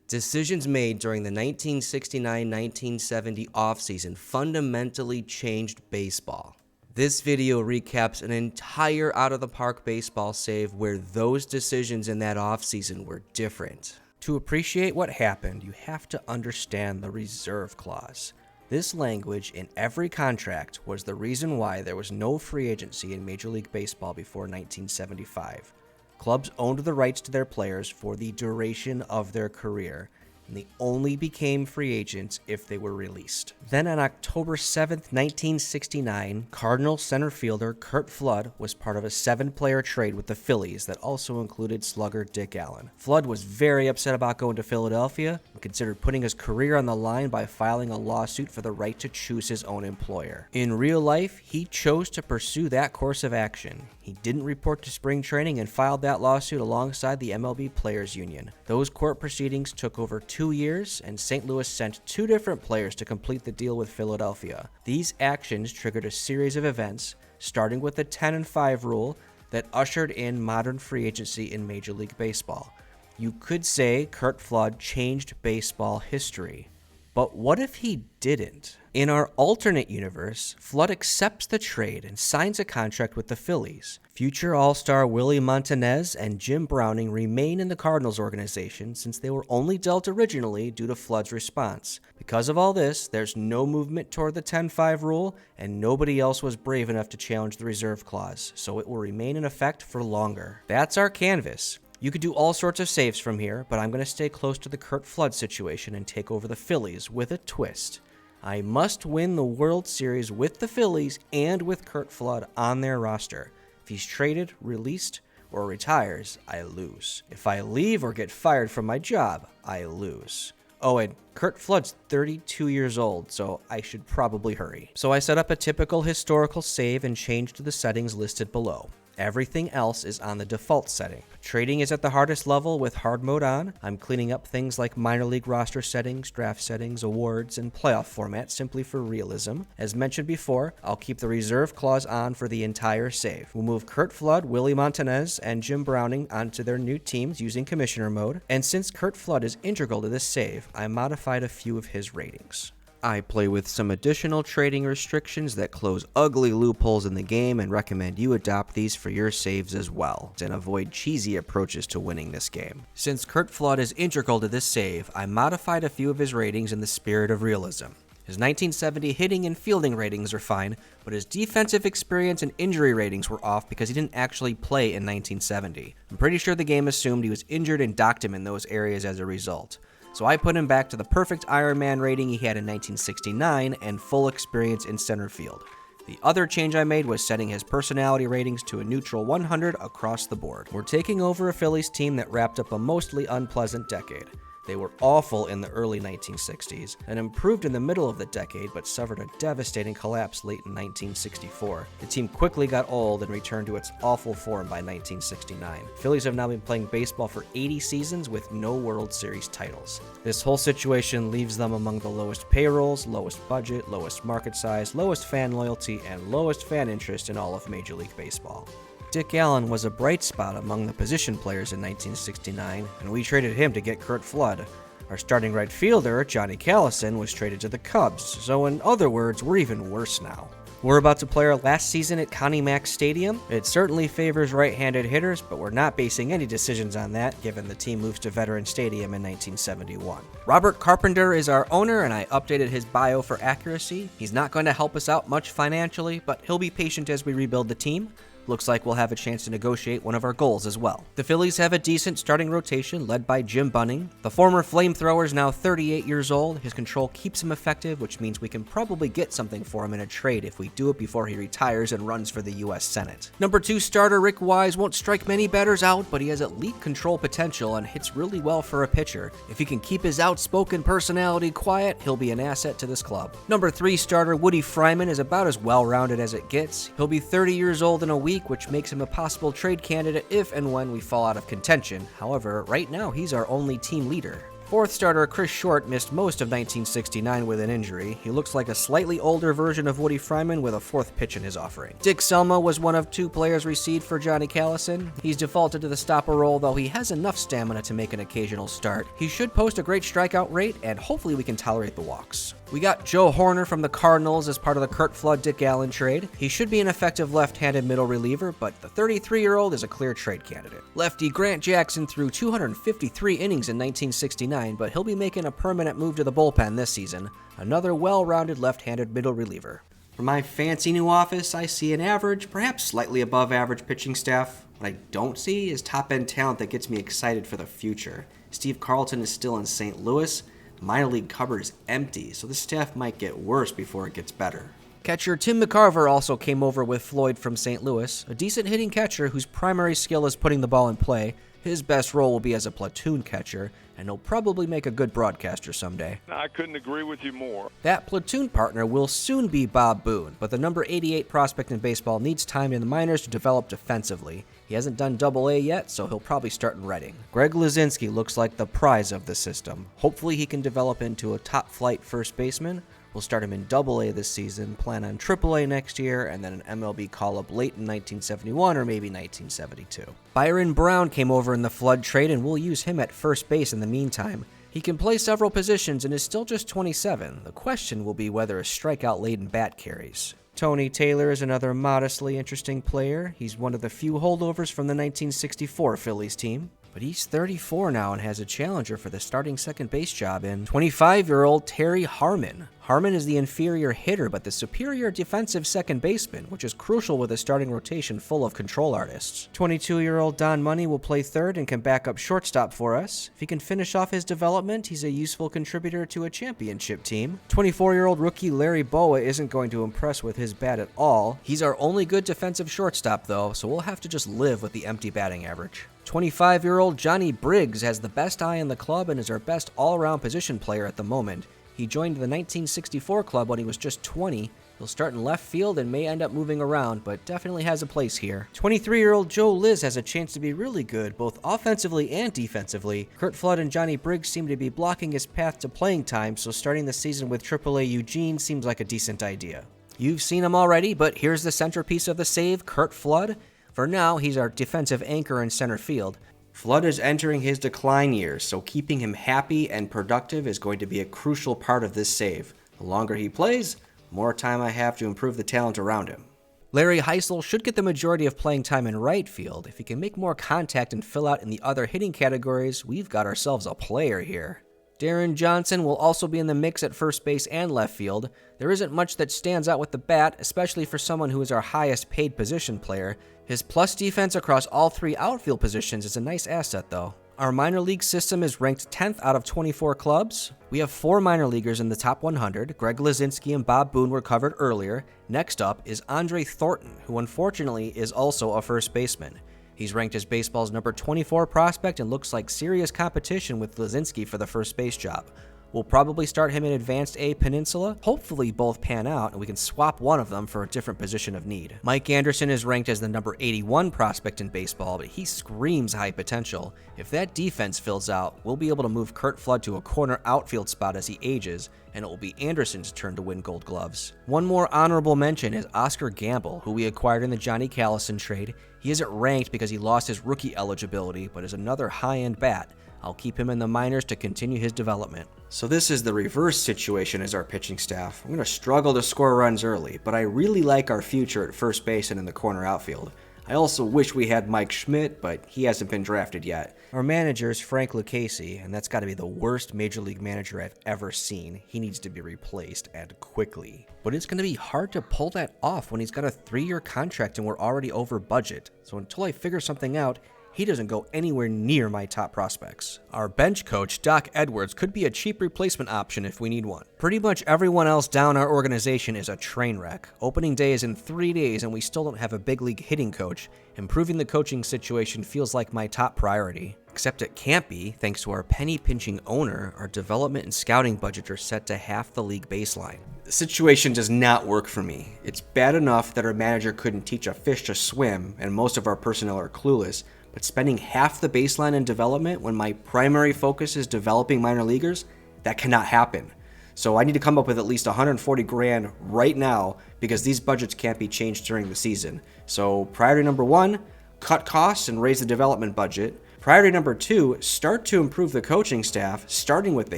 Decisions made during the 1969-1970 offseason fundamentally changed baseball. This video recaps an entire out-of-the-park baseball save where those decisions in that offseason were different. To appreciate what happened, you have to understand the reserve clause. This language in every contract was the reason why there was no free agency in Major League Baseball before 1975. Clubs owned the rights to their players for the duration of their career, and they only became free agents if they were released. Then on October 7, 1969, Cardinals center fielder Curt Flood was part of a 7-player trade with the Phillies that also included slugger Dick Allen. Flood was very upset about going to Philadelphia and considered putting his career on the line by filing a lawsuit for the right to choose his own employer. In real life, he chose to pursue that course of action. He didn't report to spring training and filed that lawsuit alongside the MLB Players Union. Those court proceedings took over 2 years, and St. Louis sent 2 different players to complete the deal with Philadelphia. These actions triggered a series of events, starting with the 10-5 rule that ushered in modern free agency in Major League Baseball. You could say Curt Flood changed baseball history. But what if he didn't? In our alternate universe, Flood accepts the trade and signs a contract with the Phillies. Future All-Star Willie Montanez and Jim Browning remain in the Cardinals organization since they were only dealt originally due to Flood's response. Because of all this, there's no movement toward the 10-5 rule, and nobody else was brave enough to challenge the reserve clause, so it will remain in effect for longer. That's our canvas. You could do all sorts of saves from here, but I'm going to stay close to the Curt Flood situation and take over the Phillies with a twist. I must win the World Series with the Phillies and with Curt Flood on their roster. If he's traded, released, or retires, I lose. If I leave or get fired from my job, I lose. Oh, and Curt Flood's 32 years old, so I should probably hurry. So I set up a typical historical save and changed the settings listed below. Everything else is on the default setting. Trading is at the hardest level with hard mode on. I'm cleaning up things like minor league roster settings, draft settings, awards, and playoff format simply for realism. As mentioned before, I'll keep the reserve clause on for the entire save. We'll move Curt Flood, Willie Montanez, and Jim Browning onto their new teams using commissioner mode. And since Curt Flood is integral to this save, I modified a few of his ratings. I play with some additional trading restrictions that close ugly loopholes in the game and recommend you adopt these for your saves as well, and avoid cheesy approaches to winning this game. Since Curt Flood is integral to this save, I modified a few of his ratings in the spirit of realism. His 1970 hitting and fielding ratings are fine, but his defensive experience and injury ratings were off because he didn't actually play in 1970. I'm pretty sure the game assumed he was injured and docked him in those areas as a result. So I put him back to the perfect Iron Man rating he had in 1969 and full experience in center field. The other change I made was setting his personality ratings to a neutral 100 across the board. We're taking over a Phillies team that wrapped up a mostly unpleasant decade. They were awful in the early 1960s and improved in the middle of the decade, but suffered a devastating collapse late in 1964. The team quickly got old and returned to its awful form by 1969. Phillies have now been playing baseball for 80 seasons with no World Series titles. This whole situation leaves them among the lowest payrolls, lowest budget, lowest market size, lowest fan loyalty, and lowest fan interest in all of Major League Baseball. Dick Allen was a bright spot among the position players in 1969, and we traded him to get Curt Flood. Our starting right fielder, Johnny Callison, was traded to the Cubs, so in other words, we're even worse now. We're about to play our last season at Connie Mack Stadium. It certainly favors right-handed hitters, but we're not basing any decisions on that, given the team moves to Veteran Stadium in 1971. Robert Carpenter is our owner, and I updated his bio for accuracy. He's not going to help us out much financially, but he'll be patient as we rebuild the team. Looks like we'll have a chance to negotiate one of our goals as well. The Phillies have a decent starting rotation led by Jim Bunning. The former flamethrower is now 38 years old. His control keeps him effective, which means we can probably get something for him in a trade if we do it before he retires and runs for the U.S. Senate. Number 2 starter Rick Wise won't strike many batters out, but he has elite control potential and hits really well for a pitcher. If he can keep his outspoken personality quiet, he'll be an asset to this club. Number 3 starter Woody Fryman is about as well-rounded as it gets. He'll be 30 years old in a week, which makes him a possible trade candidate if and when we fall out of contention. However, right now he's our only team leader. Fourth starter Chris Short missed most of 1969 with an injury. He looks like a slightly older version of Woody Fryman with a fourth pitch in his offering. Dick Selma was one of 2 players received for Johnny Callison. He's defaulted to the stopper role, though he has enough stamina to make an occasional start. He should post a great strikeout rate, and hopefully we can tolerate the walks. We got Joe Horner from the Cardinals as part of the Curt Flood Dick Allen trade. He should be an effective left-handed middle reliever, but the 33-year-old is a clear trade candidate. Lefty Grant Jackson threw 253 innings in 1969, but he'll be making a permanent move to the bullpen this season. Another well-rounded left-handed middle reliever. For my fancy new office, I see an average, perhaps slightly above average pitching staff. What I don't see is top-end talent that gets me excited for the future. Steve Carlton is still in St. Louis. Minor league cupboard is empty, so the staff might get worse before it gets better. Catcher Tim McCarver also came over with Floyd from St. Louis, a decent hitting catcher whose primary skill is putting the ball in play. His best role will be as a platoon catcher, and he'll probably make a good broadcaster someday. I couldn't agree with you more. That platoon partner will soon be Bob Boone, but the number 88 prospect in baseball needs time in the minors to develop defensively. He hasn't done Double-A yet, so he'll probably start in Reading. Greg Luzinski looks like the prize of the system. Hopefully he can develop into a top-flight first baseman. We'll start him in Double-A this season, plan on Triple-A next year, and then an MLB call-up late in 1971 or maybe 1972. Byron Brown came over in the Flood trade, and we'll use him at first base in the meantime. He can play several positions and is still just 27. The question will be whether a strikeout-laden bat carries. Tony Taylor is another modestly interesting player. He's one of the few holdovers from the 1964 Phillies team. But he's 34 now and has a challenger for the starting second base job in 25-year-old Terry Harmon. Harmon is the inferior hitter but the superior defensive second baseman, which is crucial with a starting rotation full of control artists. 22-year-old Don Money will play third and can back up shortstop for us. If he can finish off his development, he's a useful contributor to a championship team. 24-year-old rookie Larry Boa isn't going to impress with his bat at all. He's our only good defensive shortstop though, so we'll have to just live with the empty batting average. 25-year-old Johnny Briggs has the best eye in the club and is our best all-around position player at the moment. He joined the 1964 club when he was just 20. He'll start in left field and may end up moving around, but definitely has a place here. 23-year-old Joe Liz has a chance to be really good, both offensively and defensively. Curt Flood and Johnny Briggs seem to be blocking his path to playing time, so starting the season with AAA Eugene seems like a decent idea. You've seen him already, but here's the centerpiece of the save, Curt Flood. For now, he's our defensive anchor in center field. Flood is entering his decline years, so keeping him happy and productive is going to be a crucial part of this save. The longer he plays, the more time I have to improve the talent around him. Larry Heisel should get the majority of playing time in right field. If he can make more contact and fill out in the other hitting categories, we've got ourselves a player here. Darren Johnson will also be in the mix at first base and left field. There isn't much that stands out with the bat, especially for someone who is our highest paid position player. His plus defense across all 3 outfield positions is a nice asset though. Our minor league system is ranked 10th out of 24 clubs. We have 4 minor leaguers in the top 100. Greg Luzinski and Bob Boone were covered earlier. Next up is Andre Thornton, who unfortunately is also a first baseman. He's ranked as baseball's number 24 prospect and looks like serious competition with Luzinski for the first base job. We'll probably start him in Advanced A Peninsula. Hopefully both pan out and we can swap one of them for a different position of need. Mike Anderson is ranked as the number 81 prospect in baseball, but he screams high potential. If that defense fills out, we'll be able to move Curt Flood to a corner outfield spot as he ages, and it will be Anderson's turn to win Gold Gloves. One more honorable mention is Oscar Gamble, who we acquired in the Johnny Callison trade. He isn't ranked because he lost his rookie eligibility, but is another high-end bat. I'll keep him in the minors to continue his development. So this is the reverse situation as our pitching staff. I'm going to struggle to score runs early, but I really like our future at first base and in the corner outfield. I also wish we had Mike Schmidt, but he hasn't been drafted yet. Our manager is Frank Lucchese, and that's got to be the worst major league manager I've ever seen. He needs to be replaced, and quickly. But it's going to be hard to pull that off when he's got a 3-year contract and we're already over budget. So until I figure something out, he doesn't go anywhere near my top prospects. Our bench coach, Doc Edwards, could be a cheap replacement option if we need one. Pretty much everyone else down our organization is a train wreck. Opening day is in 3 days and we still don't have a big league hitting coach. Improving the coaching situation feels like my top priority. Except it can't be, thanks to our penny-pinching owner. Our development and scouting budget are set to half the league baseline. The situation does not work for me. It's bad enough that our manager couldn't teach a fish to swim and most of our personnel are clueless, But spending half the baseline in development when my primary focus is developing minor leaguers, that cannot happen. So I need to come up with at least 140 grand right now because these budgets can't be changed during the season. So priority number 1, cut costs and raise the development budget. Priority number 2, start to improve the coaching staff, starting with the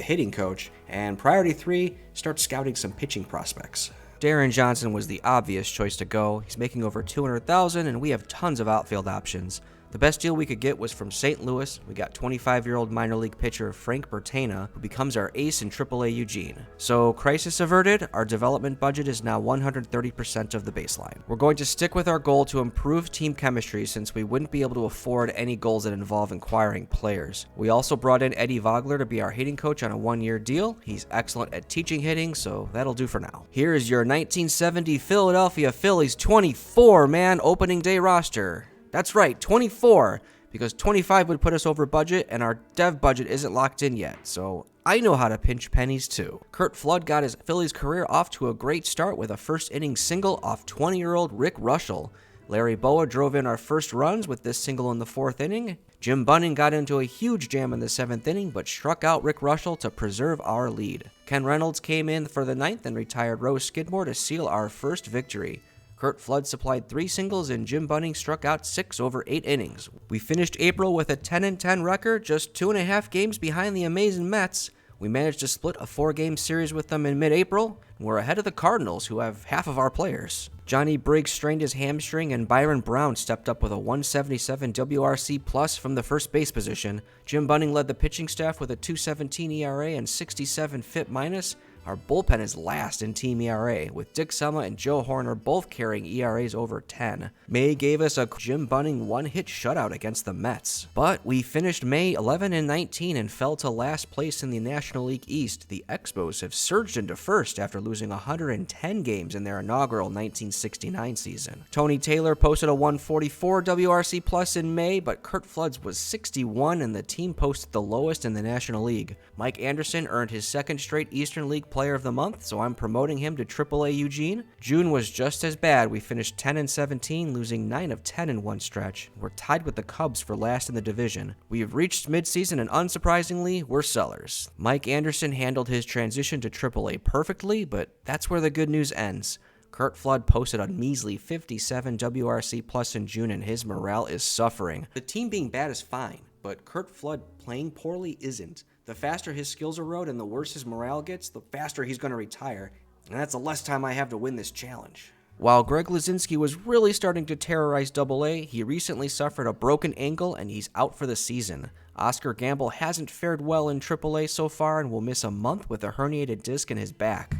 hitting coach. And priority 3, start scouting some pitching prospects. Darren Johnson was the obvious choice to go. He's making over $200,000 and we have tons of outfield options. The best deal we could get was from St. Louis. We got 25-year-old minor league pitcher Frank Bertana, who becomes our ace in AAA Eugene. So, crisis averted, our development budget is now 130% of the baseline. We're going to stick with our goal to improve team chemistry since we wouldn't be able to afford any goals that involve acquiring players. We also brought in Eddie Vogler to be our hitting coach on a 1-year deal. He's excellent at teaching hitting, so that'll do for now. Here is your 1970 Philadelphia Phillies 24-man opening day roster. That's right, 24, because 25 would put us over budget, and our dev budget isn't locked in yet, so I know how to pinch pennies too. Curt Flood got his Phillies career off to a great start with a first-inning single off 20-year-old Rick Russell. Larry Boa drove in our first runs with this single in the 4th inning. Jim Bunning got into a huge jam in the 7th inning, but struck out Rick Russell to preserve our lead. Ken Reynolds came in for the 9th and retired Rose Skidmore to seal our first victory. Curt Flood supplied 3 singles and Jim Bunning struck out 6 over 8 innings. We finished April with a 10-10 record, just 2.5 games behind the amazing Mets. We managed to split a 4-game series with them in mid-April, and we're ahead of the Cardinals, who have half of our players. Johnny Briggs strained his hamstring, and Byron Brown stepped up with a 177 WRC plus from the first base position. Jim Bunning led the pitching staff with a 2.17 ERA and 67 FIP minus. Our bullpen is last in team ERA, with Dick Selma and Joe Horner both carrying ERAs over 10. May gave us a Jim Bunning 1-hit shutout against the Mets. But we finished May 11-19 and fell to last place in the National League East. The Expos have surged into first after losing 110 games in their inaugural 1969 season. Tony Taylor posted a 144 WRC plus in May, but Curt Flood's was 61 and the team posted the lowest in the National League. Mike Anderson earned his 2nd straight Eastern League Player of the Month, so I'm promoting him to AAA Eugene. June was just as bad. We finished 10-17, losing 9 of 10 in one stretch. We're tied with the Cubs for last in the division. We have reached midseason and unsurprisingly, we're sellers. Mike Anderson handled his transition to AAA perfectly, but that's where the good news ends. Curt Flood posted a measly 57 WRC plus in June and his morale is suffering. The team being bad is fine, but Curt Flood playing poorly isn't. The faster his skills erode and the worse his morale gets, the faster he's going to retire, and that's the less time I have to win this challenge. While Greg Luzinski was really starting to terrorize AA, he recently suffered a broken ankle and he's out for the season. Oscar Gamble hasn't fared well in AAA so far and will miss a month with a herniated disc in his back.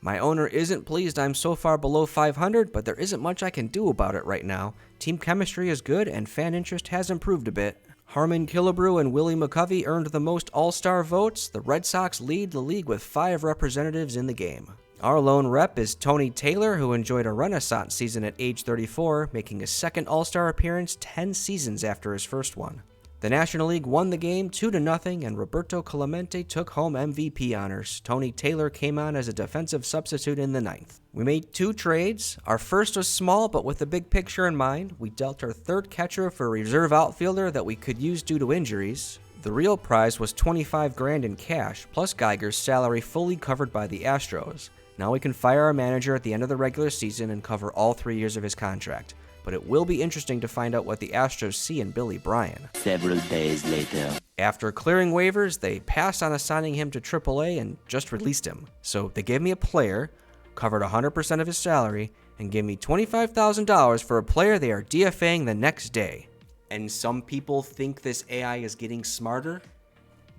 My owner isn't pleased I'm so far below 500, but there isn't much I can do about it right now. Team chemistry is good and fan interest has improved a bit. Harmon Killebrew and Willie McCovey earned the most all-star votes. The Red Sox lead the league with 5 representatives in the game. Our lone rep is Tony Taylor, who enjoyed a renaissance season at age 34, making his 2nd all-star appearance 10 seasons after his first one. The National League won the game 2-0, and Roberto Clemente took home MVP honors. Tony Taylor came on as a defensive substitute in the 9th. We made 2 trades. Our first was small, but with the big picture in mind. We dealt our 3rd catcher for a reserve outfielder that we could use due to injuries. The real prize was $25 grand in cash, plus Geiger's salary fully covered by the Astros. Now we can fire our manager at the end of the regular season and cover all 3 years of his contract. But it will be interesting to find out what the Astros see in Billy Bryan. Several days later. After clearing waivers, they passed on assigning him to AAA and just released him. So they gave me a player, covered 100% of his salary, and gave me $25,000 for a player they are DFAing the next day. And some people think this AI is getting smarter?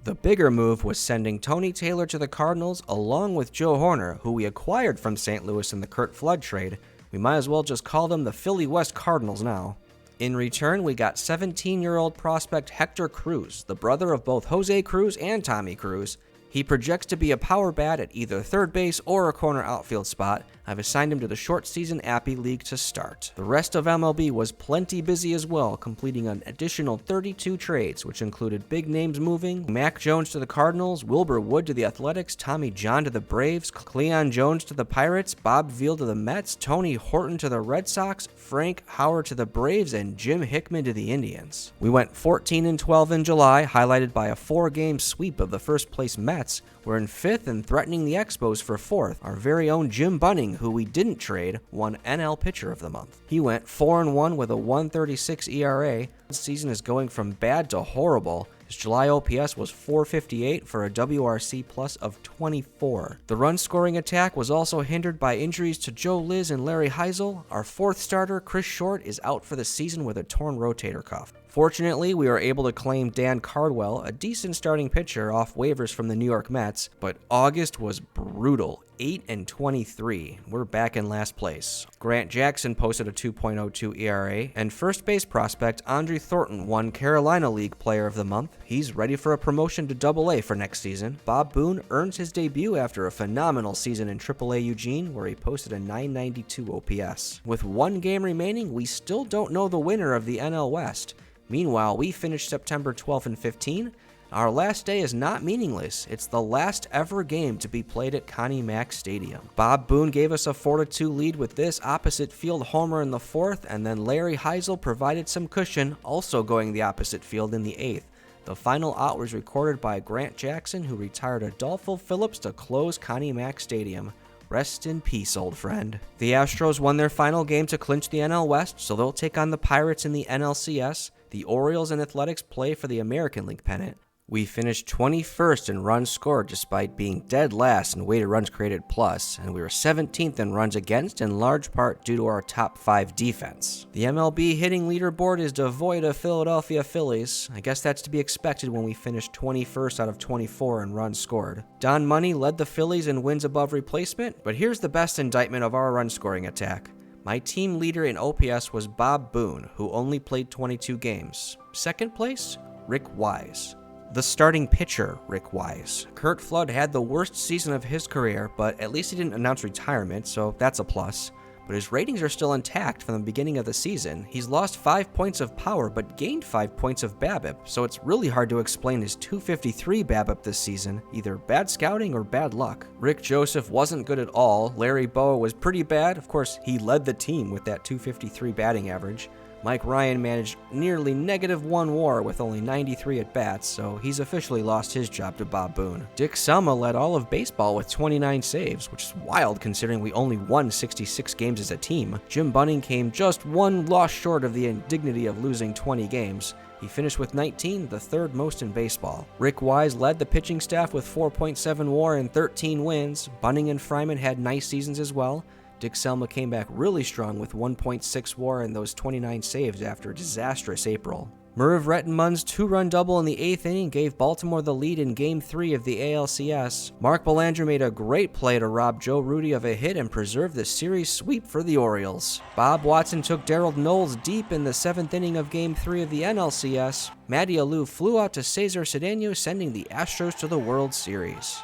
The bigger move was sending Tony Taylor to the Cardinals along with Joe Horner, who we acquired from St. Louis in the Curt Flood trade. We might as well just call them the Philly West Cardinals now. In return, we got 17-year-old prospect Hector Cruz, the brother of both Jose Cruz and Tommy Cruz. He projects to be a power bat at either third base or a corner outfield spot. I've assigned him to the short season Appy League to start. The rest of MLB was plenty busy as well, completing an additional 32 trades, which included big names moving: Mac Jones to the Cardinals, Wilbur Wood to the Athletics, Tommy John to the Braves, Cleon Jones to the Pirates, Bob Veal to the Mets, Tony Horton to the Red Sox, Frank Howard to the Braves, and Jim Hickman to the Indians. We went 14-12 in July, highlighted by a 4-game sweep of the first place Mets. We're in 5th and threatening the Expos for 4th. Our very own Jim Bunning, who we didn't trade, won NL Pitcher of the Month. He went 4-1 with a 1.36 ERA. This season is going from bad to horrible. His July OPS was .458 for a WRC plus of 24. The run-scoring attack was also hindered by injuries to Joe Liz and Larry Heisel. Our 4th starter, Chris Short, is out for the season with a torn rotator cuff. Fortunately, we were able to claim Dan Cardwell, a decent starting pitcher, off waivers from the New York Mets, but August was brutal. 8-23. We're back in last place. Grant Jackson posted a 2.02 ERA, and first base prospect Andre Thornton won Carolina League Player of the Month. He's ready for a promotion to Double-A for next season. Bob Boone earns his debut after a phenomenal season in Triple-A Eugene, where he posted a 992 OPS. With 1 game remaining, we still don't know the winner of the NL West. Meanwhile, we finished September 12th and 15. Our last day is not meaningless. It's the last ever game to be played at Connie Mack Stadium. Bob Boone gave us a 4-2 lead with this opposite field homer in the 4th, and then Larry Heisel provided some cushion, also going the opposite field in the 8th. The final out was recorded by Grant Jackson, who retired Adolfo Phillips to close Connie Mack Stadium. Rest in peace, old friend. The Astros won their final game to clinch the NL West, so they'll take on the Pirates in the NLCS. The Orioles and Athletics play for the American League pennant. We finished 21st in runs scored despite being dead last in weighted runs created plus, and we were 17th in runs against, in large part due to our top 5 defense. The MLB hitting leaderboard is devoid of Philadelphia Phillies. I guess that's to be expected when we finished 21st out of 24 in runs scored. Don Money led the Phillies in wins above replacement, but here's the best indictment of our run scoring attack. My team leader in OPS was Bob Boone, who only played 22 games. Second place, Rick Wise. The starting pitcher, Rick Wise. Curt Flood had the worst season of his career, but at least he didn't announce retirement, so that's a plus. But his ratings are still intact from the beginning of the season. He's lost 5 points of power, but gained 5 points of BABIP, so it's really hard to explain his .253 BABIP this season, either bad scouting or bad luck. Rick Joseph wasn't good at all. Larry Bowa was pretty bad. Of course, he led the team with that .253 batting average. Mike Ryan managed nearly -1 WAR with only 93 at-bats, so he's officially lost his job to Bob Boone. Dick Selma led all of baseball with 29 saves, which is wild considering we only won 66 games as a team. Jim Bunning came just 1 loss short of the indignity of losing 20 games. He finished with 19, the 3rd most in baseball. Rick Wise led the pitching staff with 4.7 WAR and 13 wins. Bunning and Fryman had nice seasons as well. Dick Selma came back really strong with 1.6 WAR and those 29 saves after a disastrous April. Merv Rettenmund's 2-run double in the 8th inning gave Baltimore the lead in Game 3 of the ALCS. Mark Belanger made a great play to rob Joe Rudy of a hit and preserve the series sweep for the Orioles. Bob Watson took Darryl Knowles deep in the 7th inning of Game 3 of the NLCS. Matty Alou flew out to Cesar Cedeno, sending the Astros to the World Series.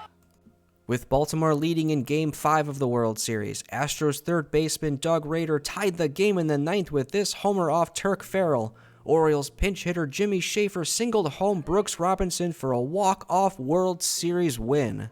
With Baltimore leading in Game 5 of the World Series, Astros third baseman Doug Rader tied the game in the 9th with this homer off Turk Farrell. Orioles pinch hitter Jimmy Schaefer singled home Brooks Robinson for a walk-off World Series win.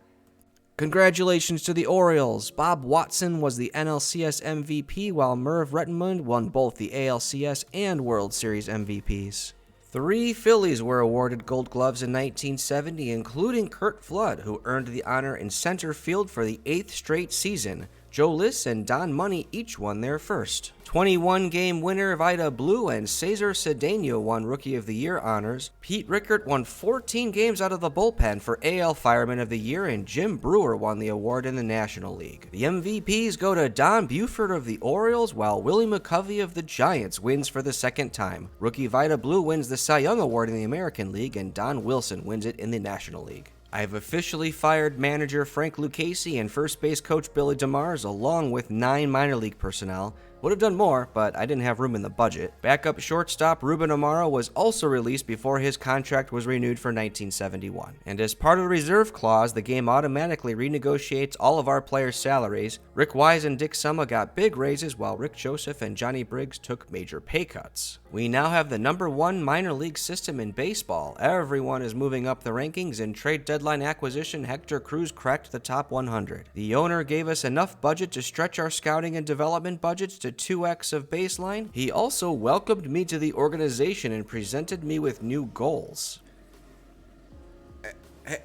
Congratulations to the Orioles. Bob Watson was the NLCS MVP, while Merv Rettenmund won both the ALCS and World Series MVPs. 3 Phillies were awarded Gold Gloves in 1970, including Curt Flood, who earned the honor in center field for the 8th straight season. Joe Liss and Don Money each won their first. 21-game winner Vida Blue and Cesar Cedeno won Rookie of the Year honors. Pete Rickert won 14 games out of the bullpen for AL Fireman of the Year, and Jim Brewer won the award in the National League. The MVPs go to Don Buford of the Orioles, while Willie McCovey of the Giants wins for the 2nd time. Rookie Vida Blue wins the Cy Young Award in the American League, and Don Wilson wins it in the National League. I have officially fired manager Frank Lucchese and first base coach Billy DeMars, along with 9 minor league personnel. Would have done more, but I didn't have room in the budget. Backup shortstop Ruben Amaro was also released before his contract was renewed for 1971. And as part of the reserve clause, the game automatically renegotiates all of our players' salaries. Rick Wise and Dick Summa got big raises, while Rick Joseph and Johnny Briggs took major pay cuts. We now have the #1 minor league system in baseball. Everyone is moving up the rankings. In trade deadline acquisition, Hector Cruz cracked the top 100. The owner gave us enough budget to stretch our scouting and development budgets to 2x of baseline. He also welcomed me to the organization and presented me with new goals.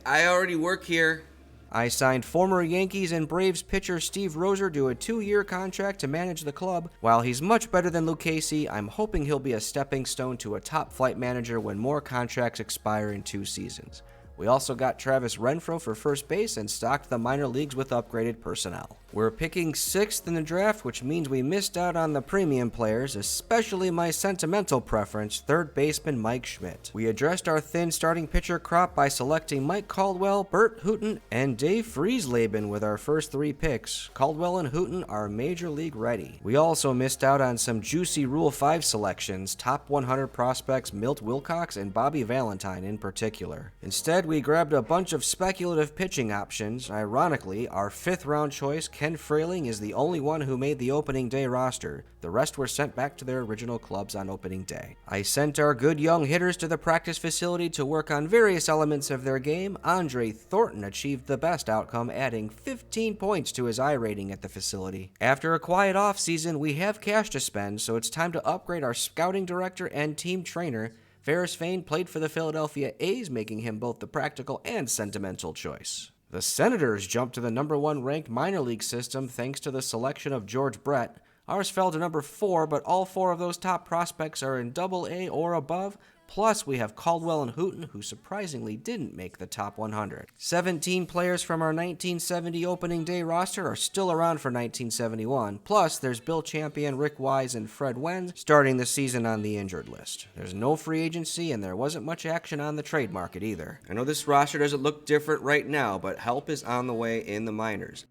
I already work here. I signed former Yankees and Braves pitcher Steve Roser to a 2-year contract to manage the club. While he's much better than Lucchesi, I'm hoping he'll be a stepping stone to a top flight manager when more contracts expire in 2 seasons. We also got Travis Renfroe for first base and stocked the minor leagues with upgraded personnel. We're picking 6th in the draft, which means we missed out on the premium players, especially my sentimental preference, third baseman Mike Schmidt. We addressed our thin starting pitcher crop by selecting Mike Caldwell, Bert Hooton, and Dave Friesleben with our first 3 picks. Caldwell and Hooton are major league ready. We also missed out on some juicy Rule 5 selections, top 100 prospects Milt Wilcox and Bobby Valentine in particular. Instead, we grabbed a bunch of speculative pitching options. Ironically, our 5th round choice, Ken Frayling, is the only one who made the opening day roster. The rest were sent back to their original clubs on opening day. I sent our good young hitters to the practice facility to work on various elements of their game. Andre Thornton achieved the best outcome, adding 15 points to his I rating at the facility. After a quiet offseason, we have cash to spend, so it's time to upgrade our scouting director and team trainer. Ferris Fain played for the Philadelphia A's, making him both the practical and sentimental choice. The Senators jumped to the #1 ranked minor league system thanks to the selection of George Brett. Ours fell to #4, but all 4 of those top prospects are in AA or above. Plus, we have Caldwell and Hooton, who surprisingly didn't make the top 100. 17 players from our 1970 opening day roster are still around for 1971. Plus, there's Bill Champion, Rick Wise, and Fred Wen starting the season on the injured list. There's no free agency, and there wasn't much action on the trade market either. I know this roster doesn't look different right now, but help is on the way in the minors.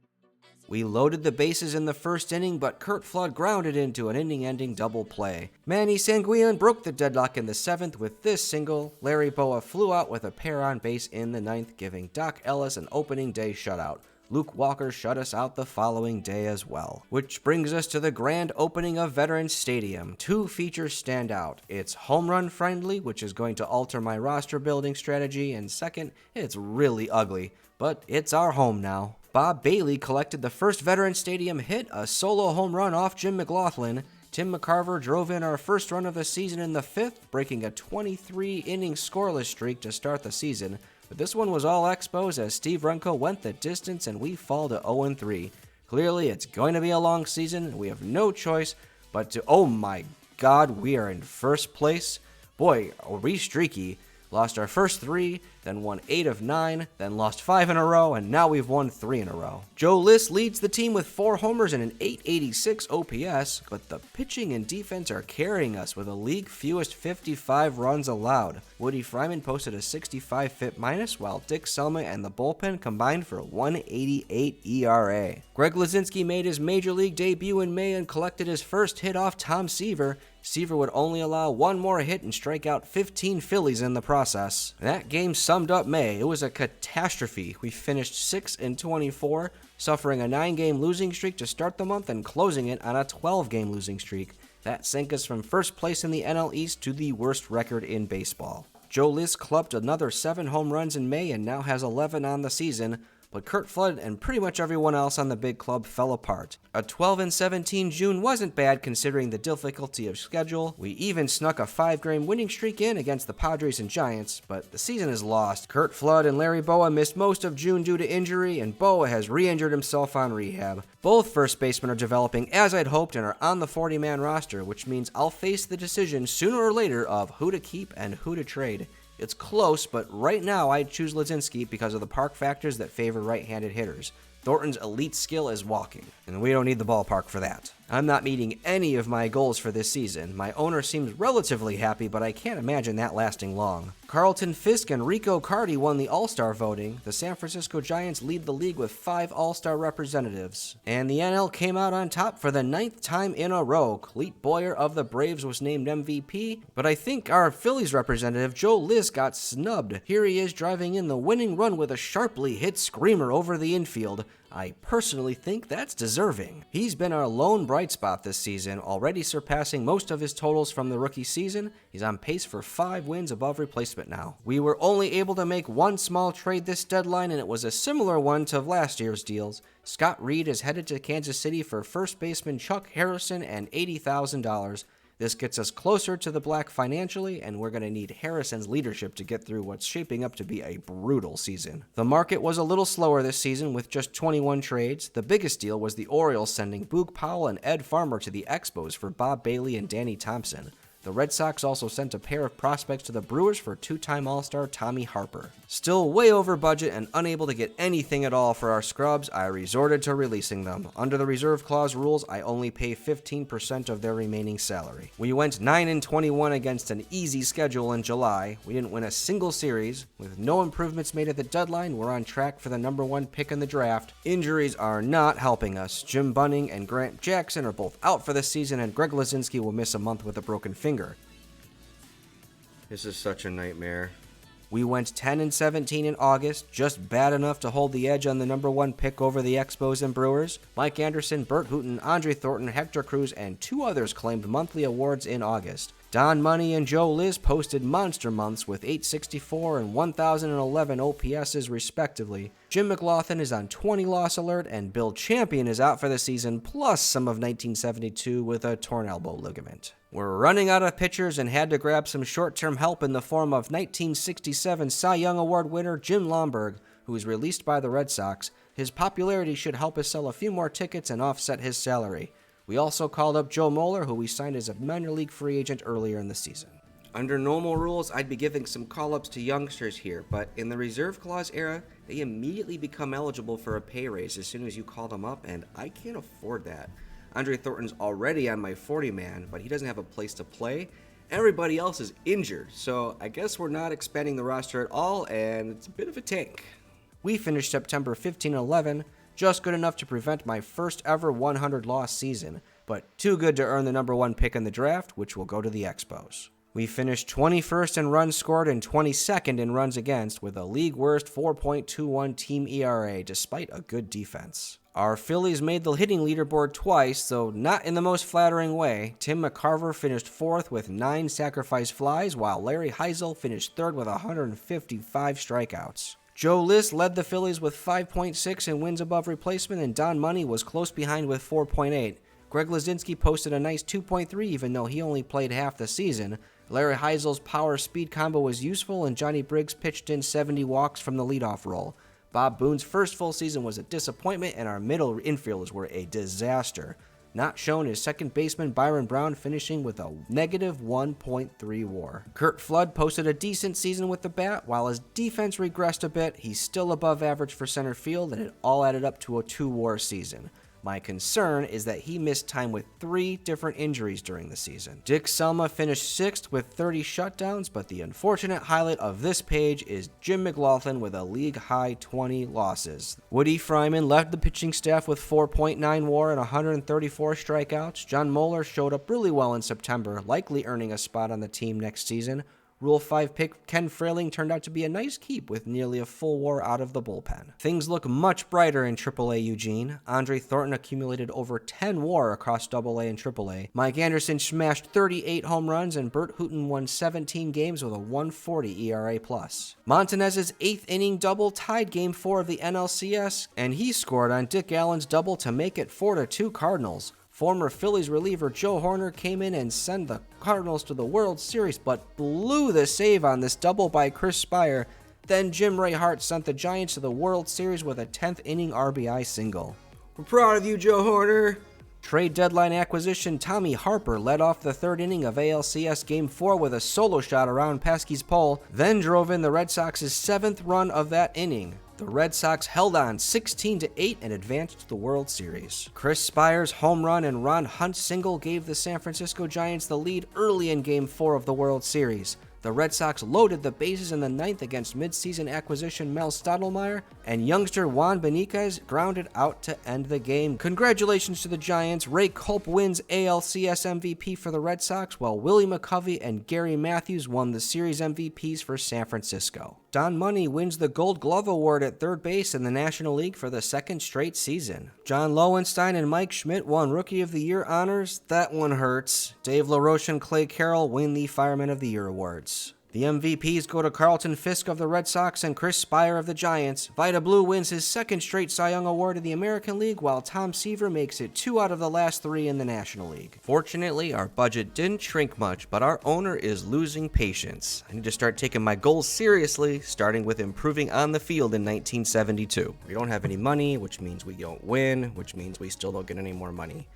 We loaded the bases in the first inning, but Curt Flood grounded into an inning-ending double play. Manny Sanguillen broke the deadlock in the 7th with this single. Larry Boa flew out with a pair on base in the 9th, giving Doc Ellis an opening day shutout. Luke Walker shut us out the following day as well. Which brings us to the grand opening of Veterans Stadium. 2 features stand out. It's home run friendly, which is going to alter my roster building strategy, and second, it's really ugly, but it's our home now. Bob Bailey collected the first Veterans Stadium hit, a solo home run off Jim McLaughlin. Tim McCarver drove in our first run of the season in the 5th, breaking a 23-inning scoreless streak to start the season. But this one was all Expos as Steve Renko went the distance and we fall to 0-3. Clearly, it's going to be a long season and we have no choice but to, oh my god, we are in first place. Boy, are we streaky. Lost our first 3, then won 8 of 9, then lost 5 in a row, and now we've won 3 in a row. Joe List leads the team with 4 homers and an 886 OPS, but the pitching and defense are carrying us with a league fewest 55 runs allowed. Woody Fryman posted a 65 FIP minus, while Dick Selma and the bullpen combined for a 188 ERA. Greg Lazinski made his major league debut in May and collected his first hit off Tom Seaver. Seaver would only allow 1 more hit and strike out 15 Phillies in the process. That game summed up May. It was a catastrophe. We finished 6-24, suffering a 9-game losing streak to start the month and closing it on a 12-game losing streak. That sank us from first place in the NL East to the worst record in baseball. Joe List clubbed another 7 home runs in May and now has 11 on the season, but Curt Flood and pretty much everyone else on the big club fell apart. A 12-17 June wasn't bad considering the difficulty of schedule. We even snuck a 5-game winning streak in against the Padres and Giants, but the season is lost. Curt Flood and Larry Boa missed most of June due to injury, and Boa has re-injured himself on rehab. Both first basemen are developing as I'd hoped and are on the 40-man roster, which means I'll face the decision sooner or later of who to keep and who to trade. It's close, but right now I'd choose Lazinski because of the park factors that favor right-handed hitters. Thornton's elite skill is walking, and we don't need the ballpark for that. I'm not meeting any of my goals for this season. My owner seems relatively happy, but I can't imagine that lasting long. Carlton Fisk and Rico Cardi won the All-Star voting. The San Francisco Giants lead the league with 5 All-Star representatives. And the NL came out on top for the 9th time in a row. Cleat Boyer of the Braves was named MVP, but I think our Phillies representative Joe Liz got snubbed. Here he is driving in the winning run with a sharply hit screamer over the infield. I personally think that's deserving. He's been our lone bright spot this season, already surpassing most of his totals from the rookie season. He's on pace for 5 wins above replacement now. We were only able to make one small trade this deadline, and it was a similar one to last year's deals. Scott Reed is headed to Kansas City for first baseman Chuck Harrison and $80,000. This gets us closer to the black financially, and we're going to need Harrison's leadership to get through what's shaping up to be a brutal season. The market was a little slower this season with just 21 trades. The biggest deal was the Orioles sending Boog Powell and Ed Farmer to the Expos for Bob Bailey and Danny Thompson. The Red Sox also sent a pair of prospects to the Brewers for 2-time All-Star Tommy Harper. Still way over budget and unable to get anything at all for our scrubs, I resorted to releasing them. Under the reserve clause rules, I only pay 15% of their remaining salary. We went 9-21 against an easy schedule in July. We didn't win a single series. With no improvements made at the deadline, we're on track for the #1 pick in the draft. Injuries are not helping us. Jim Bunning and Grant Jackson are both out for the season, and Greg Lazinski will miss a month with a broken finger. This is such a nightmare. We went 10-17 in August, just bad enough to hold the edge on the #1 pick over the Expos and Brewers. Mike Anderson, Bert Hooton, Andre Thornton, Hector Cruz, and 2 others claimed monthly awards in August. Don Money and Joe Liz posted monster months with 864 and 1011 OPSs respectively. Jim McLaughlin is on 20 loss alert, and Bill Champion is out for the season, plus some of 1972 with a torn elbow ligament. We're running out of pitchers and had to grab some short-term help in the form of 1967 Cy Young Award winner Jim Lomberg, who was released by the Red Sox. His popularity should help us sell a few more tickets and offset his salary. We also called up Joe Moeller, who we signed as a minor league free agent earlier in the season. Under normal rules, I'd be giving some call-ups to youngsters here, but in the reserve clause era, they immediately become eligible for a pay raise as soon as you call them up, and I can't afford that. Andre Thornton's already on my 40-man, but he doesn't have a place to play. Everybody else is injured, so I guess we're not expanding the roster at all, and it's a bit of a tank. We finished September 15-11, just good enough to prevent my first ever 100-loss season, but too good to earn the #1 pick in the draft, which will go to the Expos. We finished 21st in runs scored and 22nd in runs against, with a league-worst 4.21 team ERA, despite a good defense. Our Phillies made the hitting leaderboard twice, though not in the most flattering way. Tim McCarver finished 4th with 9 sacrifice flies, while Larry Heisel finished 3rd with 155 strikeouts. Joe Liz led the Phillies with 5.6 in wins above replacement, and Don Money was close behind with 4.8. Greg Lazinski posted a nice 2.3 even though he only played half the season. Larry Heisel's power-speed combo was useful, and Johnny Briggs pitched in 70 walks from the leadoff role. Bob Boone's first full season was a disappointment, and our middle infielders were a disaster. Not shown is second baseman Byron Brown, finishing with a negative 1.3 WAR. Curt Flood posted a decent season with the bat. While his defense regressed a bit, he's still above average for center field, and it all added up to a 2 WAR season. My concern is that he missed time with 3 different injuries during the season. Dick Selma finished 6th with 30 shutdowns, but the unfortunate highlight of this page is Jim McLaughlin with a league-high 20 losses. Woody Fryman led the pitching staff with 4.9 WAR and 134 strikeouts. John Moeller showed up really well in September, likely earning a spot on the team next season. Rule 5 pick Ken Frayling turned out to be a nice keep with nearly a full WAR out of the bullpen. Things look much brighter in AAA Eugene. Andre Thornton accumulated over 10 WAR across AA and AAA. Mike Anderson smashed 38 home runs, and Bert Hooton won 17 games with a 140 ERA+. Montanez's 8th inning double tied Game 4 of the NLCS, and he scored on Dick Allen's double to make it 4-2 Cardinals. Former Phillies reliever Joe Horner came in and sent the Cardinals to the World Series, but blew the save on this double by Chris Spire. Then Jim Ray Hart sent the Giants to the World Series with a 10th inning RBI single. We're proud of you, Joe Horner. Trade deadline acquisition Tommy Harper led off the 3rd inning of ALCS Game 4 with a solo shot around Pesky's pole, then drove in the Red Sox's 7th run of that inning. The Red Sox held on 16-8 and advanced to the World Series. Chris Spire's home run and Ron Hunt's single gave the San Francisco Giants the lead early in Game 4 of the World Series. The Red Sox loaded the bases in the ninth against midseason acquisition Mel Stottlemyre, and youngster Juan Benitez grounded out to end the game. Congratulations to the Giants. Ray Culp wins ALCS MVP for the Red Sox, while Willie McCovey and Gary Matthews won the series MVPs for San Francisco. Don Money wins the Gold Glove Award at third base in the National League for the second straight season. John Lowenstein and Mike Schmidt won Rookie of the Year honors. That one hurts. Dave LaRoche and Clay Carroll win the Fireman of the Year awards. The MVPs go to Carlton Fisk of the Red Sox and Chris Spire of the Giants. Vida Blue wins his second straight Cy Young Award in the American League, while Tom Seaver makes it 2 out of the last 3 in the National League. Fortunately, our budget didn't shrink much, but our owner is losing patience. I need to start taking my goals seriously, starting with improving on the field in 1972. We don't have any money, which means we don't win, which means we still don't get any more money.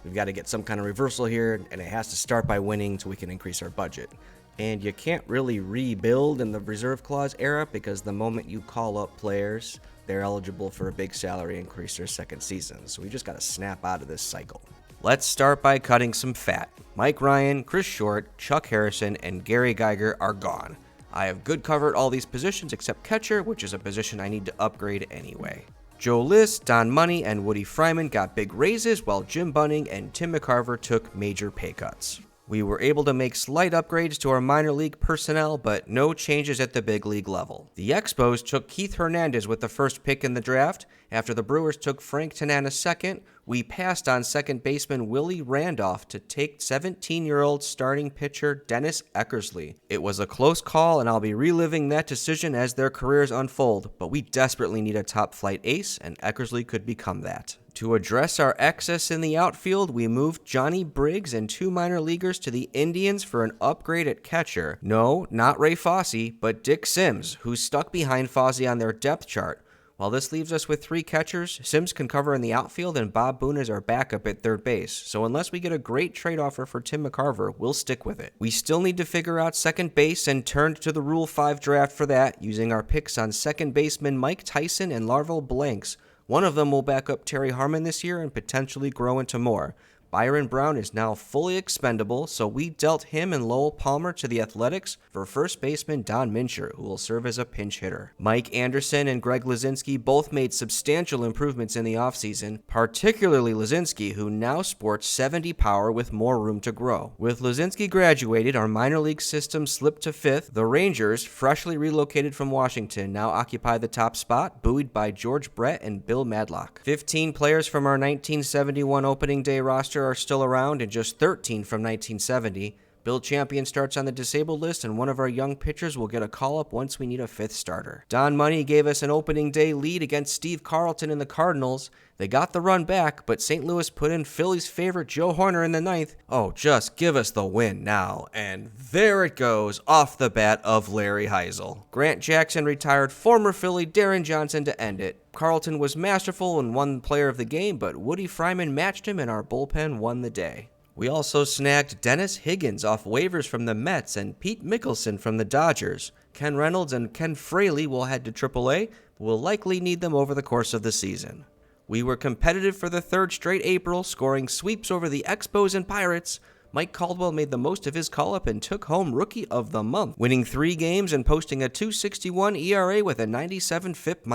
We've got to get some kind of reversal here, and it has to start by winning so we can increase our budget. And you can't really rebuild in the reserve clause era because the moment you call up players, they're eligible for a big salary increase their second season. So we just got to snap out of this cycle. Let's start by cutting some fat. Mike Ryan, Chris Short, Chuck Harrison, and Gary Geiger are gone. I have good cover at all these positions except catcher, which is a position I need to upgrade anyway. Joe List, Don Money, and Woody Fryman got big raises, while Jim Bunning and Tim McCarver took major pay cuts. We were able to make slight upgrades to our minor league personnel, but no changes at the big league level. The Expos took Keith Hernandez with the first pick in the draft. After the Brewers took Frank Tanana second, we passed on second baseman Willie Randolph to take 17-year-old starting pitcher Dennis Eckersley. It was a close call, and I'll be reliving that decision as their careers unfold, but we desperately need a top-flight ace, and Eckersley could become that. To address our excess in the outfield, we moved Johnny Briggs and 2 minor leaguers to the Indians for an upgrade at catcher. No, not Ray Fosse, but Dick Sims, who's stuck behind Fosse on their depth chart. While this leaves us with 3 catchers, Sims can cover in the outfield and Bob Boone is our backup at third base. So unless we get a great trade offer for Tim McCarver, we'll stick with it. We still need to figure out second base and turned to the Rule 5 draft for that, using our picks on second baseman Mike Tyson and Larval Blanks. One of them will back up Terry Harmon this year and potentially grow into more. Byron Brown is now fully expendable, so we dealt him and Lowell Palmer to the Athletics for first baseman Don Mincher, who will serve as a pinch hitter. Mike Anderson and Greg Lazinski both made substantial improvements in the offseason, particularly Lazinski, who now sports 70 power with more room to grow. With Lazinski graduated, our minor league system slipped to 5th. The Rangers, freshly relocated from Washington, now occupy the top spot, buoyed by George Brett and Bill Madlock. 15 players from our 1971 opening day roster are still around, and just 13 from 1970. Bill Champion starts on the disabled list, and one of our young pitchers will get a call-up once we need a 5th starter. Don Money gave us an opening day lead against Steve Carlton and the Cardinals. They got the run back, but St. Louis put in Phillies' favorite Joe Horner in the 9th. Oh, just give us the win now. And there it goes, off the bat of Larry Heisel. Grant Jackson retired former Philly Darren Johnson to end it. Carlton was masterful and won player of the game, but Woody Fryman matched him and our bullpen won the day. We also snagged Dennis Higgins off waivers from the Mets and Pete Mickelson from the Dodgers. Ken Reynolds and Ken Fraley will head to AAA, but will likely need them over the course of the season. We were competitive for the 3rd straight April, scoring sweeps over the Expos and Pirates. Mike Caldwell made the most of his call-up and took home Rookie of the Month, winning 3 games and posting a .261 ERA with a 97 FIP-.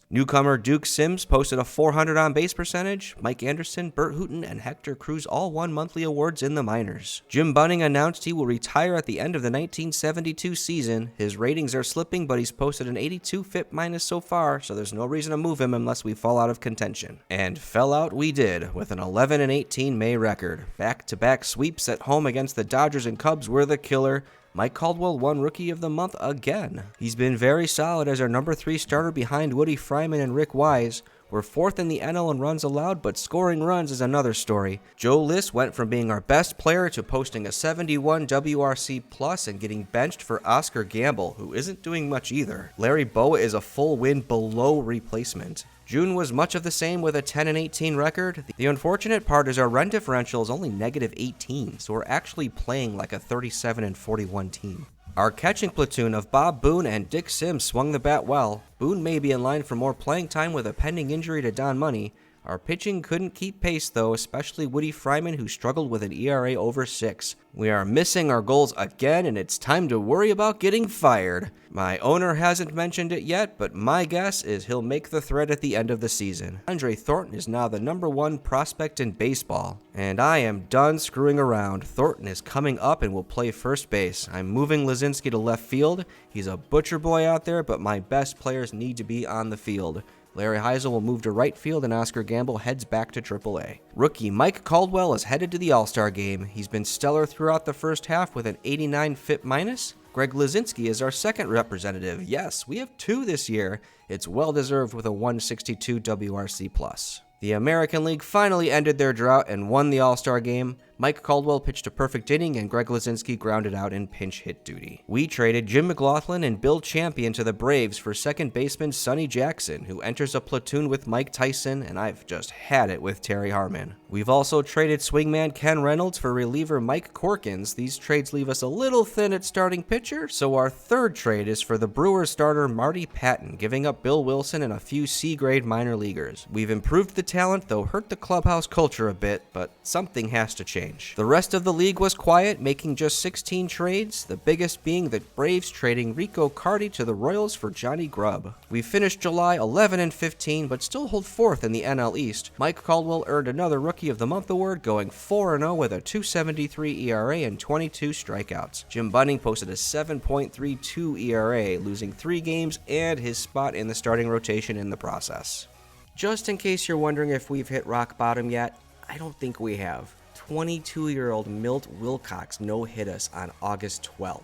Newcomer Duke Sims posted a .400 on-base percentage. Mike Anderson, Bert Hooton, and Hector Cruz all won monthly awards in the minors. Jim Bunning announced he will retire at the end of the 1972 season. His ratings are slipping, but he's posted an 82 FIP- so far, so there's no reason to move him unless we fall out of contention. And fell out we did, with an 11-18 May record. Back-to-back sweeps at home against the Dodgers and Cubs were the killer. Mike Caldwell won Rookie of the Month again. He's been very solid as our number 3 starter behind Woody Fryman and Rick Wise. We're 4th in the NL in runs allowed, but scoring runs is another story. Joe List went from being our best player to posting a 71 WRC plus and getting benched for Oscar Gamble, who isn't doing much either. Larry Boa is a full win below replacement. June was much of the same with a 10-18 record. The unfortunate part is our run differential is only -18, so we're actually playing like a 37-41 team. Our catching platoon of Bob Boone and Dick Sims swung the bat well. Boone may be in line for more playing time with a pending injury to Don Money. Our pitching couldn't keep pace though, especially Woody Fryman, who struggled with an ERA over 6. We are missing our goals again, and it's time to worry about getting fired. My owner hasn't mentioned it yet, but my guess is he'll make the thread at the end of the season. Andre Thornton is now the #1 prospect in baseball, and I am done screwing around. Thornton is coming up and will play first base. I'm moving Lazinski to left field. He's a butcher boy out there, but my best players need to be on the field. Larry Heisel will move to right field, and Oscar Gamble heads back to AAA. Rookie Mike Caldwell is headed to the All-Star game. He's been stellar throughout the first half with an 89 FIP minus. Greg Lazinski is our second representative. Yes, we have 2 this year. It's well-deserved with a 162 WRC+. The American League finally ended their drought and won the All-Star game. Mike Caldwell pitched a perfect inning, and Greg Lazinski grounded out in pinch hit duty. We traded Jim McLaughlin and Bill Champion to the Braves for second baseman Sonny Jackson, who enters a platoon with Mike Tyson, and I've just had it with Terry Harmon. We've also traded swingman Ken Reynolds for reliever Mike Corkins. These trades leave us a little thin at starting pitcher, so our third trade is for the Brewers starter Marty Patton, giving up Bill Wilson and a few C-grade minor leaguers. We've improved the talent, though hurt the clubhouse culture a bit, but something has to change. The rest of the league was quiet, making just 16 trades, the biggest being the Braves trading Rico Carty to the Royals for Johnny Grubb. We finished July 11-15, but still hold 4th in the NL East. Mike Caldwell earned another Rookie of the Month award, going 4-0 with a 2.73 ERA and 22 strikeouts. Jim Bunning posted a 7.32 ERA, losing 3 games and his spot in the starting rotation in the process. Just in case you're wondering if we've hit rock bottom yet, I don't think we have. 22-year-old Milt Wilcox no-hit us on August 12th,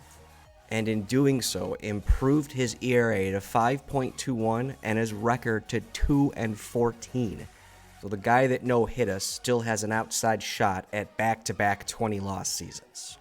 and in doing so improved his ERA to 5.21 and his record to 2-14. So the guy that no-hit us still has an outside shot at back-to-back 20-loss seasons.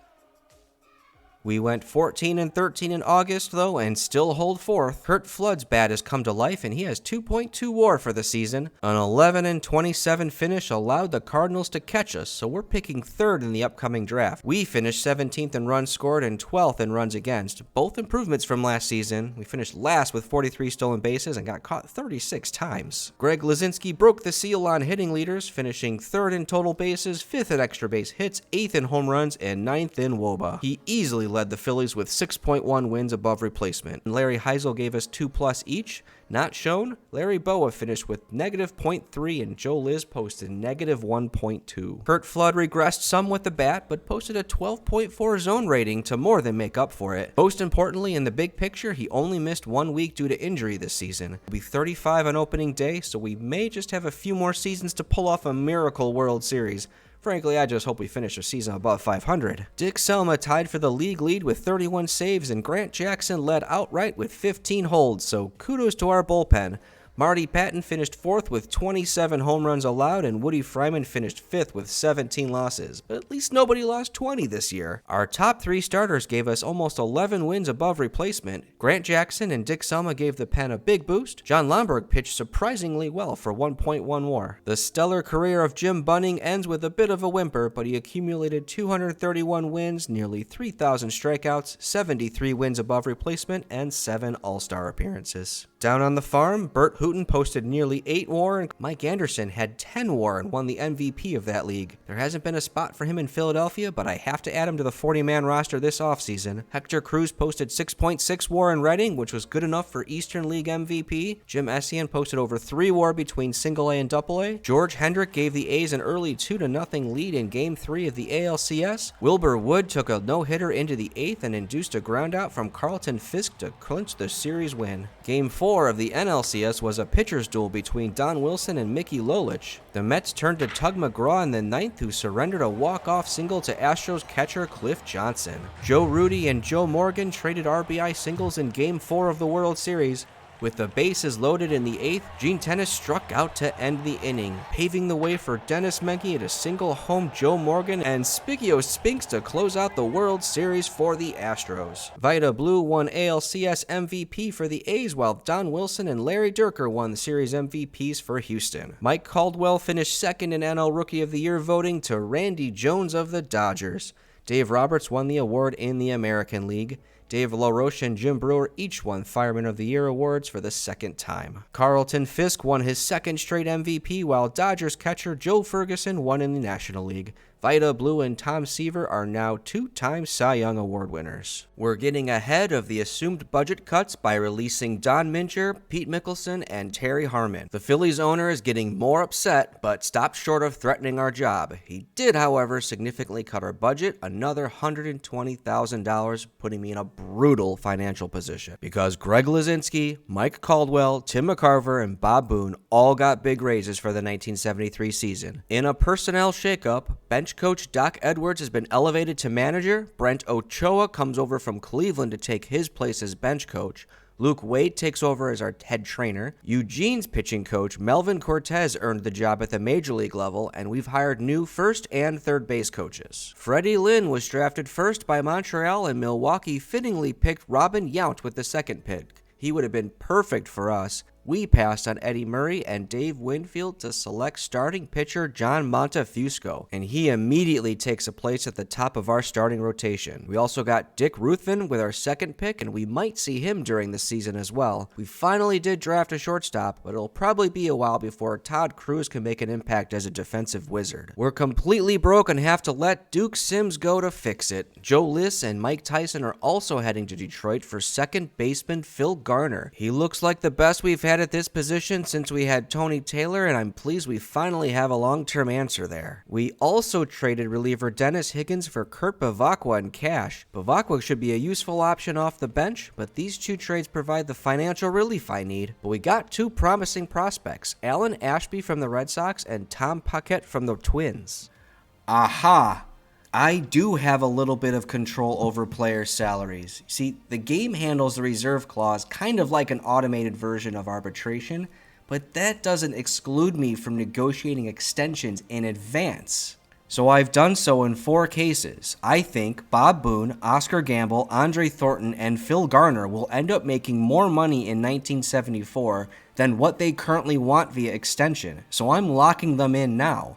We went 14-13 in August, though, and still hold 4th. Curt Flood's bat has come to life, and he has 2.2 WAR for the season. An 11-27 finish allowed the Cardinals to catch us, so we're picking 3rd in the upcoming draft. We finished 17th in runs scored and 12th in runs against, both improvements from last season. We finished last with 43 stolen bases and got caught 36 times. Greg Lazinski broke the seal on hitting leaders, finishing 3rd in total bases, 5th in extra base hits, 8th in home runs, and 9th in WOBA. He easily led the Phillies with 6.1 wins above replacement. Larry Heisel gave us 2+ each. Not shown, Larry Boa finished with -0.3 and Joe Liz posted -1.2. Curt Flood regressed some with the bat, but posted a 12.4 zone rating to more than make up for it. Most importantly, in the big picture, he only missed 1 week due to injury this season. He'll be 35 on opening day, so we may just have a few more seasons to pull off a miracle World Series. Frankly, I just hope we finish a season above 500. Dick Selma tied for the league lead with 31 saves, and Grant Jackson led outright with 15 holds, so kudos to our bullpen. Marty Patton finished 4th with 27 home runs allowed, and Woody Fryman finished 5th with 17 losses. But at least nobody lost 20 this year. Our top 3 starters gave us almost 11 wins above replacement. Grant Jackson and Dick Selma gave the pen a big boost. John Lomberg pitched surprisingly well for 1.1 WAR. The stellar career of Jim Bunning ends with a bit of a whimper, but he accumulated 231 wins, nearly 3,000 strikeouts, 73 wins above replacement, and 7 All-Star appearances. Down on the farm, Bert Hooton posted nearly 8 WAR, and Mike Anderson had 10 WAR and won the MVP of that league. There hasn't been a spot for him in Philadelphia, but I have to add him to the 40-man roster this offseason. Hector Cruz posted 6.6 WAR in Reading, which was good enough for Eastern League MVP. Jim Essien posted over 3 WAR between Single-A and Double-A. George Hendrick gave the A's an early 2-0 lead in Game 3 of the ALCS. Wilbur Wood took a no-hitter into the 8th and induced a groundout from Carlton Fisk to clinch the series win. Game 4 of the NLCS was a pitcher's duel between Don Wilson and Mickey Lolich. The Mets turned to Tug McGraw in the 9th, who surrendered a walk-off single to Astros catcher Cliff Johnson. Joe Rudy and Joe Morgan traded RBI singles in Game 4 of the World Series. With the bases loaded in the 8th, Gene Tennis struck out to end the inning, paving the way for Dennis Menke to single home Joe Morgan and Spigio Spinks to close out the World Series for the Astros. Vida Blue won ALCS MVP for the A's, while Don Wilson and Larry Dierker won the series MVPs for Houston. Mike Caldwell finished 2nd in NL Rookie of the Year voting to Randy Jones of the Dodgers. Dave Roberts won the award in the American League. Dave LaRoche and Jim Brewer each won Fireman of the Year awards for the second time. Carlton Fisk won his second straight MVP, while Dodgers catcher Joe Ferguson won in the National League. Vida Blue and Tom Seaver are now two-time Cy Young Award winners. We're getting ahead of the assumed budget cuts by releasing Don Mincher, Pete Mickelson, and Terry Harmon. The Phillies owner is getting more upset, but stopped short of threatening our job. He did, however, significantly cut our budget, another $120,000, putting me in a brutal financial position. Because Greg Luzinski, Mike Caldwell, Tim McCarver, and Bob Boone all got big raises for the 1973 season. In a personnel shakeup, bench coach Doc Edwards has been elevated to manager. Brent Ochoa comes over from Cleveland to take his place as bench coach. Luke Wade takes over as our head trainer. Eugene's pitching coach, Melvin Cortez, earned the job at the major league level, and we've hired new first and third base coaches. Freddie Lynn was drafted first by Montreal, and Milwaukee fittingly picked Robin Yount with the second pick. He would have been perfect for us. We passed on Eddie Murray and Dave Winfield to select starting pitcher John Montefusco, and he immediately takes a place at the top of our starting rotation. We also got Dick Ruthven with our second pick, and we might see him during the season as well. We finally did draft a shortstop, but it'll probably be a while before Todd Cruz can make an impact as a defensive wizard. We're completely broke and have to let Duke Sims go to fix it. Joe Liss and Mike Tyson are also heading to Detroit for second baseman Phil Garner. He looks like the best we've had at this position since we had Tony Taylor, and I'm pleased we finally have a long-term answer there. We also traded reliever Dennis Higgins for Kurt Bavacqua in cash. Bavacqua should be a useful option off the bench, but these two trades provide the financial relief I need. But we got two promising prospects, Alan Ashby from the Red Sox and Tom Paquette from the Twins. Aha! I do have a little bit of control over players' salaries. See, the game handles the reserve clause kind of like an automated version of arbitration, but that doesn't exclude me from negotiating extensions in advance. So I've done so in 4 cases. I think Bob Boone, Oscar Gamble, Andre Thornton, and Phil Garner will end up making more money in 1974 than what they currently want via extension, so I'm locking them in now.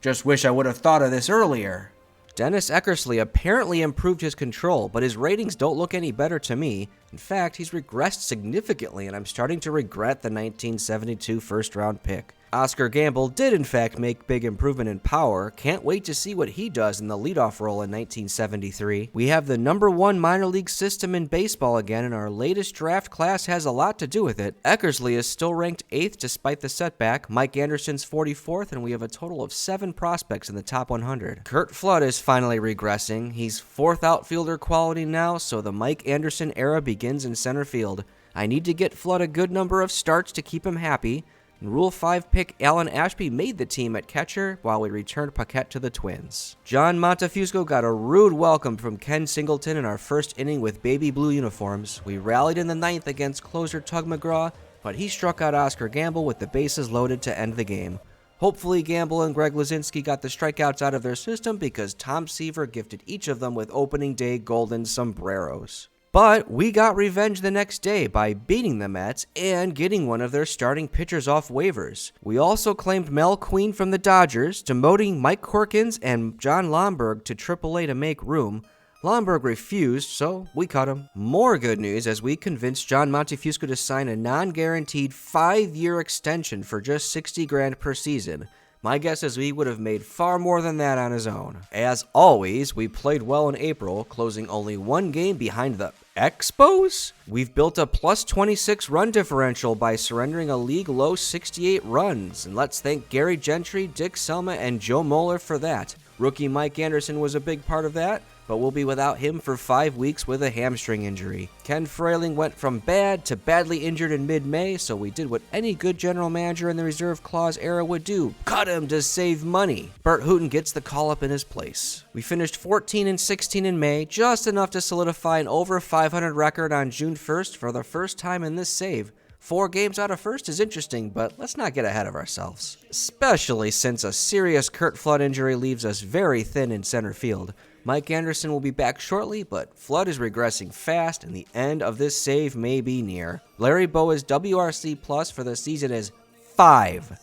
Just wish I would have thought of this earlier. Dennis Eckersley apparently improved his control, but his ratings don't look any better to me. In fact, he's regressed significantly, and I'm starting to regret the 1972 first-round pick. Oscar Gamble did in fact make big improvement in power. Can't wait to see what he does in the leadoff role in 1973. We have the #1 minor league system in baseball again, and our latest draft class has a lot to do with it. Eckersley is still ranked 8th despite the setback. Mike Anderson's 44th, and we have a total of 7 prospects in the top 100. Curt Flood is finally regressing. He's 4th outfielder quality now, so the Mike Anderson era begins in center field. I need to get Flood a good number of starts to keep him happy. Rule 5 pick Alan Ashby made the team at catcher while we returned Paquette to the Twins. John Montefusco got a rude welcome from Ken Singleton in our first inning with baby blue uniforms. We rallied in the 9th against closer Tug McGraw, but he struck out Oscar Gamble with the bases loaded to end the game. Hopefully Gamble and Greg Luzinski got the strikeouts out of their system because Tom Seaver gifted each of them with opening day golden sombreros. But we got revenge the next day by beating the Mets and getting one of their starting pitchers off waivers. We also claimed Mel Queen from the Dodgers, demoting Mike Corkins and John Lomberg to AAA to make room. Lomberg refused, so we cut him. More good news as we convinced John Montefusco to sign a non-guaranteed 5-year extension for just $60,000 per season. My guess is he would have made far more than that on his own. As always, we played well in April, closing only 1 game behind the Expos? We've built a plus 26 run differential by surrendering a league-low 68 runs, and let's thank Gary Gentry, Dick Selma, and Joe Moeller for that. Rookie Mike Anderson was a big part of that, but we'll be without him for 5 weeks with a hamstring injury. Ken Frayling went from bad to badly injured in mid-May, so we did what any good general manager in the reserve clause era would do: cut him to save money. Bert Hooton gets the call-up in his place. We finished 14-16 in May, just enough to solidify an over 500 record on June 1st for the first time in this save. 4 games out of first is interesting, but let's not get ahead of ourselves. Especially since a serious Curt Flood injury leaves us very thin in center field. Mike Anderson will be back shortly, but Flood is regressing fast, and the end of this save may be near. Larry Bowa's WRC plus for the season is 5.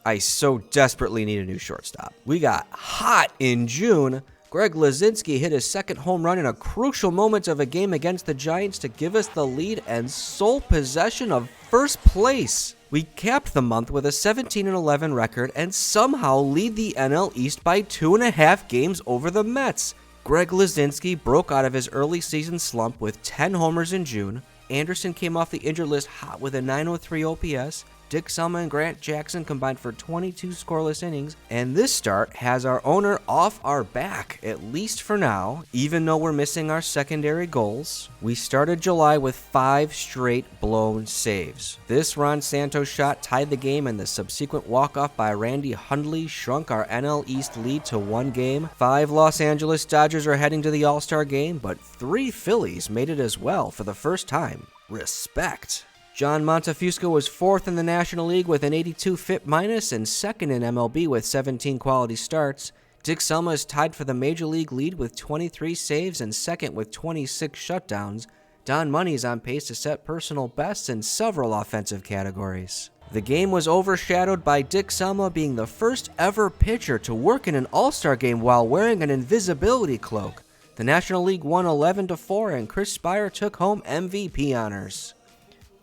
I so desperately need a new shortstop. We got hot in June. Greg Luzinski hit his second home run in a crucial moment of a game against the Giants to give us the lead and sole possession of first place. We capped the month with a 17-11 record and somehow lead the NL East by 2.5 games over the Mets. Greg Luzinski broke out of his early season slump with 10 homers in June. Anderson came off the injured list hot with a .903 OPS. Dick Selma and Grant Jackson combined for 22 scoreless innings, and this start has our owner off our back, at least for now, even though we're missing our secondary goals. We started July with 5 straight blown saves. This Ron Santos shot tied the game, and the subsequent walk-off by Randy Hundley shrunk our NL East lead to 1 game. 5 Los Angeles Dodgers are heading to the All-Star game, but 3 Phillies made it as well for the first time. Respect. John Montefusco was 4th in the National League with an 82 FIP minus and 2nd in MLB with 17 quality starts. Dick Selma is tied for the Major League lead with 23 saves and 2nd with 26 shutdowns. Don Money is on pace to set personal bests in several offensive categories. The game was overshadowed by Dick Selma being the first ever pitcher to work in an All-Star game while wearing an invisibility cloak. The National League won 11-4 and Chris Spire took home MVP honors.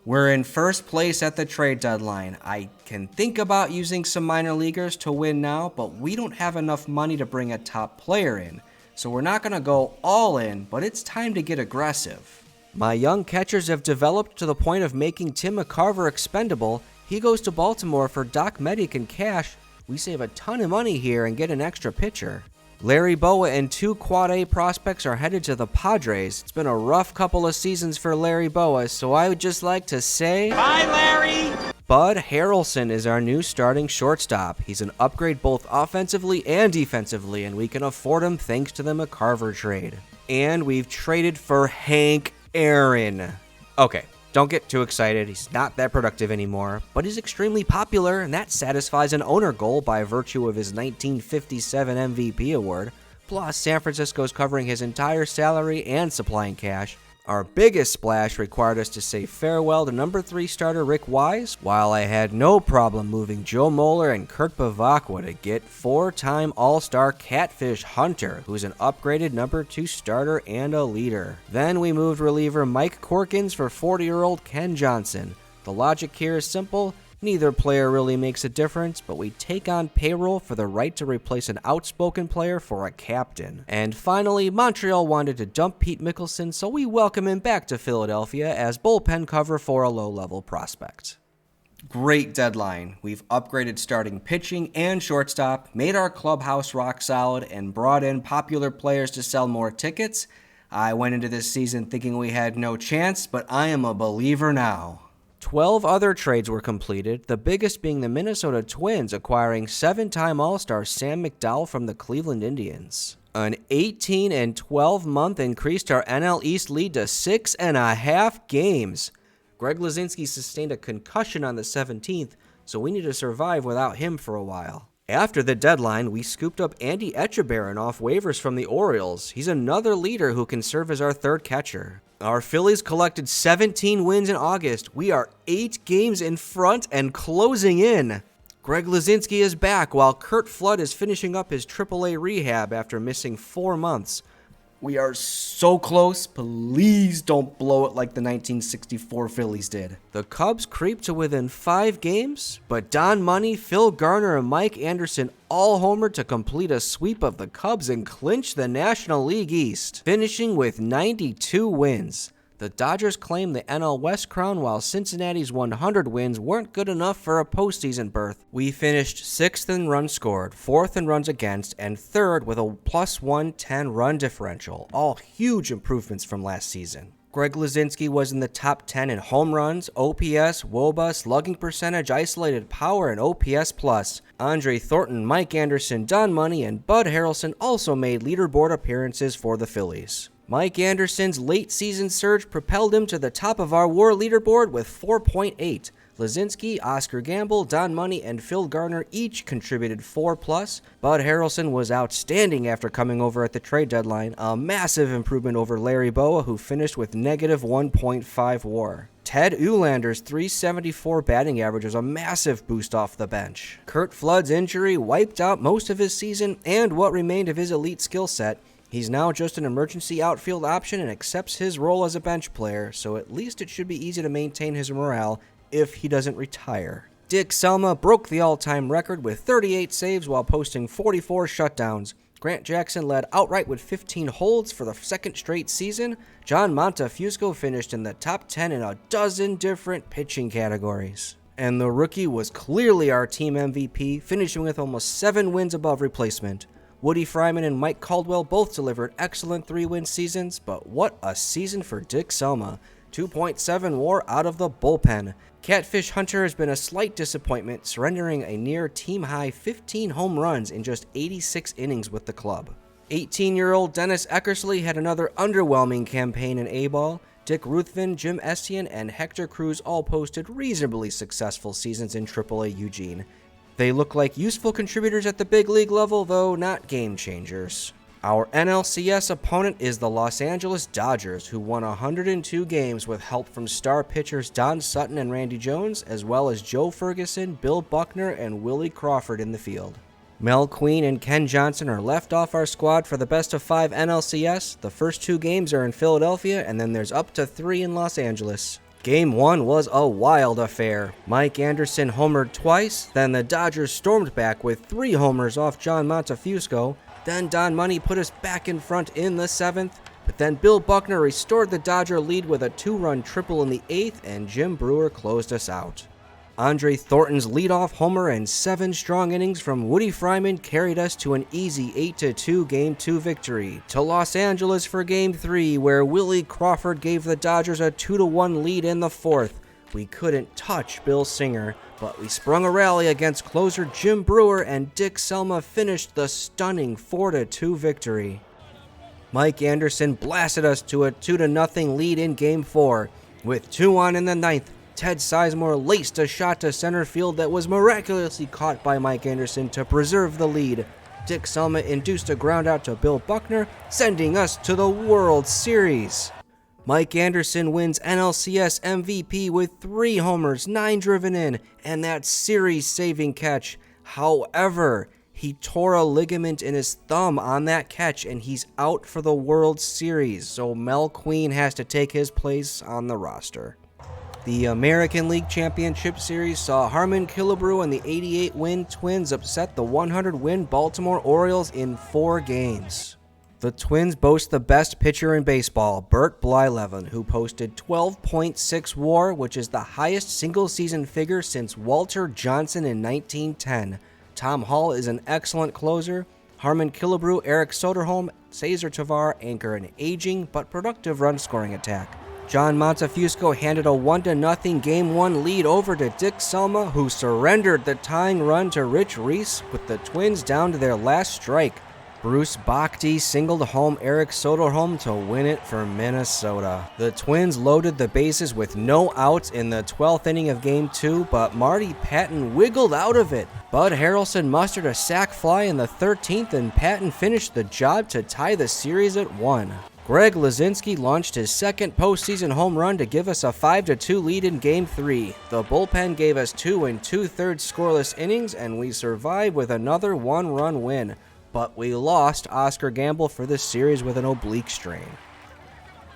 We're in first place at the trade deadline. I can think about using some minor leaguers to win now, but we don't have enough money to bring a top player in. So we're not going to go all in, but it's time to get aggressive. My young catchers have developed to the point of making Tim McCarver expendable. He goes to Baltimore for Doc Medic and cash. We save a ton of money here and get an extra pitcher. Larry Bowa and 2 Quad A prospects are headed to the Padres. It's been a rough couple of seasons for Larry Bowa, so I would just like to say, bye, Larry! Bud Harrelson is our new starting shortstop. He's an upgrade both offensively and defensively, and we can afford him thanks to the McCarver trade. And we've traded for Hank Aaron. Okay, don't get too excited. He's not that productive anymore, but he's extremely popular, and that satisfies an owner goal by virtue of his 1957 MVP award. Plus, San Francisco's covering his entire salary and supplying cash. Our biggest splash required us to say farewell to number 3 starter Rick Wise, while I had no problem moving Joe Moeller and Kurt Bavacqua to get 4-time All-Star Catfish Hunter, who's an upgraded number 2 starter and a leader. Then we moved reliever Mike Corkins for 40-year-old Ken Johnson. The logic here is simple. Neither player really makes a difference, but we take on payroll for the right to replace an outspoken player for a captain. And finally, Montreal wanted to dump Pete Mickelson, so we welcome him back to Philadelphia as bullpen cover for a low-level prospect. Great deadline. We've upgraded starting pitching and shortstop, made our clubhouse rock solid, and brought in popular players to sell more tickets. I went into this season thinking we had no chance, but I am a believer now. 12 other trades were completed, the biggest being the Minnesota Twins acquiring 7-time All-Star Sam McDowell from the Cleveland Indians. An 18 and 12 month increased our NL East lead to 6.5 games. Greg Luzinski sustained a concussion on the 17th, so we need to survive without him for a while. After the deadline, we scooped up Andy Etchebarren off waivers from the Orioles. He's another leader who can serve as our third catcher. Our Phillies collected 17 wins in August. We are 8 games in front and closing in. Greg Luzinski is back while Curt Flood is finishing up his AAA rehab after missing 4 months. We are so close. Please don't blow it like the 1964 Phillies did. The Cubs creep to within 5 games, but Don Money, Phil Garner, and Mike Anderson all homered to complete a sweep of the Cubs and clinch the National League East, finishing with 92 wins. The Dodgers claimed the NL West crown while Cincinnati's 100 wins weren't good enough for a postseason berth. We finished 6th in runs scored, 4th in runs against, and 3rd with a plus 110 run differential, all huge improvements from last season. Greg Luzinski was in the top 10 in home runs, OPS, WOBA, slugging percentage, isolated power, and OPS+. Andre Thornton, Mike Anderson, Don Money, and Bud Harrelson also made leaderboard appearances for the Phillies. Mike Anderson's late-season surge propelled him to the top of our WAR leaderboard with 4.8. Luzinski, Oscar Gamble, Don Money, and Phil Garner each contributed 4+. Bud Harrelson was outstanding after coming over at the trade deadline, a massive improvement over Larry Bowa, who finished with negative 1.5 WAR. Ted Eulander's .374 batting average was a massive boost off the bench. Curt Flood's injury wiped out most of his season and what remained of his elite skill set. He's now just an emergency outfield option and accepts his role as a bench player, so at least it should be easy to maintain his morale if he doesn't retire. Dick Selma broke the all-time record with 38 saves while posting 44 shutdowns. Grant Jackson led outright with 15 holds for the second straight season. John Montefusco finished in the top 10 in a dozen different pitching categories. And the rookie was clearly our team MVP, finishing with almost 7 wins above replacement. Woody Fryman and Mike Caldwell both delivered excellent 3-win seasons, but what a season for Dick Selma. 2.7 WAR out of the bullpen. Catfish Hunter has been a slight disappointment, surrendering a near team-high 15 home runs in just 86 innings with the club. 18-year-old Dennis Eckersley had another underwhelming campaign in A-ball. Dick Ruthven, Jim Estienne, and Hector Cruz all posted reasonably successful seasons in AAA Eugene. They look like useful contributors at the big league level, though not game changers. Our NLCS opponent is the Los Angeles Dodgers, who won 102 games with help from star pitchers Don Sutton and Randy Jones, as well as Joe Ferguson, Bill Buckner, and Willie Crawford in the field. Mel Queen and Ken Johnson are left off our squad for the best of 5 NLCS. The first 2 games are in Philadelphia, and then there's up to 3 in Los Angeles. Game 1 was a wild affair. Mike Anderson homered twice, then the Dodgers stormed back with 3 homers off John Montefusco. Then Don Money put us back in front in the 7th, but then Bill Buckner restored the Dodger lead with a 2-run triple in the 8th, and Jim Brewer closed us out. Andre Thornton's leadoff homer and 7 strong innings from Woody Fryman carried us to an easy 8-2 Game 2 victory, to Los Angeles for Game 3, where Willie Crawford gave the Dodgers a 2-1 lead in the 4th. We couldn't touch Bill Singer, but we sprung a rally against closer Jim Brewer, and Dick Selma finished the stunning 4-2 victory. Mike Anderson blasted us to a 2-0 lead in Game 4. With 2 on in the 9th, Ted Sizemore laced a shot to center field that was miraculously caught by Mike Anderson to preserve the lead. Dick Selma induced a ground out to Bill Buckner, sending us to the World Series. Mike Anderson wins NLCS MVP with 3 homers, 9 driven in, and that series-saving catch. However, he tore a ligament in his thumb on that catch, and he's out for the World Series, so Mel Queen has to take his place on the roster. The American League Championship Series saw Harmon Killebrew and the 88-win Twins upset the 100-win Baltimore Orioles in 4 games. The Twins boast the best pitcher in baseball, Bert Blyleven, who posted 12.6 WAR, which is the highest single-season figure since Walter Johnson in 1910. Tom Hall is an excellent closer. Harmon Killebrew, Eric Soderholm, Cesar Tovar anchor an aging but productive run-scoring attack. John Montefusco handed a 1-0 Game 1 lead over to Dick Selma, who surrendered the tying run to Rich Reese with the Twins down to their last strike. Bruce Bhakti singled home Eric Soderholm to win it for Minnesota. The Twins loaded the bases with no outs in the 12th inning of Game 2, but Marty Patton wiggled out of it. Bud Harrelson mustered a sac fly in the 13th, and Patton finished the job to tie the series at 1. Greg Lazinski launched his second postseason home run to give us a 5-2 lead in Game 3. The bullpen gave us 2 2/3 scoreless innings, and we survived with another 1-run win. But we lost Oscar Gamble for this series with an oblique strain.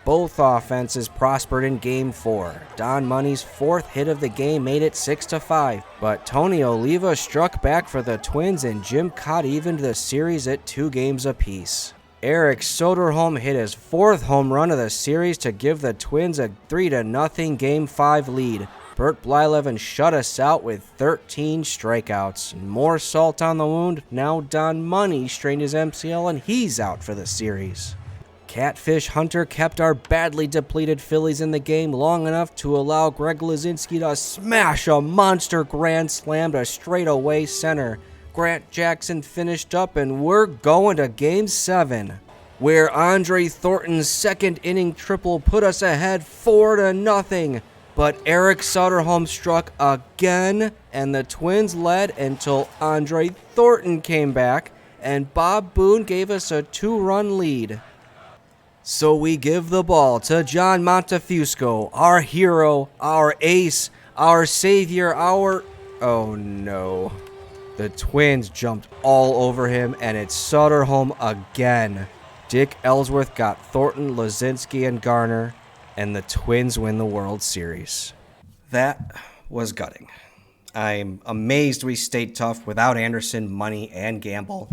Both offenses prospered in Game 4. Don Money's 4th hit of the game made it 6-5, but Tony Oliva struck back for the Twins, and Jim Cott evened the series at 2 games apiece. Eric Soderholm hit his 4th home run of the series to give the Twins a 3-0 Game 5 lead. Bert Blyleven shut us out with 13 strikeouts. More salt on the wound, now Don Money strained his MCL and he's out for the series. Catfish Hunter kept our badly depleted Phillies in the game long enough to allow Greg Lazinski to smash a monster grand slam to straightaway center. Grant Jackson finished up, and we're going to Game 7, where Andre Thornton's 2nd inning triple put us ahead 4-0. But Eric Soderholm struck again, and the Twins led until Andre Thornton came back, and Bob Boone gave us a 2-run lead. So we give the ball to John Montefusco, our hero, our ace, our savior, Oh no. The Twins jumped all over him, and it's Soderholm again. Dick Ellsworth got Thornton, Lazinski, and Garner, and the Twins win the World Series. That was gutting. I'm amazed we stayed tough without Anderson, Money, and Gamble.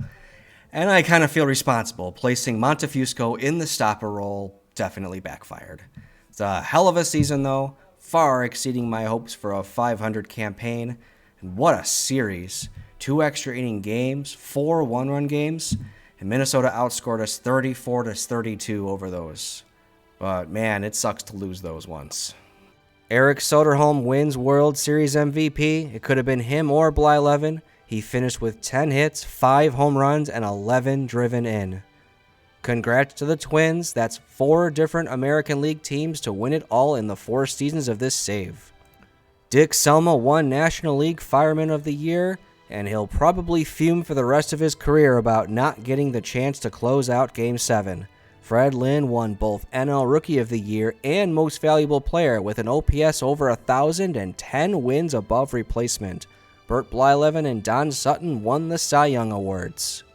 And I kind of feel responsible. Placing Montefusco in the stopper role definitely backfired. It's a hell of a season, though, far exceeding my hopes for a 500 campaign. And what a series. 2 extra inning games, 4 one-run games, and Minnesota outscored us 34-32 over those. But man, it sucks to lose those ones. Eric Soderholm wins World Series MVP. It could have been him or Blyleven. He finished with 10 hits, 5 home runs, and 11 driven in. Congrats to the Twins. That's 4 different American League teams to win it all in the 4 seasons of this save. Dick Selma won National League Fireman of the Year, and he'll probably fume for the rest of his career about not getting the chance to close out Game 7. Fred Lynn won both NL Rookie of the Year and Most Valuable Player with an OPS over 1,000 and 10 wins above replacement. Burt Blyleven and Don Sutton won the Cy Young Awards.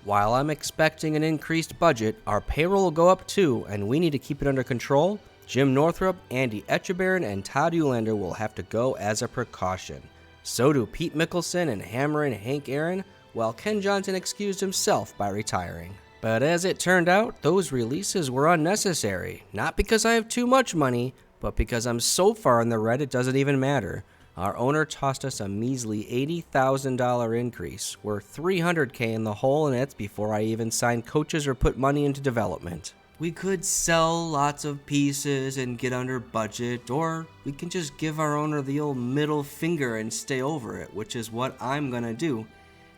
While I'm expecting an increased budget, our payroll will go up too, and we need to keep it under control. Jim Northrup, Andy Etchebarren, and Todd Ulander will have to go as a precaution. So do Pete Mickelson and Hammer and Hank Aaron, while Ken Johnson excused himself by retiring. But as it turned out, those releases were unnecessary. Not because I have too much money, but because I'm so far in the red it doesn't even matter. Our owner tossed us a measly $80,000 increase. We're $300K in the hole, and that's before I even signed coaches or put money into development. We could sell lots of pieces and get under budget, or we can just give our owner the old middle finger and stay over it, which is what I'm gonna do.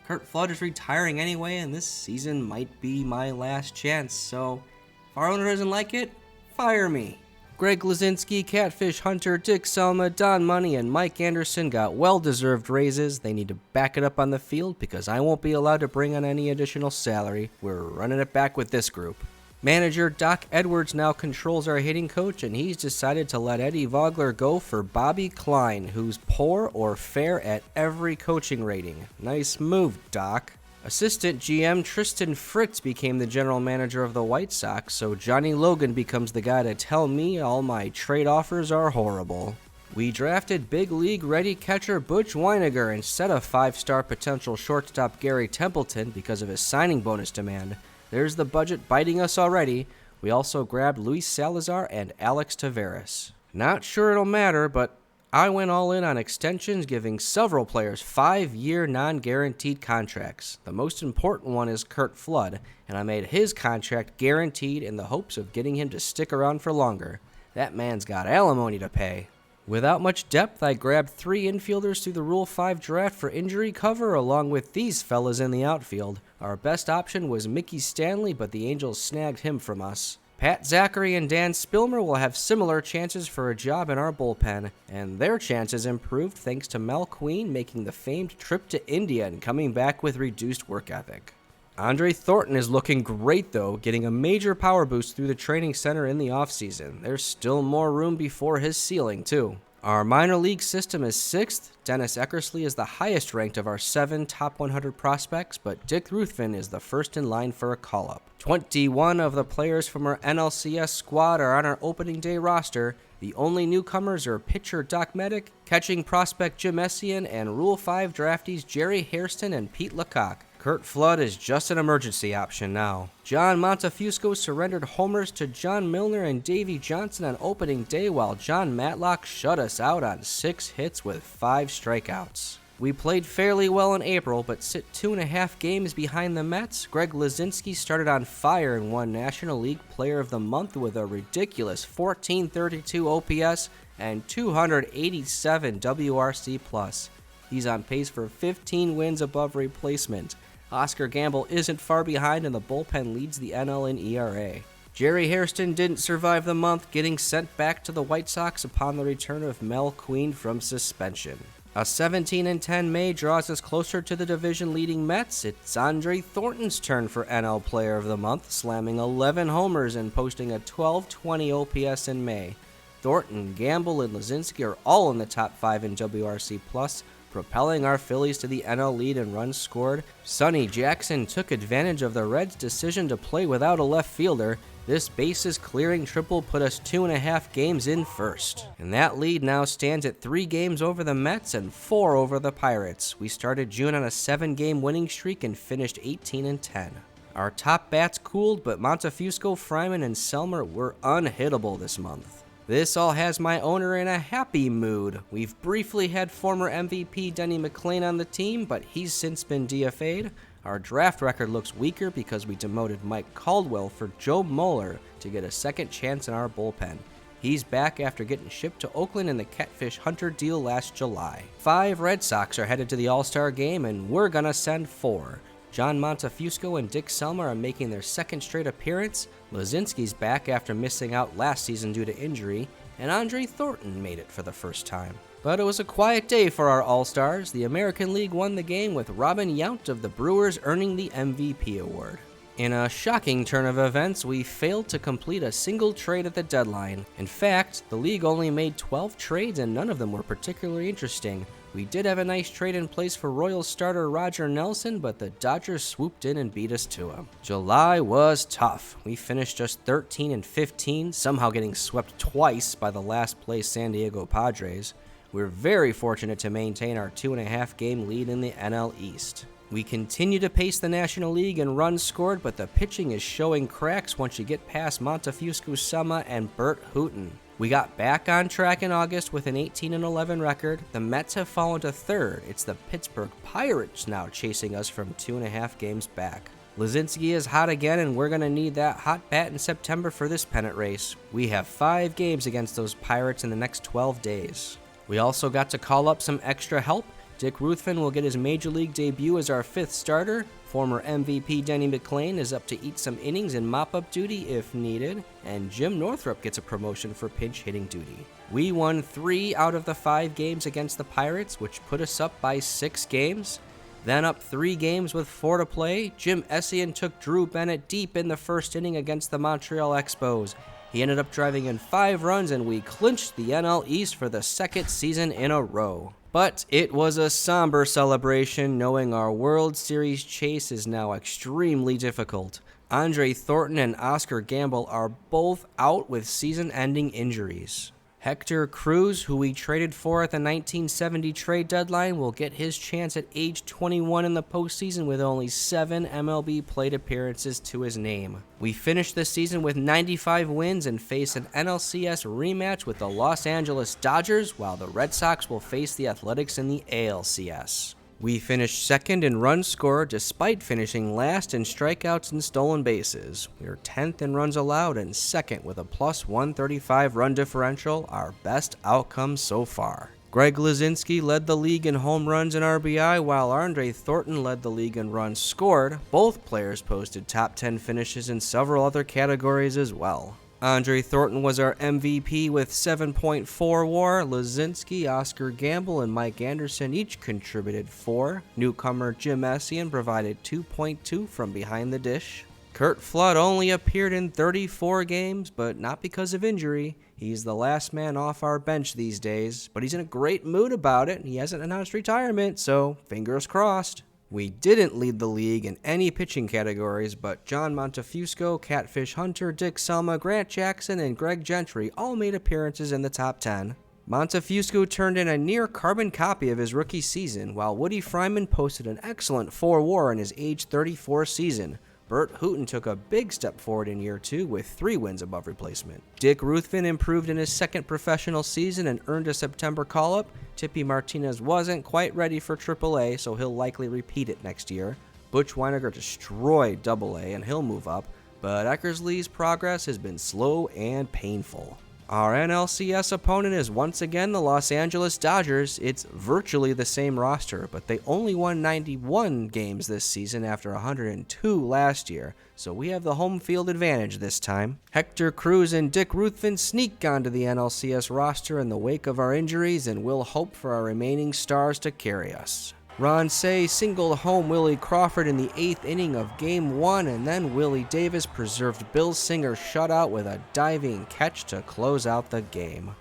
Curt Flood is retiring anyway, and this season might be my last chance, so if our owner doesn't like it, fire me. Greg Lazinski, Catfish Hunter, Dick Selma, Don Money, and Mike Anderson got well-deserved raises. They need to back it up on the field because I won't be allowed to bring on any additional salary. We're running it back with this group. Manager Doc Edwards now controls our hitting coach, and he's decided to let Eddie Vogler go for Bobby Klein, who's poor or fair at every coaching rating. Nice move, Doc. Assistant GM Tristan Fritz became the general manager of the White Sox, so Johnny Logan becomes the guy to tell me all my trade offers are horrible. We drafted big league ready catcher Butch Weiniger instead of 5-star potential shortstop Gary Templeton because of his signing bonus demand. There's the budget biting us already. We also grabbed Luis Salazar and Alex Taveras. Not sure it'll matter, but I went all in on extensions, giving several players 5-year non-guaranteed contracts. The most important one is Curt Flood, and I made his contract guaranteed in the hopes of getting him to stick around for longer. That man's got alimony to pay. Without much depth, I grabbed 3 infielders through the Rule 5 draft for injury cover, along with these fellas in the outfield. Our best option was Mickey Stanley, but the Angels snagged him from us. Pat Zachary and Dan Spilmer will have similar chances for a job in our bullpen, and their chances improved thanks to Mel Queen making the famed trip to India and coming back with reduced work ethic. Andre Thornton is looking great, though, getting a major power boost through the training center in the offseason. There's still more room before his ceiling, too. Our minor league system is 6th. Dennis Eckersley is the highest ranked of our 7 top 100 prospects, but Dick Ruthven is the first in line for a call-up. 21 of the players from our NLCS squad are on our opening day roster. The only newcomers are pitcher Doc Medic, catching prospect Jim Essian, and Rule 5 draftees Jerry Hairston and Pete Lecoq. Curt Flood is just an emergency option now. John Montefusco surrendered homers to John Milner and Davey Johnson on opening day, while John Matlock shut us out on 6 hits with 5 strikeouts. We played fairly well in April, but sit 2.5 games behind the Mets. Greg Lazinski started on fire and won National League Player of the Month with a ridiculous 1432 OPS and 287 WRC+. He's on pace for 15 wins above replacement. Oscar Gamble isn't far behind, and the bullpen leads the NL in ERA. Jerry Hairston didn't survive the month, getting sent back to the White Sox upon the return of Mel Queen from suspension. A 17-10 May draws us closer to the division-leading Mets. It's Andre Thornton's turn for NL Player of the Month, slamming 11 homers and posting a .1220 OPS in May. Thornton, Gamble, and Lazinski are all in the top 5 in WRC+, propelling our Phillies to the NL lead in runs scored. Sonny Jackson took advantage of the Reds' decision to play without a left fielder. This bases-clearing triple put us 2.5 games in first. And that lead now stands at 3 games over the Mets and 4 over the Pirates. We started June on a 7-game winning streak and finished 18-10. Our top bats cooled, but Montefusco, Fryman, and Selmer were unhittable this month. This all has my owner in a happy mood. We've briefly had former MVP Denny McLain on the team, but he's since been DFA'd. Our draft record looks weaker because we demoted Mike Caldwell for Joe Moeller to get a second chance in our bullpen. He's back after getting shipped to Oakland in the Catfish Hunter deal last July. 5 Red Sox are headed to the All-Star game, and we're gonna send 4. John Montefusco and Dick Selmer are making their second straight appearance. Lazinski's back after missing out last season due to injury, and Andre Thornton made it for the first time. But it was a quiet day for our All-Stars. The American League won the game with Robin Yount of the Brewers earning the MVP award. In a shocking turn of events, we failed to complete a single trade at the deadline. In fact, the league only made 12 trades and none of them were particularly interesting. We did have a nice trade in place for Royals starter Roger Nelson, but the Dodgers swooped in and beat us to him. July was tough. We finished just 13-15, somehow getting swept twice by the last place San Diego Padres. We're very fortunate to maintain our 2.5 game lead in the NL East. We continue to pace the National League in runs scored, but the pitching is showing cracks once you get past Montefusco Sama and Burt Hooton. We got back on track in August with an 18-11 record. The Mets have fallen to 3rd. It's the Pittsburgh Pirates now chasing us from 2.5 games back. Lazinski is hot again, and we're going to need that hot bat in September for this pennant race. We have 5 games against those Pirates in the next 12 days. We also got to call up some extra help. Dick Ruthven will get his Major League debut as our 5th starter. Former MVP Denny McLain is up to eat some innings in mop-up duty if needed. And Jim Northrup gets a promotion for pinch hitting duty. We won 3 out of the 5 games against the Pirates, which put us up by 6 games. Then up 3 games with 4 to play, Jim Essien took Drew Bennett deep in the first inning against the Montreal Expos. He ended up driving in 5 runs, and we clinched the NL East for the 2nd season in a row. But it was a somber celebration, knowing our World Series chase is now extremely difficult. Andre Thornton and Oscar Gamble are both out with season-ending injuries. Hector Cruz, who we traded for at the 1970 trade deadline, will get his chance at age 21 in the postseason with only 7 MLB plate appearances to his name. We finished the season with 95 wins and face an NLCS rematch with the Los Angeles Dodgers, while the Red Sox will face the Athletics in the ALCS. We finished 2nd in runs scored despite finishing last in strikeouts and stolen bases. We are 10th in runs allowed and 2nd with a plus 135 run differential, our best outcome so far. Greg Lazinski led the league in home runs and RBI, while Andre Thornton led the league in runs scored. Both players posted top 10 finishes in several other categories as well. Andre Thornton was our MVP with 7.4 WAR. Lazinski, Oscar Gamble, and Mike Anderson each contributed 4. Newcomer Jim Essien provided 2.2 from behind the dish. Curt Flood only appeared in 34 games, but not because of injury. He's the last man off our bench these days, but he's in a great mood about it. He hasn't announced retirement, so fingers crossed. We didn't lead the league in any pitching categories, but John Montefusco, Catfish Hunter, Dick Selma, Grant Jackson, and Greg Gentry all made appearances in the top 10. Montefusco turned in a near carbon copy of his rookie season, while Woody Fryman posted an excellent 4 WAR in his age 34 season. Burt Hooton took a big step forward in year 2 with 3 wins above replacement. Dick Ruthven improved in his 2nd professional season and earned a September call-up. Tippy Martinez wasn't quite ready for AAA, so he'll likely repeat it next year. Butch Weiniger destroyed AA, and he'll move up, but Eckersley's progress has been slow and painful. Our NLCS opponent is once again the Los Angeles Dodgers. It's virtually the same roster, but they only won 91 games this season after 102 last year, so we have the home field advantage this time. Hector Cruz and Dick Ruthven sneak onto the NLCS roster in the wake of our injuries, and we'll hope for our remaining stars to carry us. Ron Cey singled home Willie Crawford in the 8th inning of Game 1, and then Willie Davis preserved Bill Singer's shutout with a diving catch to close out the game.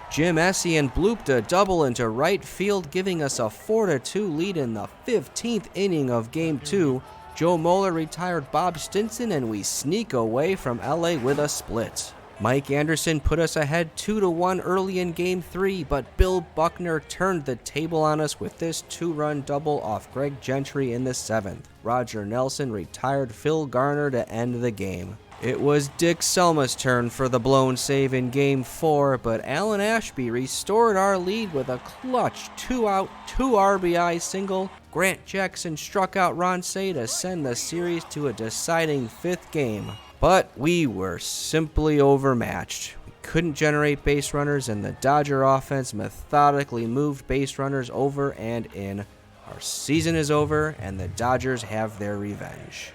Jim Essien blooped a double into right field, giving us a 4-2 lead in the 15th inning of Game 2. Joe Moeller retired Bob Stinson, and we sneak away from LA with a split. Mike Anderson put us ahead 2-1 early in Game 3, but Bill Buckner turned the table on us with this 2-run double off Greg Gentry in the 7th. Roger Nelson retired Phil Garner to end the game. It was Dick Selma's turn for the blown save in Game 4, but Alan Ashby restored our lead with a clutch 2-out, 2 RBI single. Grant Jackson struck out Ron Cey to send the series to a deciding 5th game. But we were simply overmatched. We couldn't generate base runners, and the Dodger offense methodically moved base runners over and in. Our season is over, and the Dodgers have their revenge.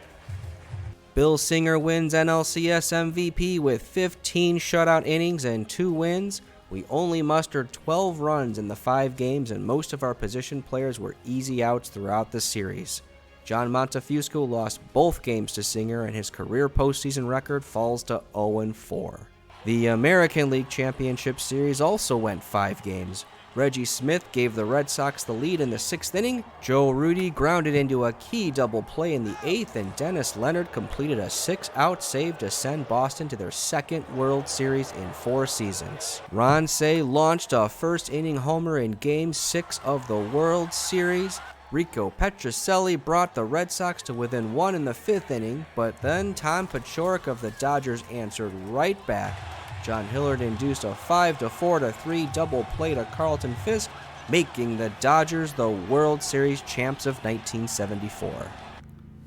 Bill Singer wins NLCS MVP with 15 shutout innings and 2 wins. We only mustered 12 runs in the 5 games, and most of our position players were easy outs throughout the series. John Montefusco lost both games to Singer, and his career postseason record falls to 0-4. The American League Championship Series also went 5 games. Reggie Smith gave the Red Sox the lead in the 6th inning. Joe Rudi grounded into a key double play in the 8th, and Dennis Leonard completed a 6-out save to send Boston to their 2nd World Series in 4 seasons. Ron Cey launched a first-inning homer in Game 6 of the World Series. Rico Petrocelli brought the Red Sox to within 1 in the 5th inning, but then Tom Paciorek of the Dodgers answered right back. John Hillard induced a 5-4-3 double play to Carlton Fisk, making the Dodgers the World Series champs of 1974.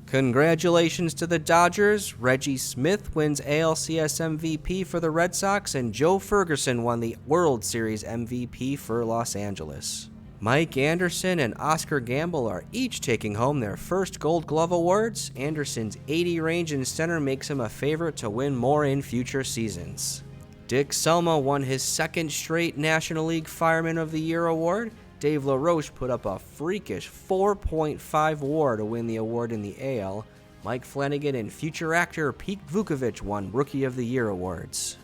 Congratulations to the Dodgers. Reggie Smith wins ALCS MVP for the Red Sox, and Joe Ferguson won the World Series MVP for Los Angeles. Mike Anderson and Oscar Gamble are each taking home their first Gold Glove awards. Anderson's 80 range in center makes him a favorite to win more in future seasons. Dick Selma won his 2nd straight National League Fireman of the Year award. Dave LaRoche put up a freakish 4.5 WAR to win the award in the AL. Mike Flanagan and future actor Pete Vukovich won Rookie of the Year awards.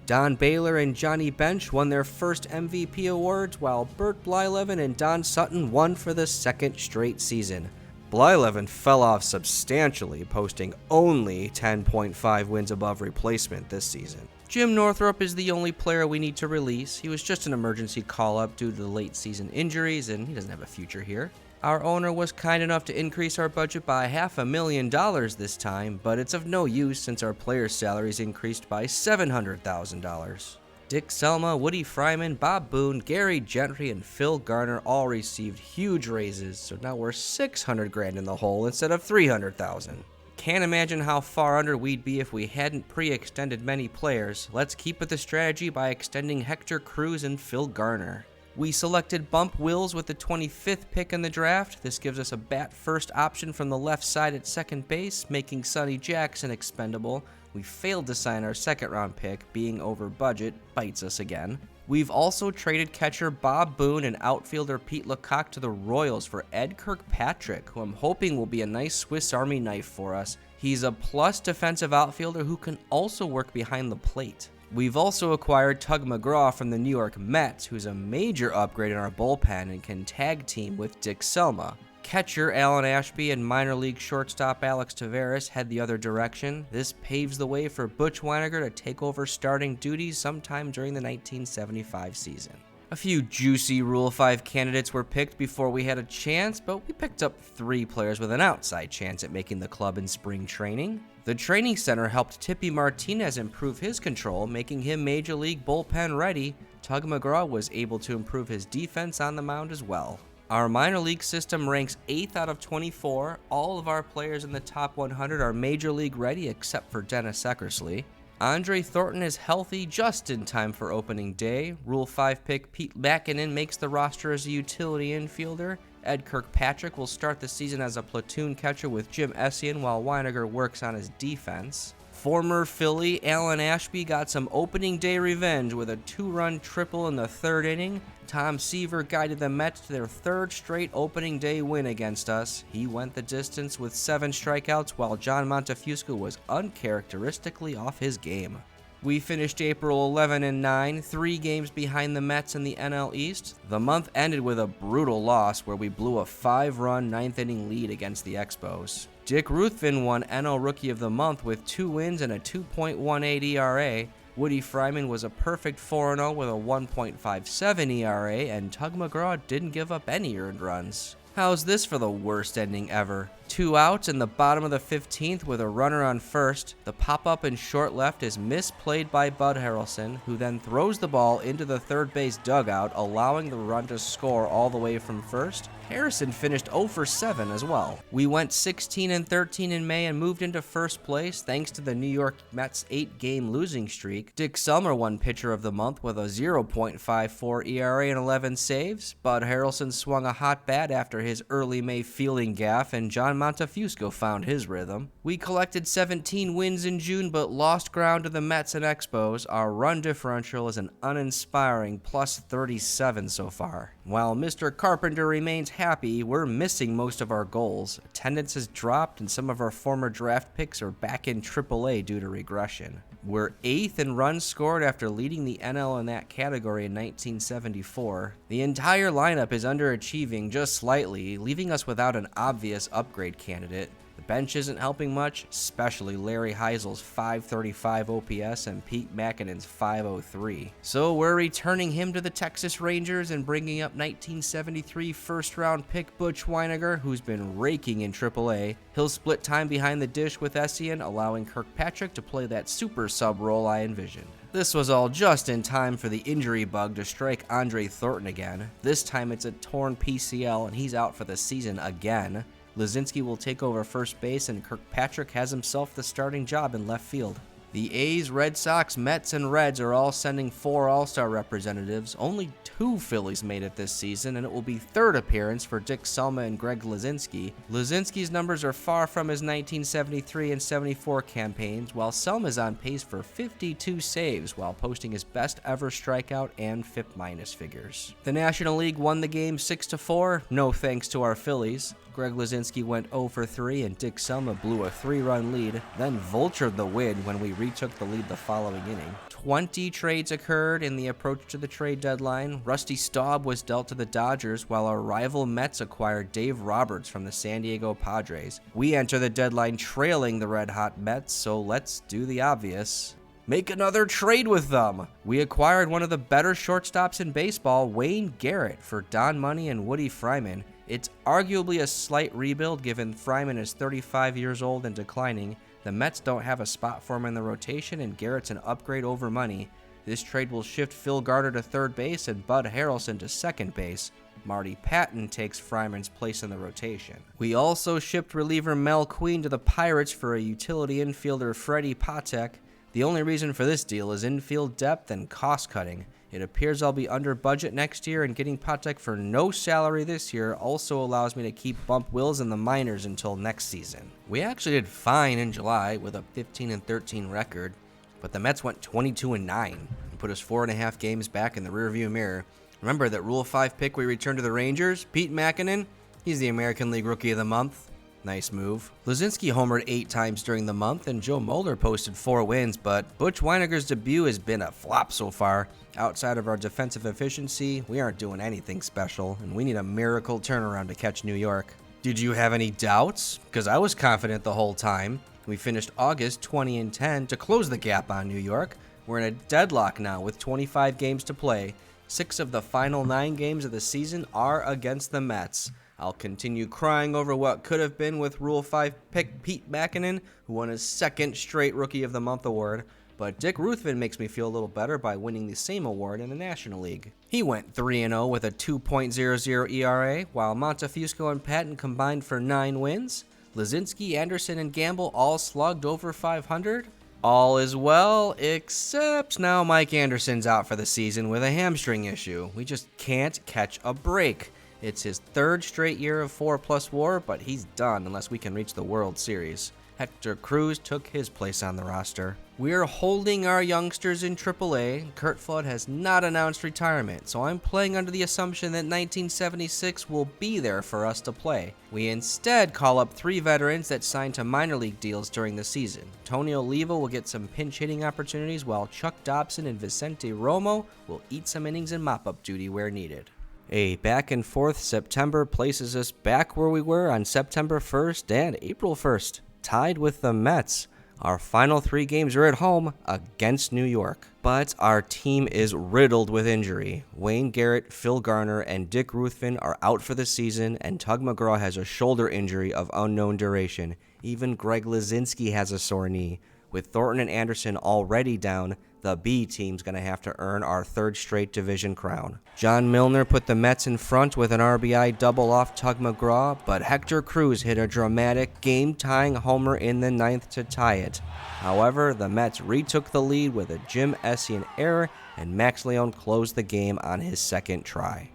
Don Baylor and Johnny Bench won their first MVP awards, while Bert Blyleven and Don Sutton won for the 2nd straight season. Blyleven fell off substantially, posting only 10.5 wins above replacement this season. Jim Northrup is the only player we need to release. He was just an emergency call-up due to the late season injuries, and he doesn't have a future here. Our owner was kind enough to increase our budget by $500,000 this time, but it's of no use since our players' salaries increased by $700,000. Dick Selma, Woody Fryman, Bob Boone, Gary Gentry, and Phil Garner all received huge raises, so now we're $600,000 in the hole instead of $300,000. Can't imagine how far under we'd be if we hadn't pre-extended many players. Let's keep with the strategy by extending Hector Cruz and Phil Garner. We selected Bump Wills with the 25th pick in the draft. This gives us a bat-first option from the left side at second base, making Sonny Jackson expendable. We failed to sign our 2nd-round pick, being over budget bites us again. We've also traded catcher Bob Boone and outfielder Pete Lecoq to the Royals for Ed Kirkpatrick, who I'm hoping will be a nice Swiss Army knife for us. He's a plus defensive outfielder who can also work behind the plate. We've also acquired Tug McGraw from the New York Mets, who's a major upgrade in our bullpen and can tag team with Dick Selma. Catcher Alan Ashby and minor league shortstop Alex Taveras head the other direction. This paves the way for Butch Weiniger to take over starting duties sometime during the 1975 season. A few juicy Rule 5 candidates were picked before we had a chance, but we picked up 3 players with an outside chance at making the club in spring training. The training center helped Tippy Martinez improve his control, making him major league bullpen ready. Tug McGraw was able to improve his defense on the mound as well. Our minor league system ranks 8th out of 24. All of our players in the top 100 are major league ready except for Dennis Eckersley. Andre Thornton is healthy just in time for opening day. Rule 5 pick Pete Mackinnon makes the roster as a utility infielder. Ed Kirkpatrick will start the season as a platoon catcher with Jim Essien while Weiniger works on his defense. Former Philly Alan Ashby got some opening day revenge with a 2-run triple in the 3rd inning. Tom Seaver guided the Mets to their 3rd straight opening day win against us. He went the distance with 7 strikeouts while John Montefusco was uncharacteristically off his game. We finished April 11-9, 3 games behind the Mets in the NL East. The month ended with a brutal loss where we blew a 5-run 9th inning lead against the Expos. Dick Ruthven won NL Rookie of the Month with 2 wins and a 2.18 ERA. Woody Fryman was a perfect 4-0 with a 1.57 ERA, and Tug McGraw didn't give up any earned runs. How's this for the worst ending ever? 2 outs in the bottom of the 15th with a runner on first. The pop-up in short left is misplayed by Bud Harrelson, who then throws the ball into the third base dugout, allowing the run to score all the way from first. Harrison finished 0 for 7 as well. We went 16-13 in May and moved into first place thanks to the New York Mets' 8-game losing streak. Dick Selmer won Pitcher of the Month with a 0.54 ERA and 11 saves. Bud Harrelson swung a hot bat after his early May fielding gaffe, and John Montefusco found his rhythm. We collected 17 wins in June but lost ground to the Mets and Expos. Our run differential is an uninspiring plus 37 so far. While Mr. Carpenter remains happy, we're missing most of our goals. Attendance has dropped and some of our former draft picks are back in AAA due to regression. We're 8th in runs scored after leading the NL in that category in 1974. The entire lineup is underachieving just slightly, leaving us without an obvious upgrade candidate. The bench isn't helping much, especially Larry Heisel's 535 OPS and Pete Mackinnon's 503. So we're returning him to the Texas Rangers and bringing up 1973 first-round pick Butch Weiniger, who's been raking in AAA. He'll split time behind the dish with Essien, allowing Kirkpatrick to play that super sub role I envisioned. This was all just in time for the injury bug to strike Andre Thornton again. This time it's a torn PCL and he's out for the season again. Lazinski will take over first base, and Kirkpatrick has himself the starting job in left field. The A's, Red Sox, Mets, and Reds are all sending 4 All-Star representatives. Only 2 Phillies made it this season, and it will be 3rd appearance for Dick Selma and Greg Lazinski. Lazinski's numbers are far from his 1973 and 74 campaigns, while Selma's on pace for 52 saves while posting his best ever strikeout and FIP- figures. The National League won the game 6-4, no thanks to our Phillies. Greg Lazinski went 0 for 3 and Dick Selma blew a 3-run lead, then vultured the win when we retook the lead the following inning. 20 trades occurred in the approach to the trade deadline. Rusty Staub was dealt to the Dodgers, while our rival Mets acquired Dave Roberts from the San Diego Padres. We enter the deadline trailing the red-hot Mets, so let's do the obvious. Make another trade with them! We acquired one of the better shortstops in baseball, Wayne Garrett, for Don Money and Woody Fryman. It's arguably a slight rebuild given Fryman is 35 years old and declining. The Mets don't have a spot for him in the rotation, and Garrett's an upgrade over Money. This trade will shift Phil Garner to third base and Bud Harrelson to second base. Marty Patton takes Fryman's place in the rotation. We also shipped reliever Mel Queen to the Pirates for a utility infielder Freddie Patek. The only reason for this deal is infield depth and cost cutting. It appears I'll be under budget next year, and getting Patek for no salary this year also allows me to keep Bump Wills in the minors until next season. We actually did fine in July with a 15-13 record, but the Mets went 22-9 and put us 4.5 games back in the rearview mirror. Remember that Rule 5 pick we returned to the Rangers? Pete Mackinnon? He's the American League Rookie of the Month. Nice move. Lazinski homered 8 times during the month, and Joe Mulder posted 4 wins, but Butch Weiniger's debut has been a flop so far. Outside of our defensive efficiency, we aren't doing anything special, and we need a miracle turnaround to catch New York. Did you have any doubts? Because I was confident the whole time. We finished August 20-10 to close the gap on New York. We're in a deadlock now with 25 games to play. 6 of the final 9 games of the season are against the Mets. I'll continue crying over what could have been with Rule 5 pick Pete Mackinnon, who won his 2nd straight Rookie of the Month award, but Dick Ruthven makes me feel a little better by winning the same award in the National League. He went 3-0 with a 2.00 ERA, while Montefusco and Patton combined for 9 wins. Lazinski, Anderson, and Gamble all slugged over 500. All is well, except now Mike Anderson's out for the season with a hamstring issue. We just can't catch a break. It's his third straight year of 4+ WAR, but he's done unless we can reach the World Series. Hector Cruz took his place on the roster. We're holding our youngsters in AAA. Curt Flood has not announced retirement, so I'm playing under the assumption that 1976 will be there for us to play. We instead call up 3 veterans that signed to minor league deals during the season. Tony Oliva will get some pinch hitting opportunities, while Chuck Dobson and Vicente Romo will eat some innings and mop-up duty where needed. A back and forth September places us back where we were on September 1st and April 1st. Tied with the Mets. Our final 3 games are at home against New York. But our team is riddled with injury. Wayne Garrett, Phil Garner, and Dick Ruthven are out for the season, and Tug McGraw has a shoulder injury of unknown duration. Even Greg Lazinski has a sore knee. With Thornton and Anderson already down, the B team's going to have to earn our 3rd straight division crown. John Milner put the Mets in front with an RBI double off Tug McGraw, but Hector Cruz hit a dramatic game-tying homer in the 9th to tie it. However, the Mets retook the lead with a Jim Essien error, and Max Leone closed the game on his 2nd try.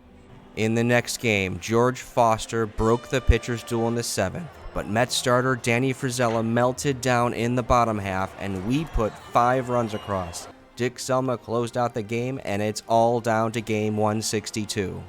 In the next game, George Foster broke the pitcher's duel in the 7th. But Mets starter Danny Frizella melted down in the bottom half, and we put 5 runs across. Dick Selma closed out the game, and it's all down to game 162.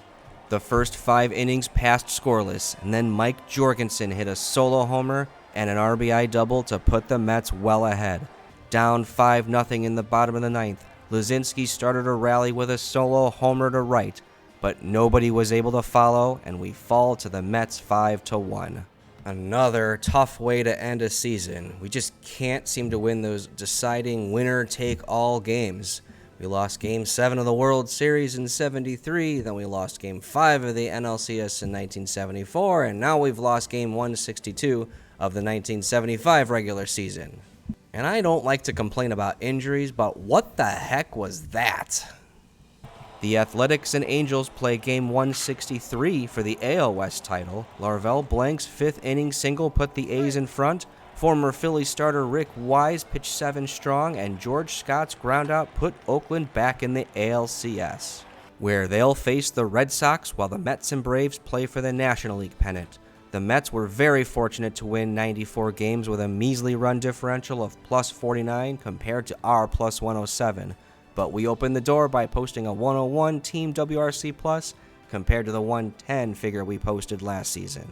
The first 5 innings passed scoreless, and then Mike Jorgensen hit a solo homer and an RBI double to put the Mets well ahead. Down 5-0 in the bottom of the 9th, Lazinski started a rally with a solo homer to right, but nobody was able to follow, and we fall to the Mets 5-1. Another tough way to end a season. We just can't seem to win those deciding winner-take-all games. We lost Game 7 of the World Series in '73, then we lost Game 5 of the NLCS in 1974, and now we've lost Game 162 of the 1975 regular season. And I don't like to complain about injuries, but what the heck was that? The Athletics and Angels play Game 163 for the AL West title. Larvell Blank's 5th inning single put the A's in front. Former Philly starter Rick Wise pitched 7 strong, and George Scott's groundout put Oakland back in the ALCS, where they'll face the Red Sox while the Mets and Braves play for the National League pennant. The Mets were very fortunate to win 94 games with a measly run differential of +49 compared to our +107. But we opened the door by posting a 101 Team WRC Plus compared to the 110 figure we posted last season.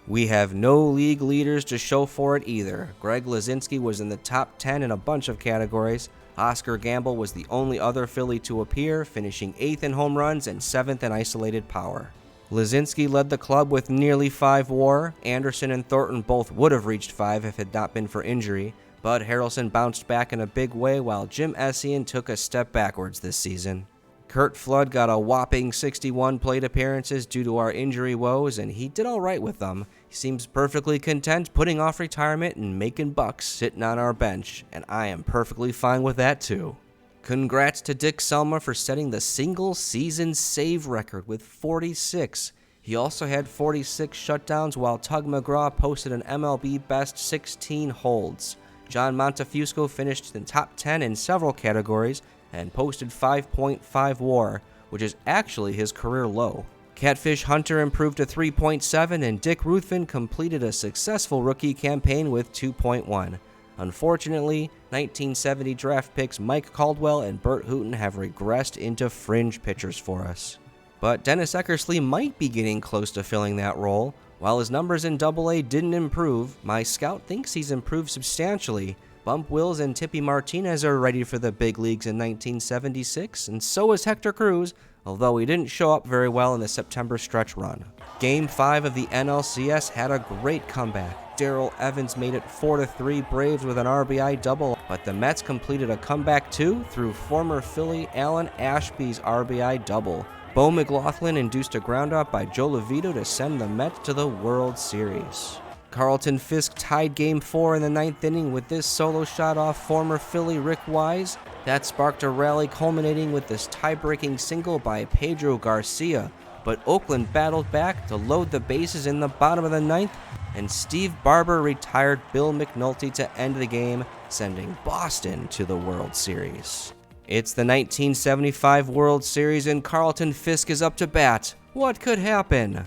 We have no league leaders to show for it either. Greg Lazinski was in the top 10 in a bunch of categories. Oscar Gamble was the only other Philly to appear, finishing 8th in home runs and 7th in isolated power. Lazinski led the club with nearly 5 WAR. Anderson and Thornton both would have reached 5 if it had not been for injury. Bud Harrelson bounced back in a big way, while Jim Essien took a step backwards this season. Curt Flood got a whopping 61 plate appearances due to our injury woes, and he did all right with them. He seems perfectly content putting off retirement and making bucks sitting on our bench, and I am perfectly fine with that too. Congrats to Dick Selma for setting the single-season save record with 46. He also had 46 shutdowns, while Tug McGraw posted an MLB best 16 holds. John Montefusco finished in top 10 in several categories and posted 5.5 WAR, which is actually his career low. Catfish Hunter improved to 3.7, and Dick Ruthven completed a successful rookie campaign with 2.1. Unfortunately, 1970 draft picks Mike Caldwell and Bert Hooton have regressed into fringe pitchers for us. But Dennis Eckersley might be getting close to filling that role. While his numbers in AA didn't improve, my scout thinks he's improved substantially. Bump Wills and Tippy Martinez are ready for the big leagues in 1976, and so is Hector Cruz, although he didn't show up very well in the September stretch run. Game 5 of the NLCS had a great comeback. Darrell Evans made it 4-3 Braves with an RBI double, but the Mets completed a comeback too through former Philly Alan Ashby's RBI double. Bo McLaughlin induced a groundout by Joe Levito to send the Mets to the World Series. Carlton Fisk tied Game 4 in the 9th inning with this solo shot off former Philly Rick Wise. That sparked a rally culminating with this tie-breaking single by Pedro Garcia, but Oakland battled back to load the bases in the bottom of the 9th, and Steve Barber retired Bill McNulty to end the game sending Boston to the World Series. It's the 1975 World Series and Carlton Fisk is up to bat. What could happen?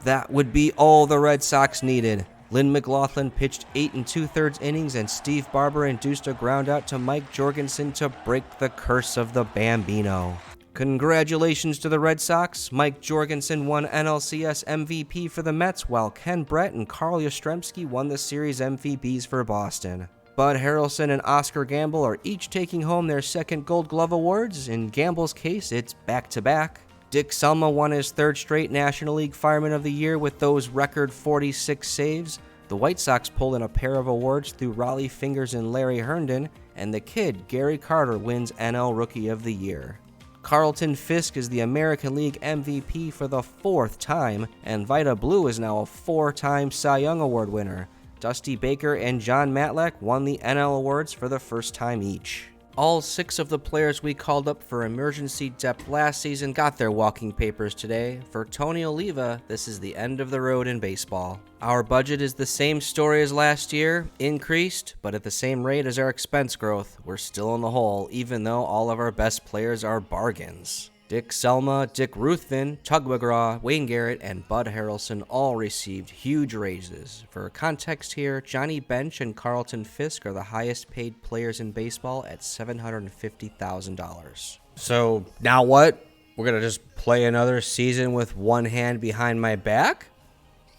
That would be all the Red Sox needed. Lynn McLaughlin pitched 8 2/3 innings and Steve Barber induced a groundout to Mike Jorgensen to break the curse of the Bambino. Congratulations to the Red Sox. Mike Jorgensen won NLCS MVP for the Mets, while Ken Brett and Carl Yastrzemski won the series MVPs for Boston. Bud Harrelson and Oscar Gamble are each taking home their second Gold Glove awards. In Gamble's case, it's back-to-back. Dick Selma won his third straight National League Fireman of the Year with those record 46 saves. The White Sox pulled in a pair of awards through Raleigh Fingers and Larry Herndon, and the kid, Gary Carter, wins NL Rookie of the Year. Carlton Fisk is the American League MVP for the 4th time, and Vida Blue is now a 4-time Cy Young Award winner. Dusty Baker and John Matlack won the NL awards for the first time each. All 6 of the players we called up for emergency depth last season got their walking papers today. For Tony Oliva, this is the end of the road in baseball. Our budget is the same story as last year, increased, but at the same rate as our expense growth. We're still in the hole, even though all of our best players are bargains. Dick Selma, Dick Ruthven, Tug McGraw, Wayne Garrett, and Bud Harrelson all received huge raises. For context here, Johnny Bench and Carlton Fisk are the highest paid players in baseball at $750,000. So now what? We're going to just play another season with one hand behind my back?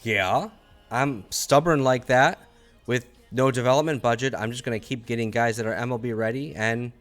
Yeah, I'm stubborn like that. With no development budget, I'm just going to keep getting guys that are MLB ready, and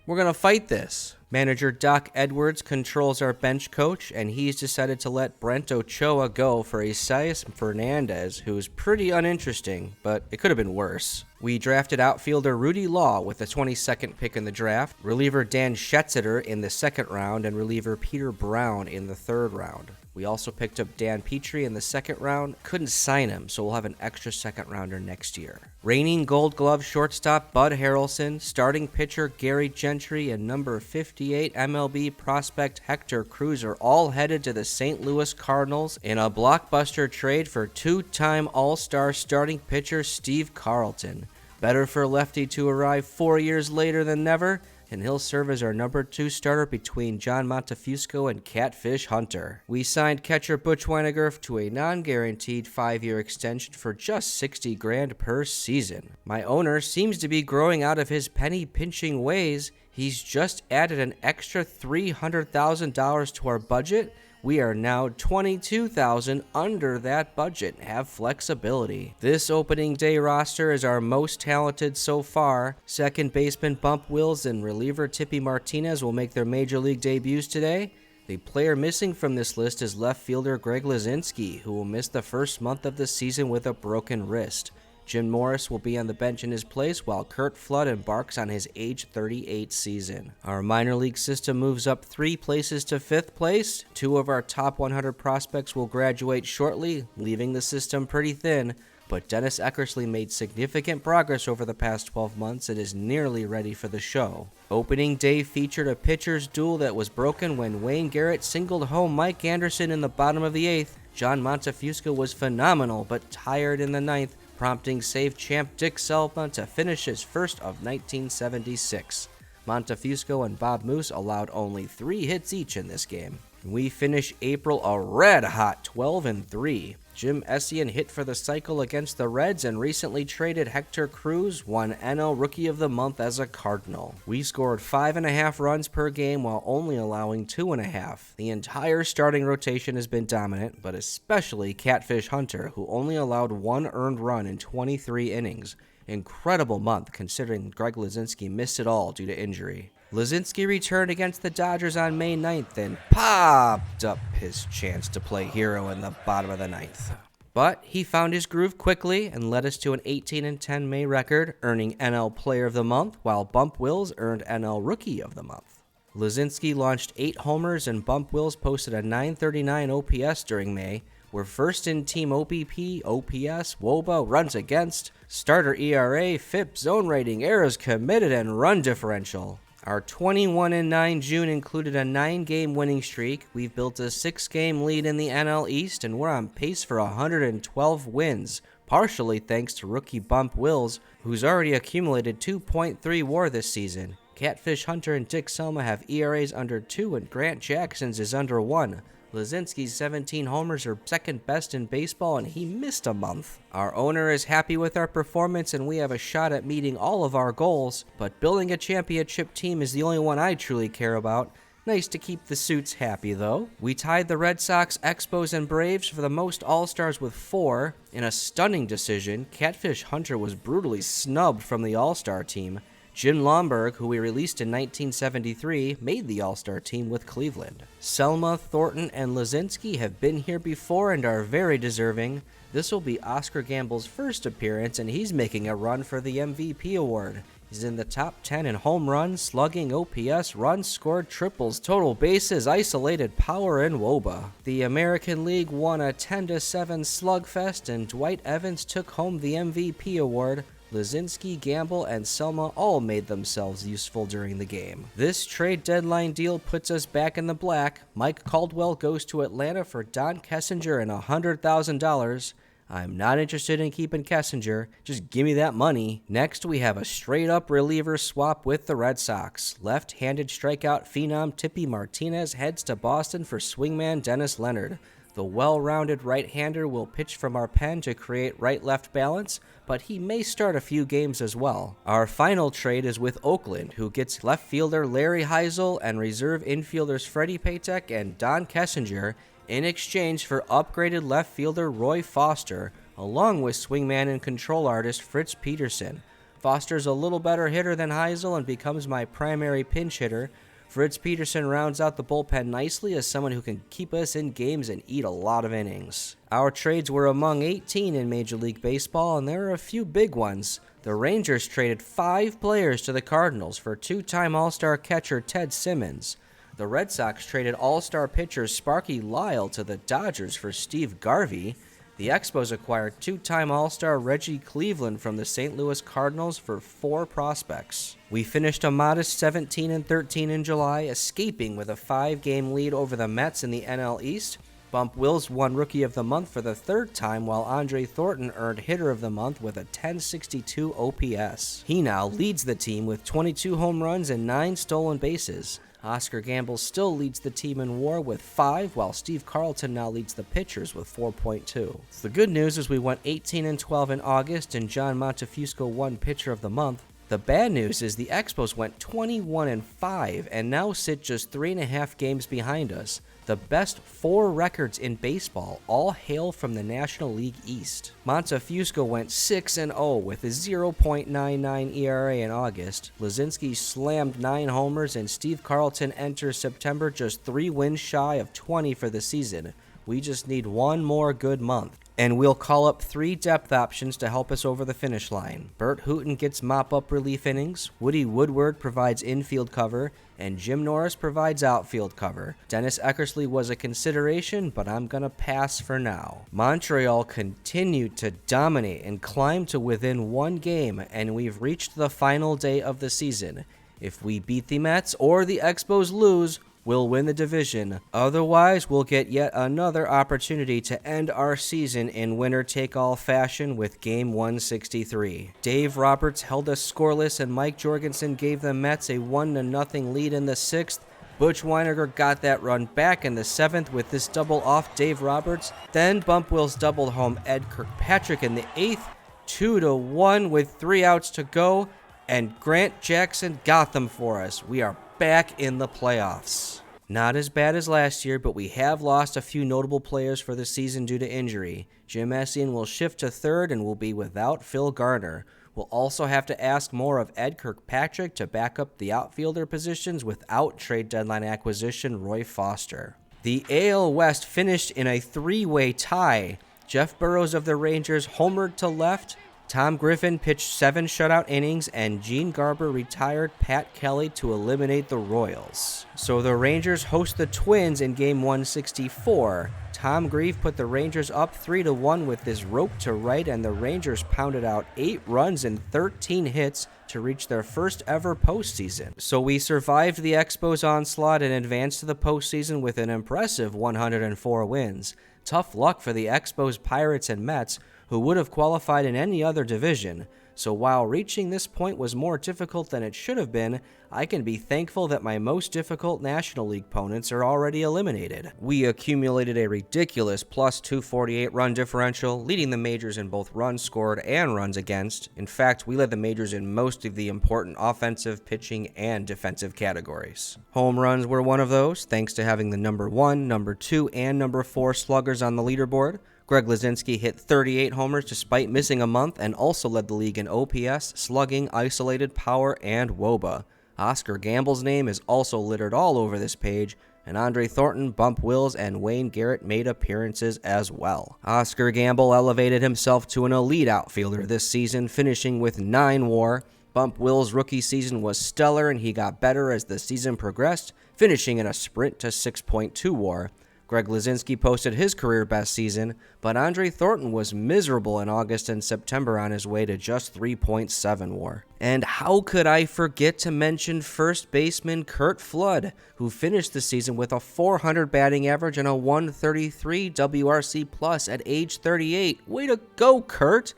we're going to fight this. Manager Doc Edwards controls our bench coach, and he's decided to let Brent Ochoa go for Isaias Fernandez, who's pretty uninteresting, but it could have been worse. We drafted outfielder Rudy Law with the 22nd pick in the draft, reliever Dan Schetzeder in the 2nd round, and reliever Peter Brown in the 3rd round. We also picked up Dan Petrie in the 2nd round. Couldn't sign him, so we'll have an extra 2nd rounder next year. Reigning Gold Glove shortstop Bud Harrelson, starting pitcher Gary Gentry, and number 58 MLB prospect Hector Cruz are all headed to the St. Louis Cardinals in a blockbuster trade for 2-time All-Star starting pitcher Steve Carlton. Better for lefty to arrive 4 years later than never, and he'll serve as our number 2 starter between John Montefusco and Catfish Hunter. We signed catcher Butch Weiniger to a non-guaranteed 5-year extension for just $60,000 per season. My owner seems to be growing out of his penny-pinching ways. He's just added an extra $300,000 to our budget. We are now $22,000 under that budget and have flexibility. This opening day roster is our most talented so far. Second baseman Bump Wills and reliever Tippy Martinez will make their major league debuts today. The player missing from this list is left fielder Greg Lazinski, who will miss the first month of the season with a broken wrist. Jim Morris will be on the bench in his place while Curt Flood embarks on his age 38 season. Our minor league system moves up 3 places to 5th place. 2 of our top 100 prospects will graduate shortly, leaving the system pretty thin, but Dennis Eckersley made significant progress over the past 12 months and is nearly ready for the show. Opening day featured a pitcher's duel that was broken when Wayne Garrett singled home Mike Anderson in the bottom of the 8th. John Montefusco was phenomenal but tired in the 9th, prompting save champ Dick Selma to finish his first of 1976. Montefusco and Bob Moose allowed only 3 hits each in this game. We finish April a red-hot 12-3. Jim Essien hit for the cycle against the Reds and recently traded Hector Cruz, won NL Rookie of the Month as a Cardinal. We scored 5.5 runs per game while only allowing 2.5. The entire starting rotation has been dominant, but especially Catfish Hunter, who only allowed 1 earned run in 23 innings. Incredible month considering Greg Lazinski missed it all due to injury. Lazinski returned against the Dodgers on May 9th and popped up his chance to play hero in the bottom of the 9th. But he found his groove quickly and led us to an 18-10 May record, earning NL Player of the Month, while Bump Wills earned NL Rookie of the Month. Lazinski launched 8 homers and Bump Wills posted a .939 OPS during May. We're first in team OBP, OPS, WOBA, runs against, starter ERA, FIP, zone rating, errors committed, and run differential. Our 21-9 June included a 9-game winning streak. We've built a 6-game lead in the NL East, and we're on pace for 112 wins, partially thanks to rookie Bump Wills, who's already accumulated 2.3 WAR this season. Catfish Hunter and Dick Selma have ERAs under 2, and Grant Jackson's is under 1. Lazinski's 17 homers are second best in baseball, and he missed a month. Our owner is happy with our performance, and we have a shot at meeting all of our goals, but building a championship team is the only one I truly care about. Nice to keep the suits happy, though. We tied the Red Sox, Expos, and Braves for the most All-Stars with 4. In a stunning decision, Catfish Hunter was brutally snubbed from the All-Star team. Jim Lomberg, who we released in 1973, made the All-Star team with Cleveland. Selma, Thornton, and Lazinski have been here before and are very deserving. This will be Oscar Gamble's first appearance, and he's making a run for the MVP award. He's in the top 10 in home runs, slugging, OPS, runs scored, triples, total bases, isolated power, and WOBA. The American League won a 10-7 slugfest, and Dwight Evans took home the MVP award. Lazinski, Gamble, and Selma all made themselves useful during the game. This trade deadline deal puts us back in the black. Mike Caldwell goes to Atlanta for Don Kessinger and $100,000. I'm not interested in keeping Kessinger. Just give me that money. Next, we have a straight-up reliever swap with the Red Sox. Left-handed strikeout phenom Tippy Martinez heads to Boston for swingman Dennis Leonard. The well-rounded right-hander will pitch from our pen to create right-left balance, but he may start a few games as well. Our final trade is with Oakland, who gets left fielder Larry Heisel and reserve infielders Freddie Patek and Don Kessinger in exchange for upgraded left fielder Roy Foster, along with swingman and control artist Fritz Peterson. Foster's a little better hitter than Heisel and becomes my primary pinch hitter. Fritz Peterson rounds out the bullpen nicely as someone who can keep us in games and eat a lot of innings. Our trades were among 18 in Major League Baseball, and there are a few big ones. The Rangers traded 5 players to the Cardinals for 2-time All-Star catcher Ted Simmons. The Red Sox traded All-Star pitcher Sparky Lyle to the Dodgers for Steve Garvey. The Expos acquired 2-time All-Star Reggie Cleveland from the St. Louis Cardinals for 4 prospects. We finished a modest 17-13 in July, escaping with a 5-game lead over the Mets in the NL East. Bump Wills won Rookie of the Month for the 3rd time, while Andre Thornton earned Hitter of the Month with a 1062 OPS. He now leads the team with 22 home runs and 9 stolen bases. Oscar Gamble still leads the team in WAR with 5, while Steve Carlton now leads the pitchers with 4.2. The good news is we went 18-12 in August, and John Montefusco won Pitcher of the Month. The bad news is the Expos went 21-5 and now sit just 3.5 games behind us. The best 4 records in baseball all hail from the National League East. Montefusco went 6-0 with a 0.99 ERA in August. Lazinski slammed 9 homers, and Steve Carlton enters September just 3 wins shy of 20 for the season. We just need one more good month, and we'll call up 3 depth options to help us over the finish line. Bert Hooton gets mop-up relief innings, Woody Woodward provides infield cover, and Jim Norris provides outfield cover. Dennis Eckersley was a consideration, but I'm gonna pass for now. Montreal continued to dominate and climb to within 1 game, and we've reached the final day of the season. If we beat the Mets or the Expos lose, we'll win the division. Otherwise, we'll get yet another opportunity to end our season in winner-take-all fashion with Game 163. Dave Roberts held us scoreless, and Mike Jorgensen gave the Mets a 1-0 lead in the 6th. Butch Weiniger got that run back in the 7th with this double off Dave Roberts. Then Bump Wills doubled home Ed Kirkpatrick in the 8th, 2-1 with 3 outs to go, and Grant Jackson got them for us. We are back in the playoffs. Not as bad as last year, but we have lost a few notable players for the season due to injury. Jim Essien will shift to 3rd and will be without Phil Garner. We'll also have to ask more of Ed Kirkpatrick to back up the outfielder positions without trade deadline acquisition Roy Foster. The AL West finished in a 3-way tie. Jeff Burroughs of the Rangers homered to left, Tom Griffin pitched 7 shutout innings, and Gene Garber retired Pat Kelly to eliminate the Royals. So the Rangers host the Twins in Game 164. Tom Grieve put the Rangers up 3-1 with this rope to right, and the Rangers pounded out 8 runs and 13 hits to reach their first ever postseason. So we survived the Expos' onslaught and advanced to the postseason with an impressive 104 wins. Tough luck for the Expos, Pirates, and Mets, who would have qualified in any other division. So while reaching this point was more difficult than it should have been, I can be thankful that my most difficult National League opponents are already eliminated. We accumulated a ridiculous plus 248 run differential, leading the majors in both runs scored and runs against. In fact, we led the majors in most of the important offensive, pitching, and defensive categories. Home runs were one of those, thanks to having the number 1, number 2, and number 4 sluggers on the leaderboard. Greg Lazinski hit 38 homers despite missing a month and also led the league in OPS, slugging, isolated power, and WOBA. Oscar Gamble's name is also littered all over this page, and Andre Thornton, Bump Wills, and Wayne Garrett made appearances as well. Oscar Gamble elevated himself to an elite outfielder this season, finishing with 9 WAR. Bump Wills' rookie season was stellar, and he got better as the season progressed, finishing in a sprint to 6.2 WAR. Greg Lazinski posted his career best season, but Andre Thornton was miserable in August and September on his way to just 3.7 WAR. And how could I forget to mention first baseman Curt Flood, who finished the season with a 400 batting average and a 133 WRC plus at age 38. Way to go, Curt!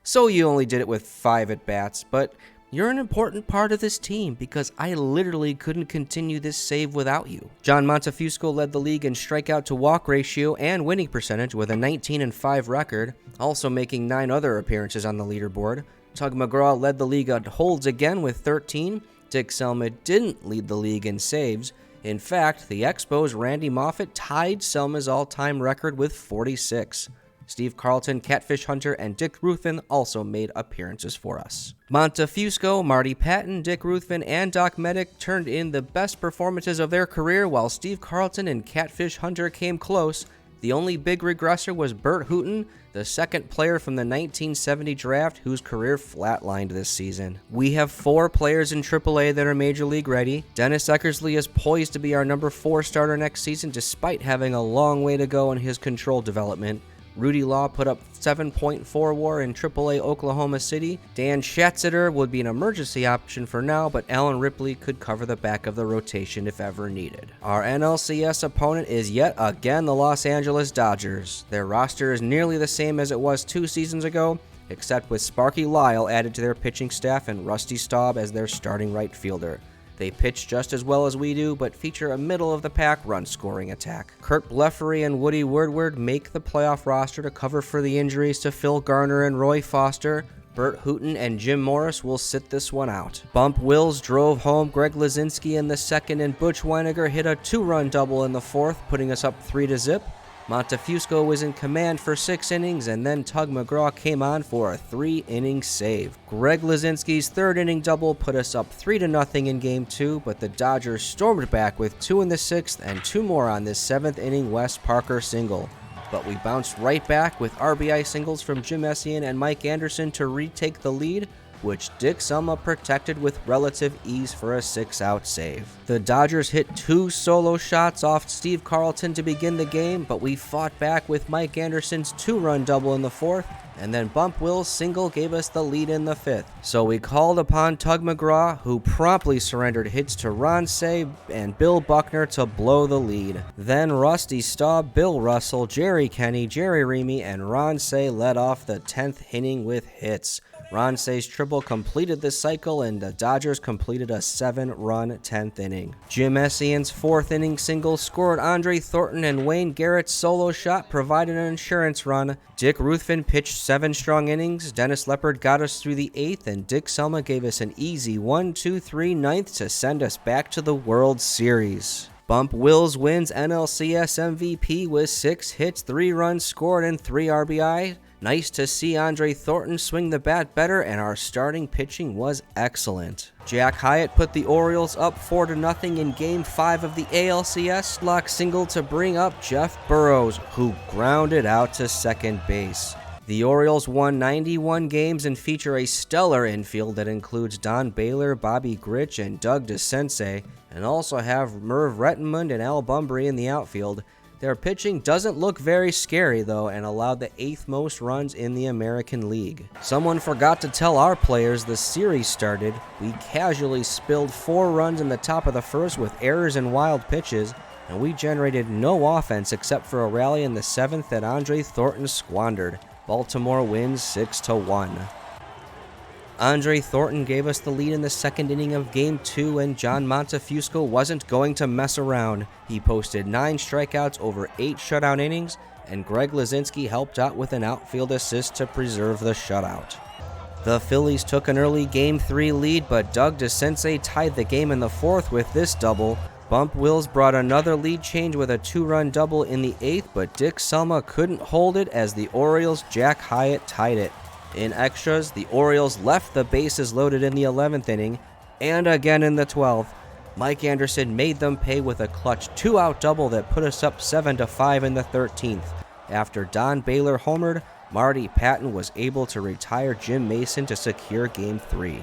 So you only did it with 5 at-bats, but you're an important part of this team because I literally couldn't continue this save without you. John Montefusco led the league in strikeout to walk ratio and winning percentage with a 19-5 record, also making 9 other appearances on the leaderboard. Tug McGraw led the league on holds again with 13. Dick Selma didn't lead the league in saves. In fact, the Expos' Randy Moffett tied Selma's all-time record with 46. Steve Carlton, Catfish Hunter, and Dick Ruthven also made appearances for us. Montefusco, Marty Patton, Dick Ruthven, and Doc Medic turned in the best performances of their career, while Steve Carlton and Catfish Hunter came close. The only big regressor was Bert Hooton, the second player from the 1970 draft whose career flatlined this season. We have 4 players in AAA that are Major League ready. Dennis Eckersley is poised to be our number 4 starter next season despite having a long way to go in his control development. Rudy Law put up 7.4 WAR in AAA Oklahoma City. Dan Schatzeder would be an emergency option for now, but Alan Ripley could cover the back of the rotation if ever needed. Our NLCS opponent is yet again the Los Angeles Dodgers. Their roster is nearly the same as it was 2 seasons ago, except with Sparky Lyle added to their pitching staff and Rusty Staub as their starting right fielder. They pitch just as well as we do, but feature a middle-of-the-pack run-scoring attack. Kurt Blefary and Woody Woodward make the playoff roster to cover for the injuries to Phil Garner and Roy Foster. Bert Hooton and Jim Morris will sit this one out. Bump Wills drove home Greg Lazinski in the second, and Butch Weiniger hit a 2-run double in the fourth, putting us up 3-0. Montefusco was in command for 6 innings, and then Tug McGraw came on for a 3-inning save. Greg Lazinski's 3rd inning double put us up 3-0 in Game 2, but the Dodgers stormed back with 2 in the 6th and 2 more on this 7th inning Wes Parker single. But we bounced right back with RBI singles from Jim Essien and Mike Anderson to retake the lead, which Dick Selma protected with relative ease for a 6-out save. The Dodgers hit 2 solo shots off Steve Carlton to begin the game, but we fought back with Mike Anderson's 2-run double in the 4th, and then Bump Will's single gave us the lead in the 5th. So we called upon Tug McGraw, who promptly surrendered hits to Ron Say and Bill Buckner to blow the lead. Then Rusty Staub, Bill Russell, Jerry Kenny, Jerry Remy, and Ron Say led off the 10th inning with hits. Ron Say's triple completed the cycle, and the Dodgers completed a 7-run 10th inning. Jim Essien's 4th inning single scored Andre Thornton, and Wayne Garrett's solo shot provided an insurance run. Dick Ruthven pitched 7 strong innings. Dennis Leppard got us through the 8th, and Dick Selma gave us an easy 1-2-3 9th to send us back to the World Series. Bump Wills wins NLCS MVP with 6 hits, 3 runs scored, and 3 RBI. Nice to see Andre Thornton swing the bat better, and our starting pitching was excellent. Jack Hyatt put the Orioles up 4-0 in Game 5 of the ALCS. Lock single to bring up Jeff Burrows, who grounded out to second base. The Orioles won 91 games and feature a stellar infield that includes Don Baylor, Bobby Grich, and Doug DeCense, and also have Merv Rettenmund and Al Bumbry in the outfield. Their pitching doesn't look very scary though, and allowed the 8th most runs in the American League. Someone forgot to tell our players the series started. We casually spilled 4 runs in the top of the first with errors and wild pitches, and we generated no offense except for a rally in the 7th that Andre Thornton squandered. Baltimore wins 6-1. Andre Thornton gave us the lead in the 2nd inning of Game 2, and John Montefusco wasn't going to mess around. He posted 9 strikeouts over 8 shutout innings, and Greg Lazinski helped out with an outfield assist to preserve the shutout. The Phillies took an early Game 3 lead, but Doug DeCinces tied the game in the 4th with this double. Bump Wills brought another lead change with a 2-run double in the 8th, but Dick Selma couldn't hold it as the Orioles' Jack Hyatt tied it. In extras, the Orioles left the bases loaded in the 11th inning, and again in the 12th. Mike Anderson made them pay with a clutch 2-out double that put us up 7-5 in the 13th. After Don Baylor homered, Marty Patton was able to retire Jim Mason to secure Game 3.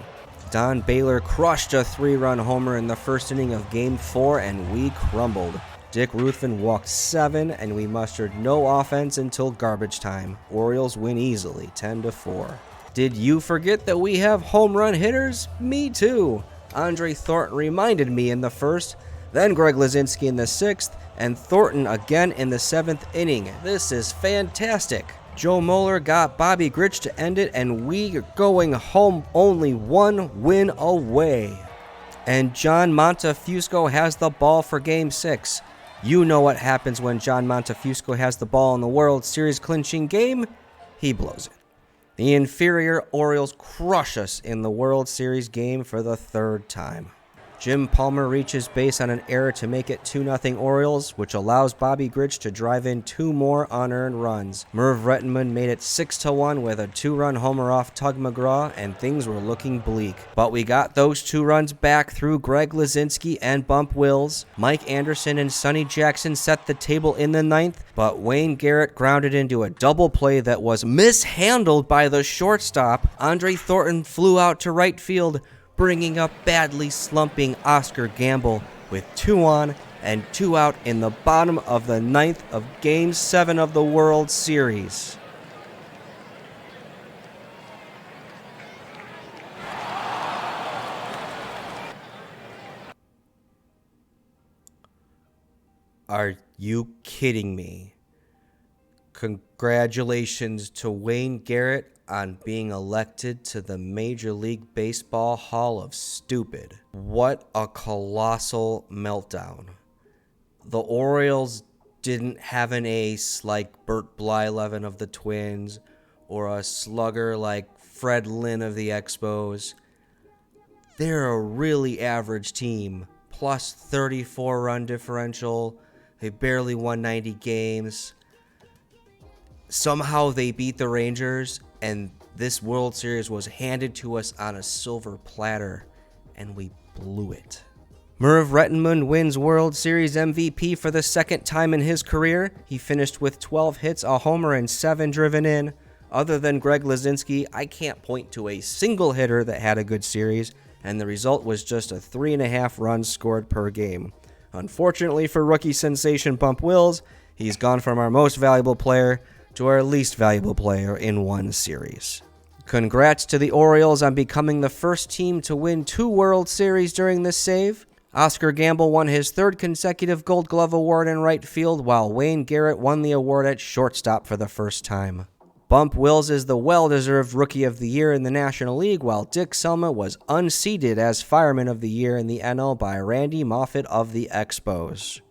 Don Baylor crushed a 3-run homer in the 1st inning of Game 4, and we crumbled. Dick Ruthven walked 7, and we mustered no offense until garbage time. Orioles win easily, 10-4. Did you forget that we have home run hitters? Me too. Andre Thornton reminded me in the 1st, then Greg Lazinski in the 6th, and Thornton again in the 7th inning. This is fantastic. Joe Moeller got Bobby Grich to end it, and we are going home only 1 win away. And John Montefusco has the ball for Game 6. You know what happens when John Montefusco has the ball in the World Series clinching game? He blows it. The inferior Orioles crush us in the World Series game for the 3rd time. Jim Palmer reaches base on an error to make it 2-0 Orioles, which allows Bobby Grich to drive in 2 more unearned runs. Merv Rettenmund made it 6-1 with a 2-run homer off Tug McGraw, and things were looking bleak. But we got those 2 runs back through Greg Lazinski and Bump Wills. Mike Anderson and Sonny Jackson set the table in the 9th, but Wayne Garrett grounded into a double play that was mishandled by the shortstop. Andre Thornton flew out to right field, bringing up badly slumping Oscar Gamble with 2 on and 2 out in the bottom of the 9th of Game 7 of the World Series. Are you kidding me? Congratulations to Wayne Garrett on being elected to the Major League Baseball Hall of Stupid. What a colossal meltdown. The Orioles didn't have an ace like Bert Blyleven of the Twins or a slugger like Fred Lynn of the Expos. They're a really average team, plus 34 run differential. They barely won 90 games. Somehow they beat the Rangers, and this World Series was handed to us on a silver platter, and we blew it. Merv Rettenmund wins World Series MVP for the 2nd time in his career. He finished with 12 hits, a homer, and 7 driven in. Other than Greg Lazinski, I can't point to a single hitter that had a good series, and the result was just a 3.5 runs scored per game. Unfortunately for rookie sensation Bump Wills, he's gone from our most valuable player to our least valuable player in one series. Congrats to the Orioles on becoming the first team to win 2 World Series during this save. Oscar Gamble won his 3rd consecutive Gold Glove Award in right field, while Wayne Garrett won the award at shortstop for the first time. Bump Wills is the well-deserved Rookie of the Year in the National League, while Dick Selma was unseated as Fireman of the Year in the NL by Randy Moffett of the Expos.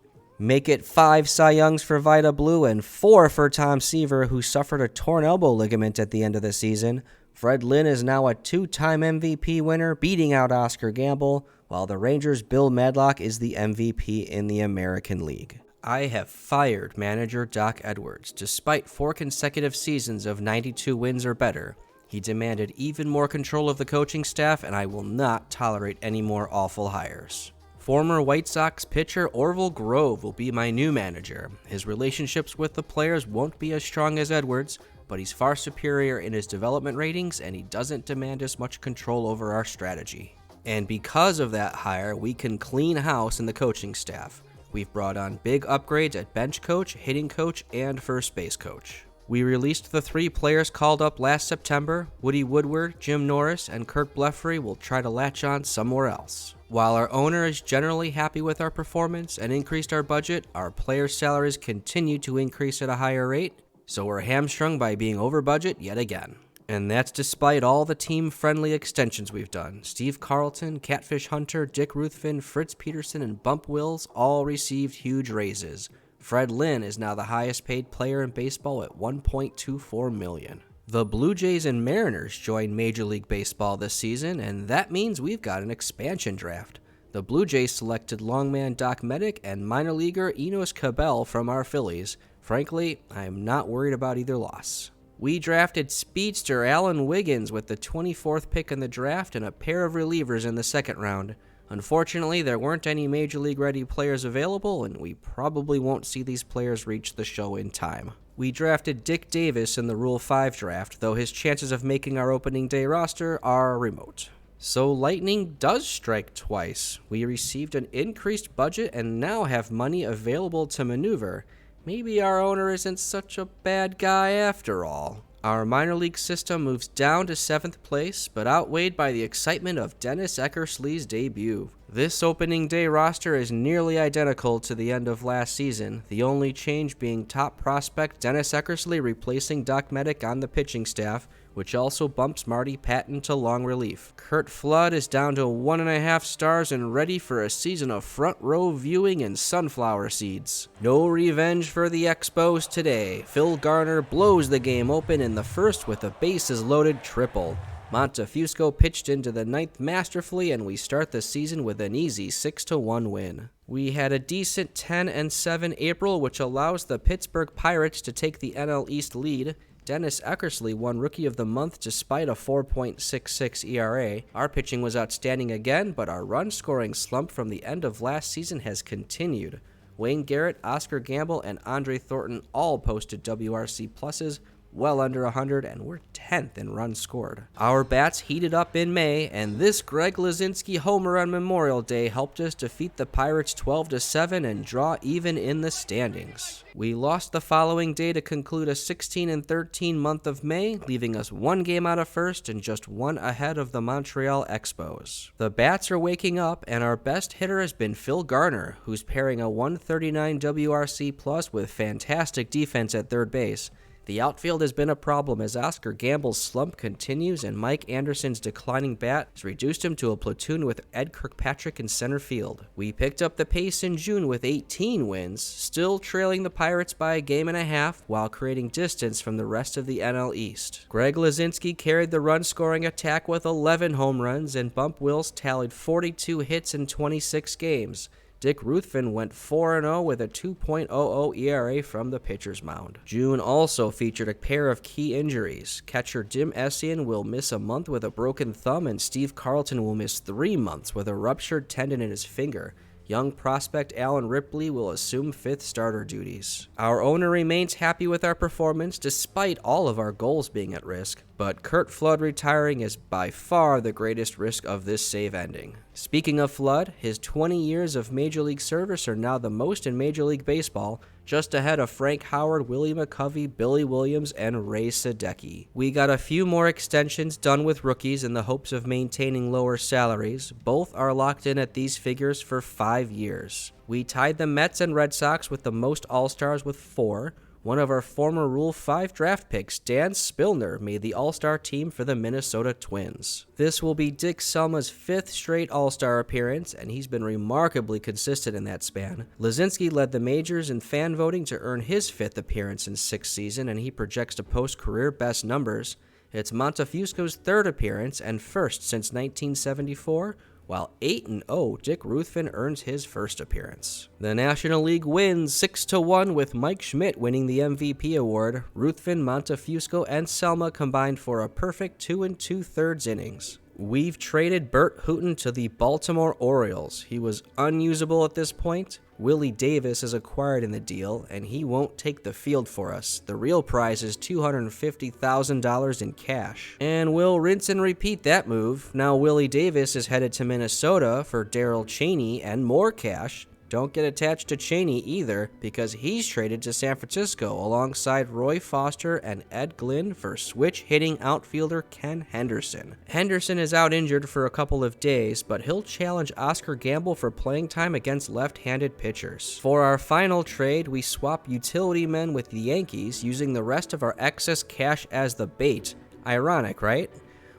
Make it 5 Cy Youngs for Vida Blue and 4 for Tom Seaver, who suffered a torn elbow ligament at the end of the season. Fred Lynn is now a 2-time MVP winner, beating out Oscar Gamble, while the Rangers' Bill Madlock is the MVP in the American League. I have fired manager Doc Edwards. Despite 4 consecutive seasons of 92 wins or better, he demanded even more control of the coaching staff, and I will not tolerate any more awful hires. Former White Sox pitcher Orville Grove will be my new manager. His relationships with the players won't be as strong as Edwards, but he's far superior in his development ratings, and he doesn't demand as much control over our strategy. And because of that hire, we can clean house in the coaching staff. We've brought on big upgrades at bench coach, hitting coach, and first base coach. We released the 3 players called up last September. Woody Woodward, Jim Norris, and Kurt Blefary will try to latch on somewhere else. While our owner is generally happy with our performance and increased our budget, our players' salaries continue to increase at a higher rate, so we're hamstrung by being over budget yet again. And that's despite all the team-friendly extensions we've done. Steve Carlton, Catfish Hunter, Dick Ruthven, Fritz Peterson, and Bump Wills all received huge raises. Fred Lynn is now the highest paid player in baseball at $1.24 million. The Blue Jays and Mariners joined Major League Baseball this season, and that means we've got an expansion draft. The Blue Jays selected longman Doc Medic and minor leaguer Enos Cabell from our Phillies. Frankly, I'm not worried about either loss. We drafted speedster Alan Wiggins with the 24th pick in the draft and a pair of relievers in the second round. Unfortunately, there weren't any Major League ready players available, and we probably won't see these players reach the show in time. We drafted Dick Davis in the Rule 5 draft, though his chances of making our opening day roster are remote. So lightning does strike twice. We received an increased budget and now have money available to maneuver. Maybe our owner isn't such a bad guy after all. Our minor league system moves down to 7th place, but outweighed by the excitement of Dennis Eckersley's debut. This opening day roster is nearly identical to the end of last season, the only change being top prospect Dennis Eckersley replacing Doc Medic on the pitching staff, which also bumps Marty Patton to long relief. Curt Flood is down to 1.5 stars and ready for a season of front row viewing and sunflower seeds. No revenge for the Expos today. Phil Garner blows the game open in the first with a bases loaded triple. Montefusco pitched into the 9th masterfully, and we start the season with an easy 6-1 win. We had a decent 10-7 April, which allows the Pittsburgh Pirates to take the NL East lead. Dennis Eckersley won Rookie of the Month despite a 4.66 ERA. Our pitching was outstanding again, but our run-scoring slump from the end of last season has continued. Wayne Garrett, Oscar Gamble, and Andre Thornton all posted WRC pluses, well under 100, and we're 10th in runs scored. Our bats heated up in May, and this Greg Lazinski homer on Memorial Day helped us defeat the Pirates 12-7 and draw even in the standings. We lost the following day to conclude a 16-13 month of May, leaving us 1 game out of first and just 1 ahead of the Montreal Expos. The bats are waking up, and our best hitter has been Phil Garner, who's pairing a 139 WRC plus with fantastic defense at third base. The outfield has been a problem as Oscar Gamble's slump continues, and Mike Anderson's declining bat has reduced him to a platoon with Ed Kirkpatrick in center field. We picked up the pace in June with 18 wins, still trailing the Pirates by 1.5 games while creating distance from the rest of the NL East. Greg Lazinski carried the run-scoring attack with 11 home runs, and Bump Wills tallied 42 hits in 26 games. Dick Ruthven went 4-0 with a 2.00 ERA from the pitcher's mound. June also featured a pair of key injuries. Catcher Jim Essien will miss a month with a broken thumb, and Steve Carlton will miss 3 months with a ruptured tendon in his finger. Young prospect Alan Ripley will assume 5th starter duties. Our owner remains happy with our performance despite all of our goals being at risk, but Curt Flood retiring is by far the greatest risk of this save ending. Speaking of Flood, his 20 years of Major League service are now the most in Major League Baseball, just ahead of Frank Howard, Willie McCovey, Billy Williams, and Ray Sadecki. We got a few more extensions done with rookies in the hopes of maintaining lower salaries. Both are locked in at these figures for 5 years. We tied the Mets and Red Sox with the most All-Stars with 4. One of our former Rule 5 draft picks, Dan Spillner, made the All-Star team for the Minnesota Twins. This will be Dick Selma's 5th straight All-Star appearance, and he's been remarkably consistent in that span. Lazinski led the majors in fan voting to earn his 5th appearance in 6th season, and he projects to post career best numbers. It's Montefusco's 3rd appearance and 1st since 1974, while 8-0, Dick Ruthven earns his 1st appearance. The National League wins 6-1 with Mike Schmidt winning the MVP award. Ruthven, Montefusco, and Selma combined for a perfect 2 2/3 innings. We've traded Bert Hooton to the Baltimore Orioles. He was unusable at this point. Willie Davis is acquired in the deal, and he won't take the field for us. The real prize is $250,000 in cash. And we'll rinse and repeat that move. Now Willie Davis is headed to Minnesota for Darrell Chaney and more cash. don't get attached to Cheney either, because he's traded to San Francisco alongside Roy Foster and Ed Glynn for switch-hitting outfielder Ken Henderson. Henderson is out injured for a couple of days, but he'll challenge Oscar Gamble for playing time against left-handed pitchers. For our final trade, we swap utility men with the Yankees, using the rest of our excess cash as the bait. Ironic, right?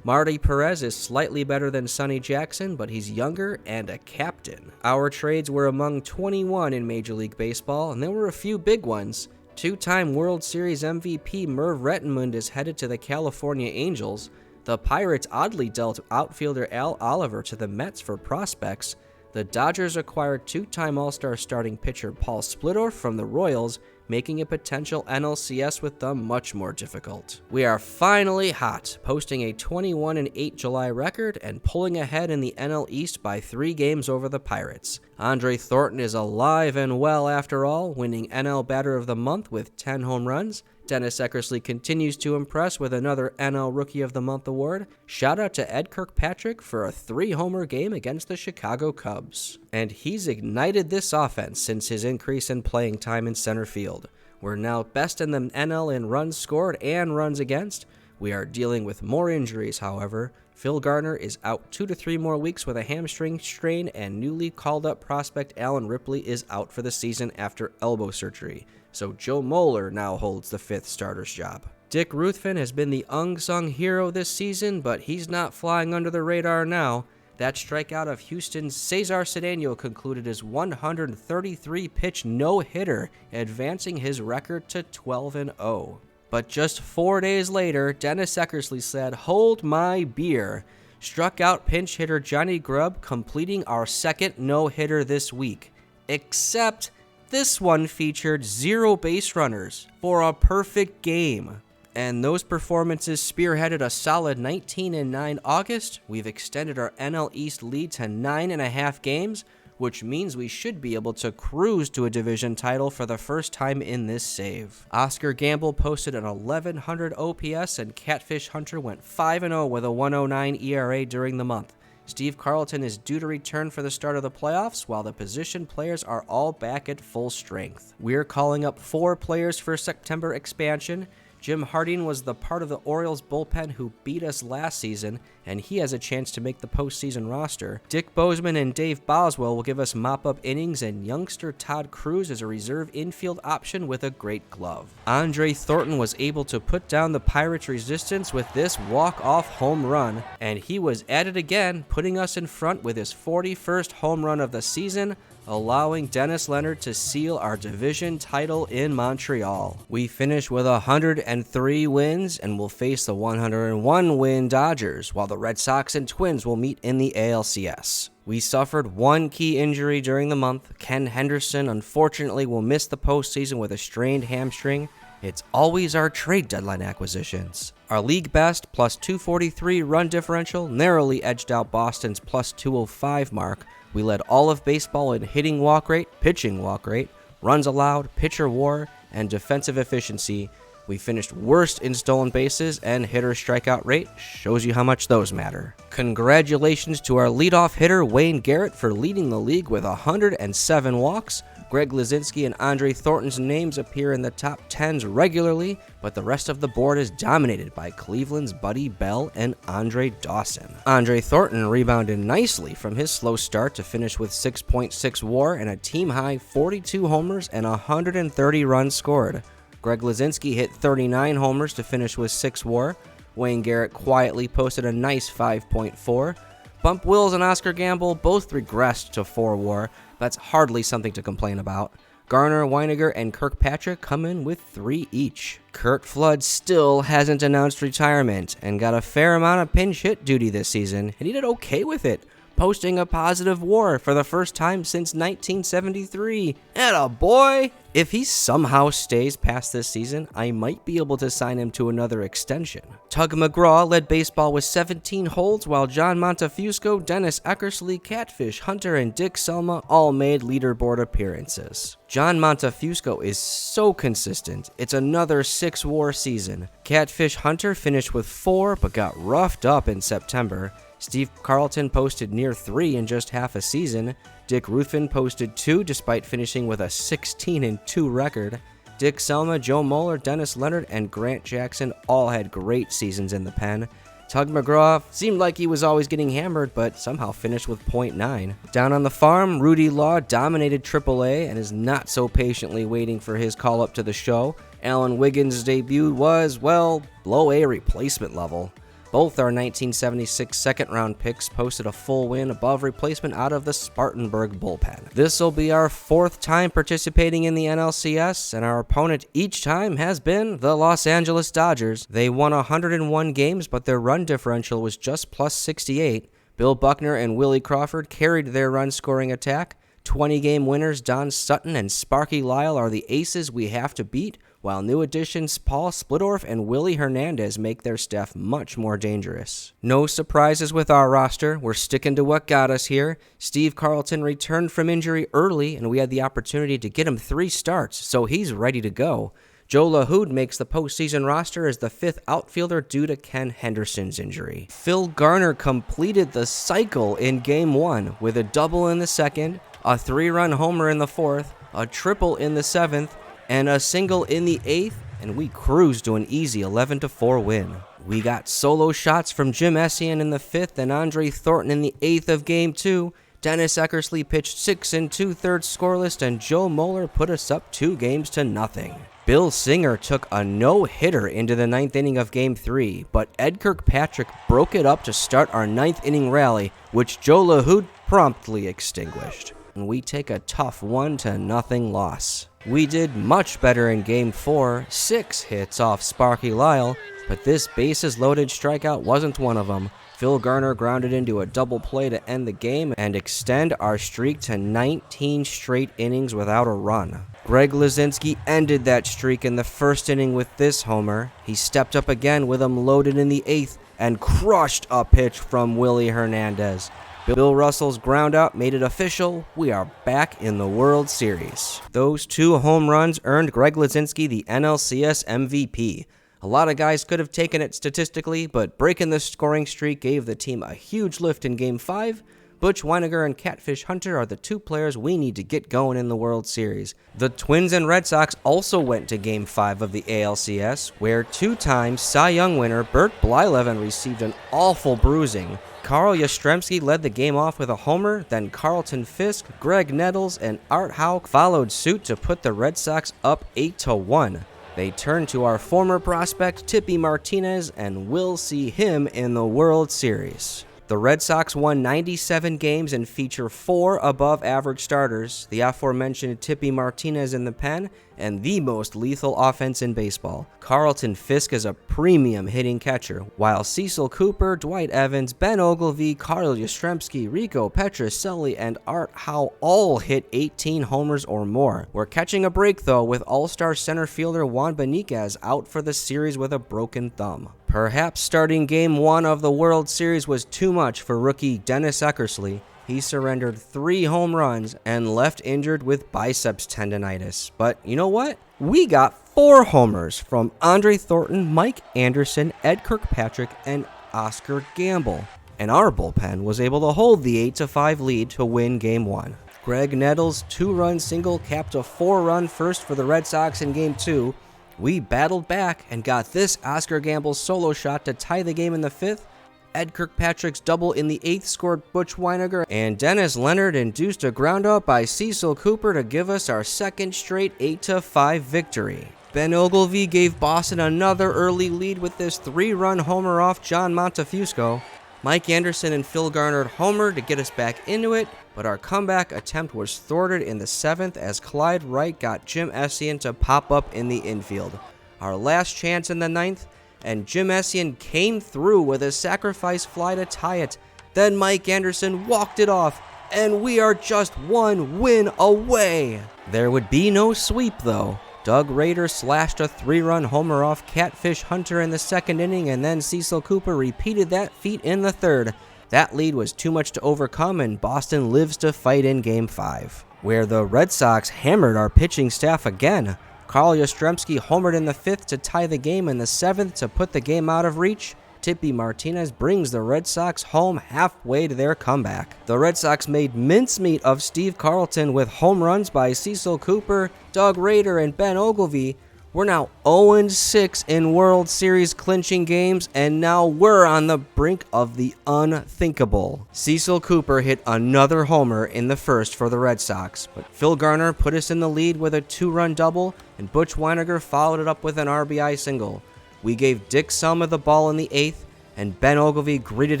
Marty Perez is slightly better than Sonny Jackson, but he's younger and a captain. Our trades were among 21 in Major League Baseball, and there were a few big ones. Two-time World Series MVP Merv Rettenmund is headed to the California Angels. The Pirates oddly dealt outfielder Al Oliver to the Mets for prospects. The Dodgers acquired two-time All-Star starting pitcher Paul Splittorff from the Royals, making a potential NLCS with them much more difficult. We are finally hot, posting a 21-8 July record and pulling ahead in the NL East by 3 games over the Pirates. Andre Thornton is alive and well after all, winning NL Batter of the Month with 10 home runs. Dennis Eckersley continues to impress with another NL Rookie of the Month award. Shout out to Ed Kirkpatrick for a 3-homer game against the Chicago Cubs. And he's ignited this offense since his increase in playing time in center field. We're now best in the NL in runs scored and runs against. We are dealing with more injuries, however. Phil Garner is out 2 to 3 more weeks with a hamstring strain, and newly called up prospect Alan Ripley is out for the season after elbow surgery. So Joe Moeller now holds the 5th starter's job. Dick Ruthven has been the unsung hero this season, but he's not flying under the radar now. That strikeout of Houston's Cesar Cedeno concluded his 133-pitch no-hitter, advancing his record to 12-0. But just 4 days later, Dennis Eckersley said, "Hold my beer," struck out pinch hitter Johnny Grubb, completing our 2nd no-hitter this week. Except this one featured 0 base runners for a perfect game. And those performances spearheaded a solid 19-9 August. We've extended our NL East lead to 9.5 games, which means we should be able to cruise to a division title for the first time in this save. Oscar Gamble posted an 1100 OPS, and Catfish Hunter went 5-0 with a 1.09 ERA during the month. Steve Carlton is due to return for the start of the playoffs, while the position players are all back at full strength. We're calling up 4 players for September expansion. Jim Harding was the part of the Orioles bullpen who beat us last season, and he has a chance to make the postseason roster. Dick Bozeman and Dave Boswell will give us mop-up innings, and youngster Todd Cruz is a reserve infield option with a great glove. Andre Thornton was able to put down the Pirates' resistance with this walk-off home run, and he was at it again, putting us in front with his 41st home run of the season, allowing Dennis Leonard to seal our division title in Montreal. We finish with 103 wins and will face the 101-win Dodgers, while the Red Sox and Twins will meet in the ALCS. We suffered one key injury during the month. Ken Henderson unfortunately will miss the postseason with a strained hamstring. It's always our trade deadline acquisitions. Our league best plus 243 run differential narrowly edged out Boston's plus 205 mark. We led all of baseball in hitting walk rate, pitching walk rate, runs allowed, pitcher WAR, and defensive efficiency. We finished worst in stolen bases and hitter strikeout rate. Shows you how much those matter. Congratulations to our leadoff hitter Wayne Garrett for leading the league with 107 walks. Greg Lazinski and Andre Thornton's names appear in the top 10s regularly, but the rest of the board is dominated by Cleveland's Buddy Bell and Andre Dawson. Andre Thornton rebounded nicely from his slow start to finish with 6.6 WAR and a team-high 42 homers and 130 runs scored. Greg Lazinski hit 39 homers to finish with 6 WAR. Wayne Garrett quietly posted a nice 5.4. Bump Wills and Oscar Gamble both regressed to 4 WAR. That's hardly something to complain about. Garner, Weiniger, and Kirkpatrick come in with 3 each. Curt Flood still hasn't announced retirement and got a fair amount of pinch hit duty this season, and he did okay with it, posting a positive WAR for the first time since 1973. Atta boy! If he somehow stays past this season, I might be able to sign him to another extension. Tug McGraw led baseball with 17 holds, while John Montefusco, Dennis Eckersley, Catfish Hunter, and Dick Selma all made leaderboard appearances. John Montefusco is so consistent. It's another 6 WAR season. Catfish Hunter finished with 4 but got roughed up in September. Steve Carlton posted near 3 in just half a season. Dick Ruthven posted 2 despite finishing with a 16-2 record. Dick Selma, Joe Moeller, Dennis Leonard, and Grant Jackson all had great seasons in the pen. Tug McGraw seemed like he was always getting hammered, but somehow finished with .9. Down on the farm, Rudy Law dominated AAA and is not so patiently waiting for his call up to the show. Alan Wiggins' debut was, well, below A replacement level. Both our 1976 second-round picks posted a full win above replacement out of the Spartanburg bullpen. This will be our 4th time participating in the NLCS, and our opponent each time has been the Los Angeles Dodgers. They won 101 games, but their run differential was just plus 68. Bill Buckner and Willie Crawford carried their run-scoring attack. 20-game winners Don Sutton and Sparky Lyle are the aces we have to beat, while new additions Paul Splittorff and Willie Hernandez make their staff much more dangerous. No surprises with our roster. We're sticking to what got us here. Steve Carlton returned from injury early, and we had the opportunity to get him 3 starts, so he's ready to go. Joe LaHood makes the postseason roster as the 5th outfielder due to Ken Henderson's injury. Phil Garner completed the cycle in Game 1 with a double in the 2nd, a 3-run homer in the 4th, a triple in the 7th, and a single in the 8th, and we cruised to an easy 11-4 win. We got solo shots from Jim Essien in the 5th and Andre Thornton in the 8th of Game 2. Dennis Eckersley pitched 6 2/3 scoreless, and Joe Moeller put us up 2-0. Bill Singer took a no-hitter into the 9th inning of Game 3, but Ed Kirkpatrick broke it up to start our 9th inning rally, which Joe LaHood promptly extinguished. And we take a tough 1-0 loss. We did much better in Game 4, 6 hits off Sparky Lyle, but this bases-loaded strikeout wasn't one of them. Phil Garner grounded into a double play to end the game and extend our streak to 19 straight innings without a run. Greg Luzinski ended that streak in the 1st inning with this homer. He stepped up again with him loaded in the 8th and crushed a pitch from Willie Hernandez. Bill Russell's ground out made it official. We are back in the World Series. Those 2 home runs earned Greg Luzinski the NLCS MVP. A lot of guys could have taken it statistically, but breaking the scoring streak gave the team a huge lift in Game 5. Butch Weiniger and Catfish Hunter are the 2 players we need to get going in the World Series. The Twins and Red Sox also went to Game 5 of the ALCS, where 2-time Cy Young winner Bert Blyleven received an awful bruising. Carl Yastrzemski led the game off with a homer, then Carlton Fisk, Greg Nettles, and Art Howe followed suit to put the Red Sox up 8-1. They turned to our former prospect Tippy Martinez, and we'll see him in the World Series. The Red Sox won 97 games and feature 4 above-average starters, the aforementioned Tippy Martinez in the pen, and the most lethal offense in baseball. Carlton Fisk is a premium hitting catcher, while Cecil Cooper, Dwight Evans, Ben Ogilvy, Carl Yastrzemski, Rico Petrocelli, and Art Howe all hit 18 homers or more. We're catching a break, though, with all-star center fielder Juan Beniquez out for the series with a broken thumb. Perhaps starting Game 1 of the World Series was too much for rookie Dennis Eckersley. He surrendered 3 home runs and left injured with biceps tendonitis. But you know what? We got 4 homers from Andre Thornton, Mike Anderson, Ed Kirkpatrick, and Oscar Gamble. And our bullpen was able to hold the 8-5 lead to win Game 1. Greg Nettles' 2-run single capped a 4-run first for the Red Sox in Game 2. We battled back and got this Oscar Gamble solo shot to tie the game in the 5th. Ed Kirkpatrick's double in the 8th scored Butch Weiniger, and Dennis Leonard induced a groundout by Cecil Cooper to give us our 2nd straight 8-5 victory. Ben Ogilvy gave Boston another early lead with this 3-run homer off John Montefusco. Mike Anderson and Phil Garner homered to get us back into it, but our comeback attempt was thwarted in the 7th as Clyde Wright got Jim Essien to pop up in the infield. Our last chance in the 9th, and Jim Essien came through with a sacrifice fly to tie it. Then Mike Anderson walked it off, and we are just 1 win away. There would be no sweep, though. Doug Rader slashed a 3-run homer off Catfish Hunter in the 2nd inning, and then Cecil Cooper repeated that feat in the 3rd. That lead was too much to overcome, and Boston lives to fight in Game 5, where the Red Sox hammered our pitching staff again. Carl Yastrzemski homered in the 5th to tie the game and the 7th to put the game out of reach. Tippy Martinez brings the Red Sox home halfway to their comeback. The Red Sox made mincemeat of Steve Carlton with home runs by Cecil Cooper, Doug Rader, and Ben Ogilvy. We're now 0-6 in World Series clinching games, and now we're on the brink of the unthinkable. Cecil Cooper hit another homer in the first for the Red Sox, but Phil Garner put us in the lead with a 2-run double, and Butch Weiniger followed it up with an RBI single. We gave Dick Selma the ball in the 8th, and Ben Ogilvy greeted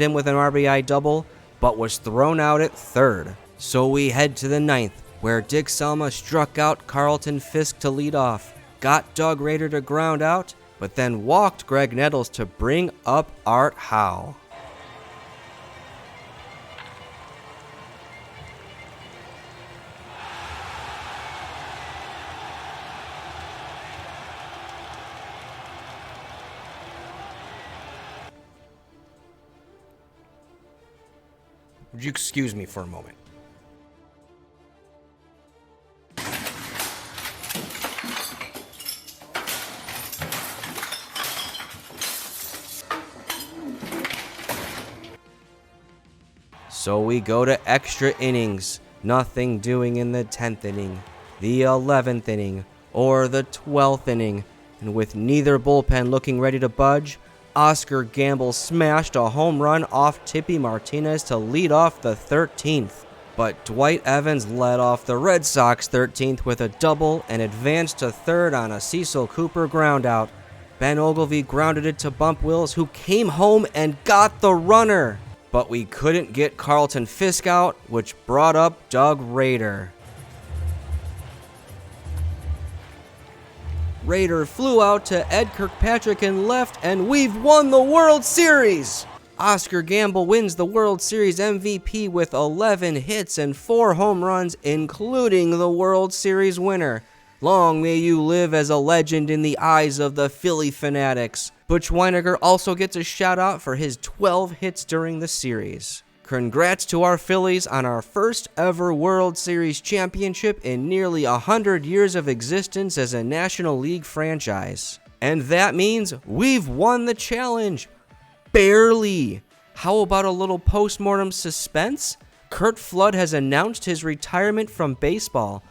him with an RBI double, but was thrown out at 3rd. So we head to the 9th, where Dick Selma struck out Carlton Fisk to lead off, got Doug Rader to ground out, but then walked Greg Nettles to bring up Art Howe. Would you excuse me for a moment? So we go to extra innings, nothing doing in the 10th inning, the 11th inning, or the 12th inning, and with neither bullpen looking ready to budge, Oscar Gamble smashed a home run off Tippy Martinez to lead off the 13th. But Dwight Evans led off the Red Sox 13th with a double and advanced to 3rd on a Cecil Cooper groundout. Ben Ogilvy grounded it to Bump Wills, who came home and got the runner. But we couldn't get Carlton Fisk out, which brought up Doug Rader. Rader flew out to Ed Kirkpatrick in left, and we've won the World Series! Oscar Gamble wins the World Series MVP with 11 hits and 4 home runs, including the World Series winner. Long may you live as a legend in the eyes of the Philly fanatics. Butch Weiniger also gets a shout out for his 12 hits during the series. Congrats to our Phillies on our first ever World Series championship in nearly 100 years of existence as a National League franchise. And that means we've won the challenge. Barely. How about a little post-mortem suspense? Curt Flood has announced his retirement from baseball.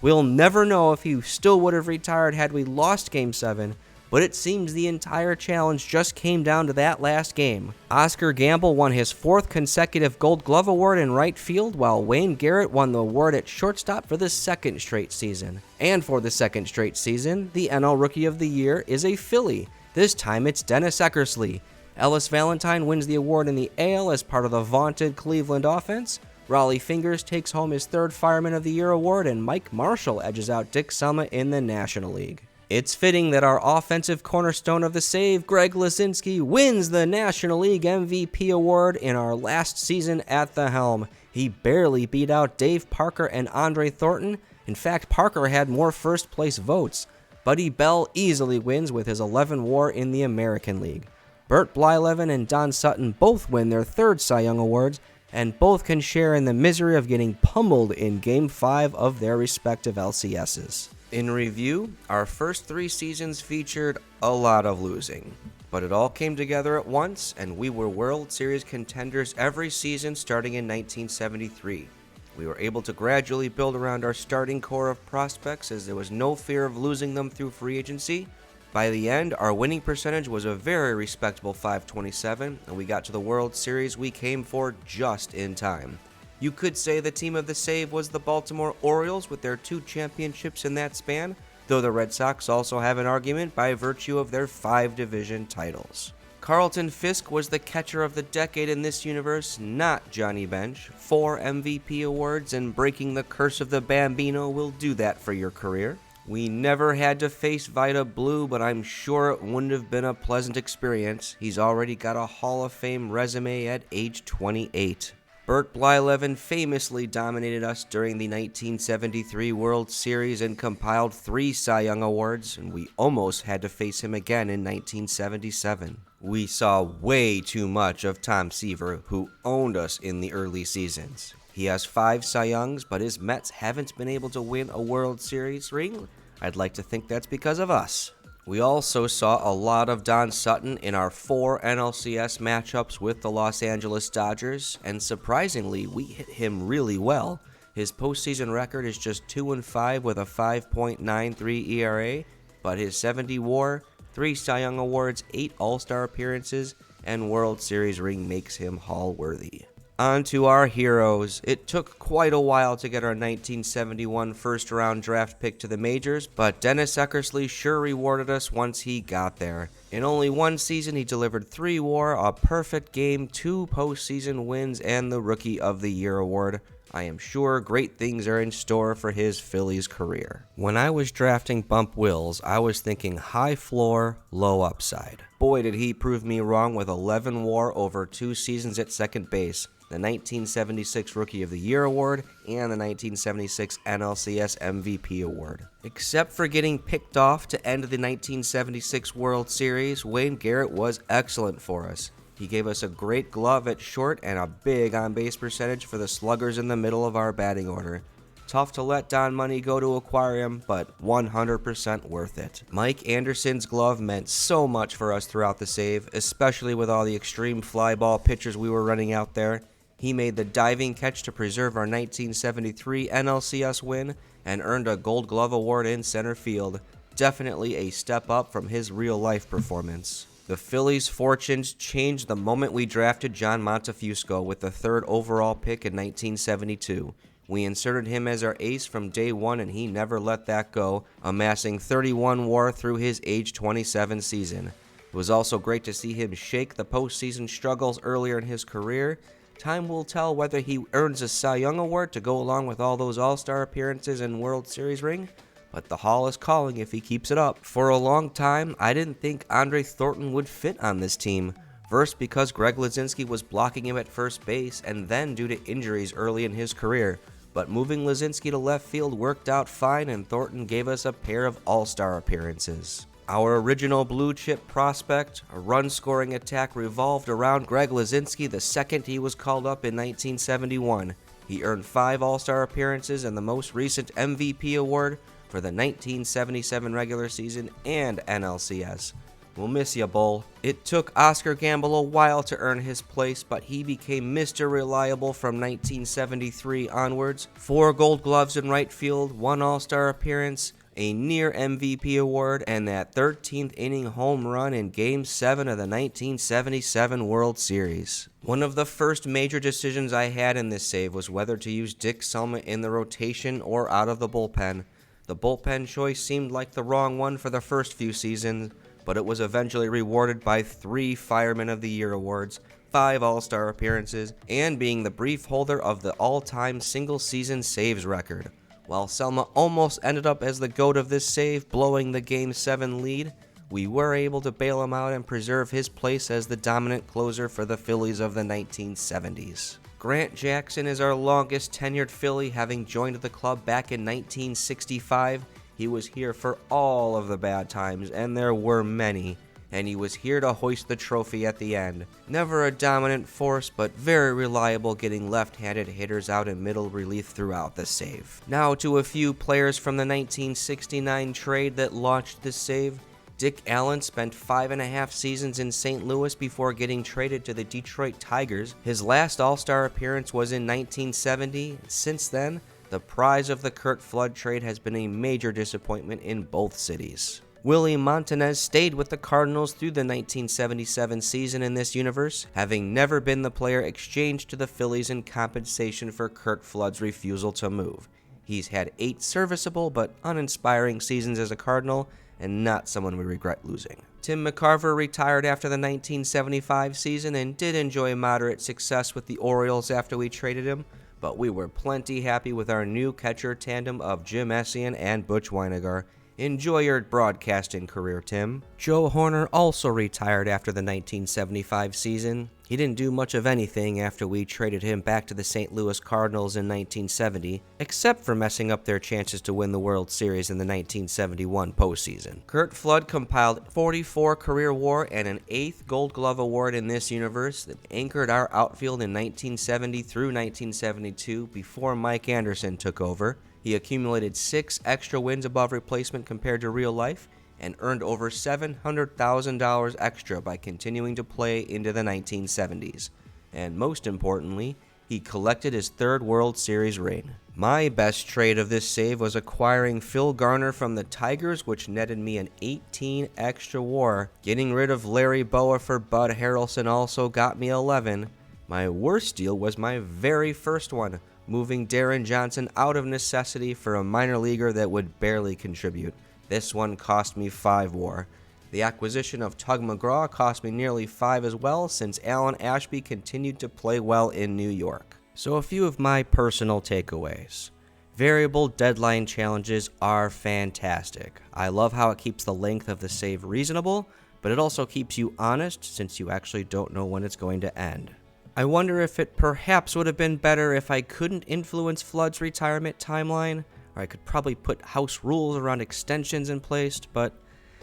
We'll never know if he still would have retired had we lost Game 7, but it seems the entire challenge just came down to that last game. Oscar Gamble won his 4th consecutive Gold Glove Award in right field, while Wayne Garrett won the award at shortstop for the 2nd straight season. And for the 2nd straight season, the NL Rookie of the Year is a Philly. This time it's Dennis Eckersley. Ellis Valentine wins the award in the AL as part of the vaunted Cleveland offense. Raleigh Fingers takes home his 3rd Fireman of the Year award, and Mike Marshall edges out Dick Selma in the National League. It's fitting that our offensive cornerstone of the save, Greg Lazinski, wins the National League MVP award in our last season at the helm. He barely beat out Dave Parker and Andre Thornton. In fact, Parker had more first-place votes. Buddy Bell easily wins with his 11 WAR in the American League. Bert Blyleven and Don Sutton both win their 3rd Cy Young awards, and both can share in the misery of getting pummeled in Game 5 of their respective LCSs. In review, our first 3 seasons featured a lot of losing, but it all came together at once, and we were World Series contenders every season starting in 1973. We were able to gradually build around our starting core of prospects as there was no fear of losing them through free agency. By the end, our winning percentage was a very respectable .527, and we got to the World Series we came for just in time. You could say the team of the save was the Baltimore Orioles with their 2 championships in that span, though the Red Sox also have an argument by virtue of their 5 division titles. Carlton Fisk was the catcher of the decade in this universe, not Johnny Bench. 4 MVP awards, and breaking the curse of the Bambino will do that for your career. We never had to face Vida Blue, but I'm sure it wouldn't have been a pleasant experience. He's already got a Hall of Fame resume at age 28. Bert Blyleven famously dominated us during the 1973 World Series and compiled 3 Cy Young awards, and we almost had to face him again in 1977. We saw way too much of Tom Seaver, who owned us in the early seasons. He has 5 Cy Youngs, but his Mets haven't been able to win a World Series ring. I'd like to think that's because of us. We also saw a lot of Don Sutton in our 4 NLCS matchups with the Los Angeles Dodgers, and surprisingly, we hit him really well. His postseason record is just 2-5 with a 5.93 ERA, but his 70 WAR, 3 Cy Young Awards, 8 All-Star appearances, and World Series ring makes him Hall-worthy. On to our heroes. It took quite a while to get our 1971 first-round draft pick to the majors, but Dennis Eckersley sure rewarded us once he got there. In only one season, he delivered 3 WAR, a perfect game, 2 postseason wins, and the Rookie of the Year award. I am sure great things are in store for his Phillies career. When I was drafting Bump Wills, I was thinking high floor, low upside. Boy, did he prove me wrong with 11 WAR over 2 seasons at second base, the 1976 Rookie of the Year award, and the 1976 NLCS MVP award. Except for getting picked off to end the 1976 World Series, Wayne Garrett was excellent for us. He gave us a great glove at short and a big on-base percentage for the sluggers in the middle of our batting order. Tough to let Don Money go to acquire him, but 100% worth it. Mike Anderson's glove meant so much for us throughout the save, especially with all the extreme fly ball pitchers we were running out there. He made the diving catch to preserve our 1973 NLCS win and earned a Gold Glove award in center field. Definitely a step up from his real-life performance. The Phillies' fortunes changed the moment we drafted John Montefusco with the 3rd overall pick in 1972. We inserted him as our ace from day one, and he never let that go, amassing 31 WAR through his age 27 season. It was also great to see him shake the postseason struggles earlier in his career. Time will tell whether he earns a Cy Young award to go along with all those All-Star appearances and World Series ring, but the Hall is calling if he keeps it up. For a long time, I didn't think Andre Thornton would fit on this team. First because Greg Lazinski was blocking him at first base, and then due to injuries early in his career. But moving Lazinski to left field worked out fine, and Thornton gave us a pair of All-Star appearances. Our original blue chip prospect, a run-scoring attack revolved around Greg Lazinski the second he was called up in 1971. He earned 5 All-Star appearances and the most recent MVP award for the 1977 regular season and NLCS. We'll miss ya, Bull. It took Oscar Gamble a while to earn his place, but he became Mr. Reliable from 1973 onwards. 4 Gold Gloves in right field, 1 All-Star appearance, a near MVP award, and that 13th inning home run in Game 7 of the 1977 World Series. One of the first major decisions I had in this save was whether to use Dick Selma in the rotation or out of the bullpen. The bullpen choice seemed like the wrong one for the first few seasons, but it was eventually rewarded by 3 Fireman of the Year awards, 5 All-Star appearances, and being the brief holder of the all-time single-season saves record. While Selma almost ended up as the GOAT of this save, blowing the Game 7 lead, we were able to bail him out and preserve his place as the dominant closer for the Phillies of the 1970s. Grant Jackson is our longest tenured Philly, having joined the club back in 1965. He was here for all of the bad times, and there were many, and he was here to hoist the trophy at the end. Never a dominant force, but very reliable, getting left-handed hitters out in middle relief throughout the save. Now to a few players from the 1969 trade that launched this save. Dick Allen spent 5.5 seasons in St. Louis before getting traded to the Detroit Tigers. His last All-Star appearance was in 1970. Since then, the prize of the Curt Flood trade has been a major disappointment in both cities. Willie Montanez stayed with the Cardinals through the 1977 season in this universe, having never been the player exchanged to the Phillies in compensation for Curt Flood's refusal to move. He's had 8 serviceable but uninspiring seasons as a Cardinal, and not someone we regret losing. Tim McCarver retired after the 1975 season and did enjoy moderate success with the Orioles after we traded him, but we were plenty happy with our new catcher tandem of Jim Essien and Butch Weiniger. Enjoy your broadcasting career, Tim. Joe Horner also retired after the 1975 season. He didn't do much of anything after we traded him back to the St. Louis Cardinals in 1970, except for messing up their chances to win the World Series in the 1971 postseason. Curt Flood compiled 44 career WAR and an 8th Gold Glove award in this universe that anchored our outfield in 1970 through 1972 before Mike Anderson took over. He accumulated 6 extra wins above replacement compared to real life, and earned over $700,000 extra by continuing to play into the 1970s. And most importantly, he collected his third World Series ring. My best trade of this save was acquiring Phil Garner from the Tigers, which netted me an 18 extra WAR. Getting rid of Larry Boa for Bud Harrelson also got me 11. My worst deal was my very first one, moving Darren Johnson out of necessity for a minor leaguer that would barely contribute. This one cost me 5 WAR. The acquisition of Tug McGraw cost me nearly 5 as well, since Alan Ashby continued to play well in New York. So a few of my personal takeaways. Variable deadline challenges are fantastic. I love how it keeps the length of the save reasonable, but it also keeps you honest since you actually don't know when it's going to end. I wonder if it perhaps would have been better if I couldn't influence Flood's retirement timeline, or I could probably put house rules around extensions in place, but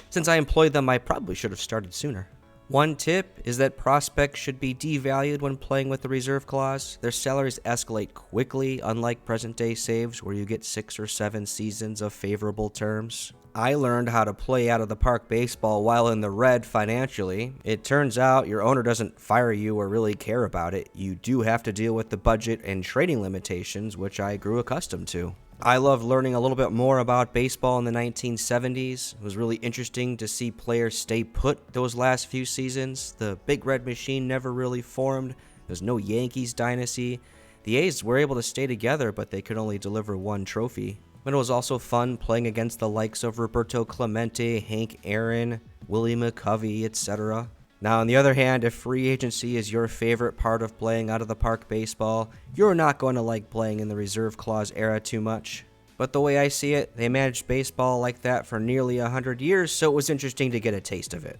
since I employed them, I probably should have started sooner. One tip is that prospects should be devalued when playing with the reserve clause. Their salaries escalate quickly, unlike present-day saves where you get 6 or 7 seasons of favorable terms. I learned how to play out of the park baseball while in the red financially. It turns out your owner doesn't fire you or really care about it. You do have to deal with the budget and trading limitations, which I grew accustomed to. I loved learning a little bit more about baseball in the 1970s. It was really interesting to see players stay put those last few seasons. The Big Red Machine never really formed. There's no Yankees dynasty. The A's were able to stay together, but they could only deliver one trophy. But it was also fun playing against the likes of Roberto Clemente, Hank Aaron, Willie McCovey, etc. Now, on the other hand, if free agency is your favorite part of playing out of the park baseball, you're not going to like playing in the reserve clause era too much. But the way I see it, they managed baseball like that for nearly 100 years, so it was interesting to get a taste of it.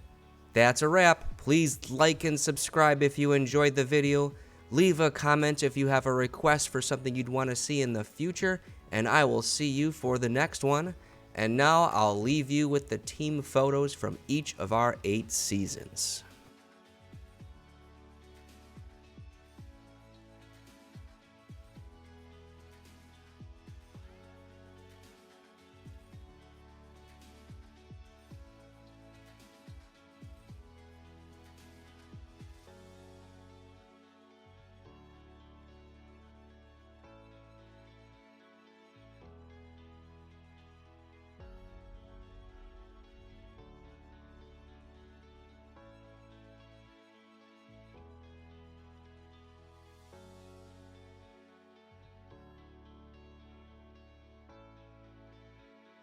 That's a wrap. Please like and subscribe if you enjoyed the video. Leave a comment if you have a request for something you'd want to see in the future, and I will see you for the next one. And now I'll leave you with the team photos from each of our 8 seasons.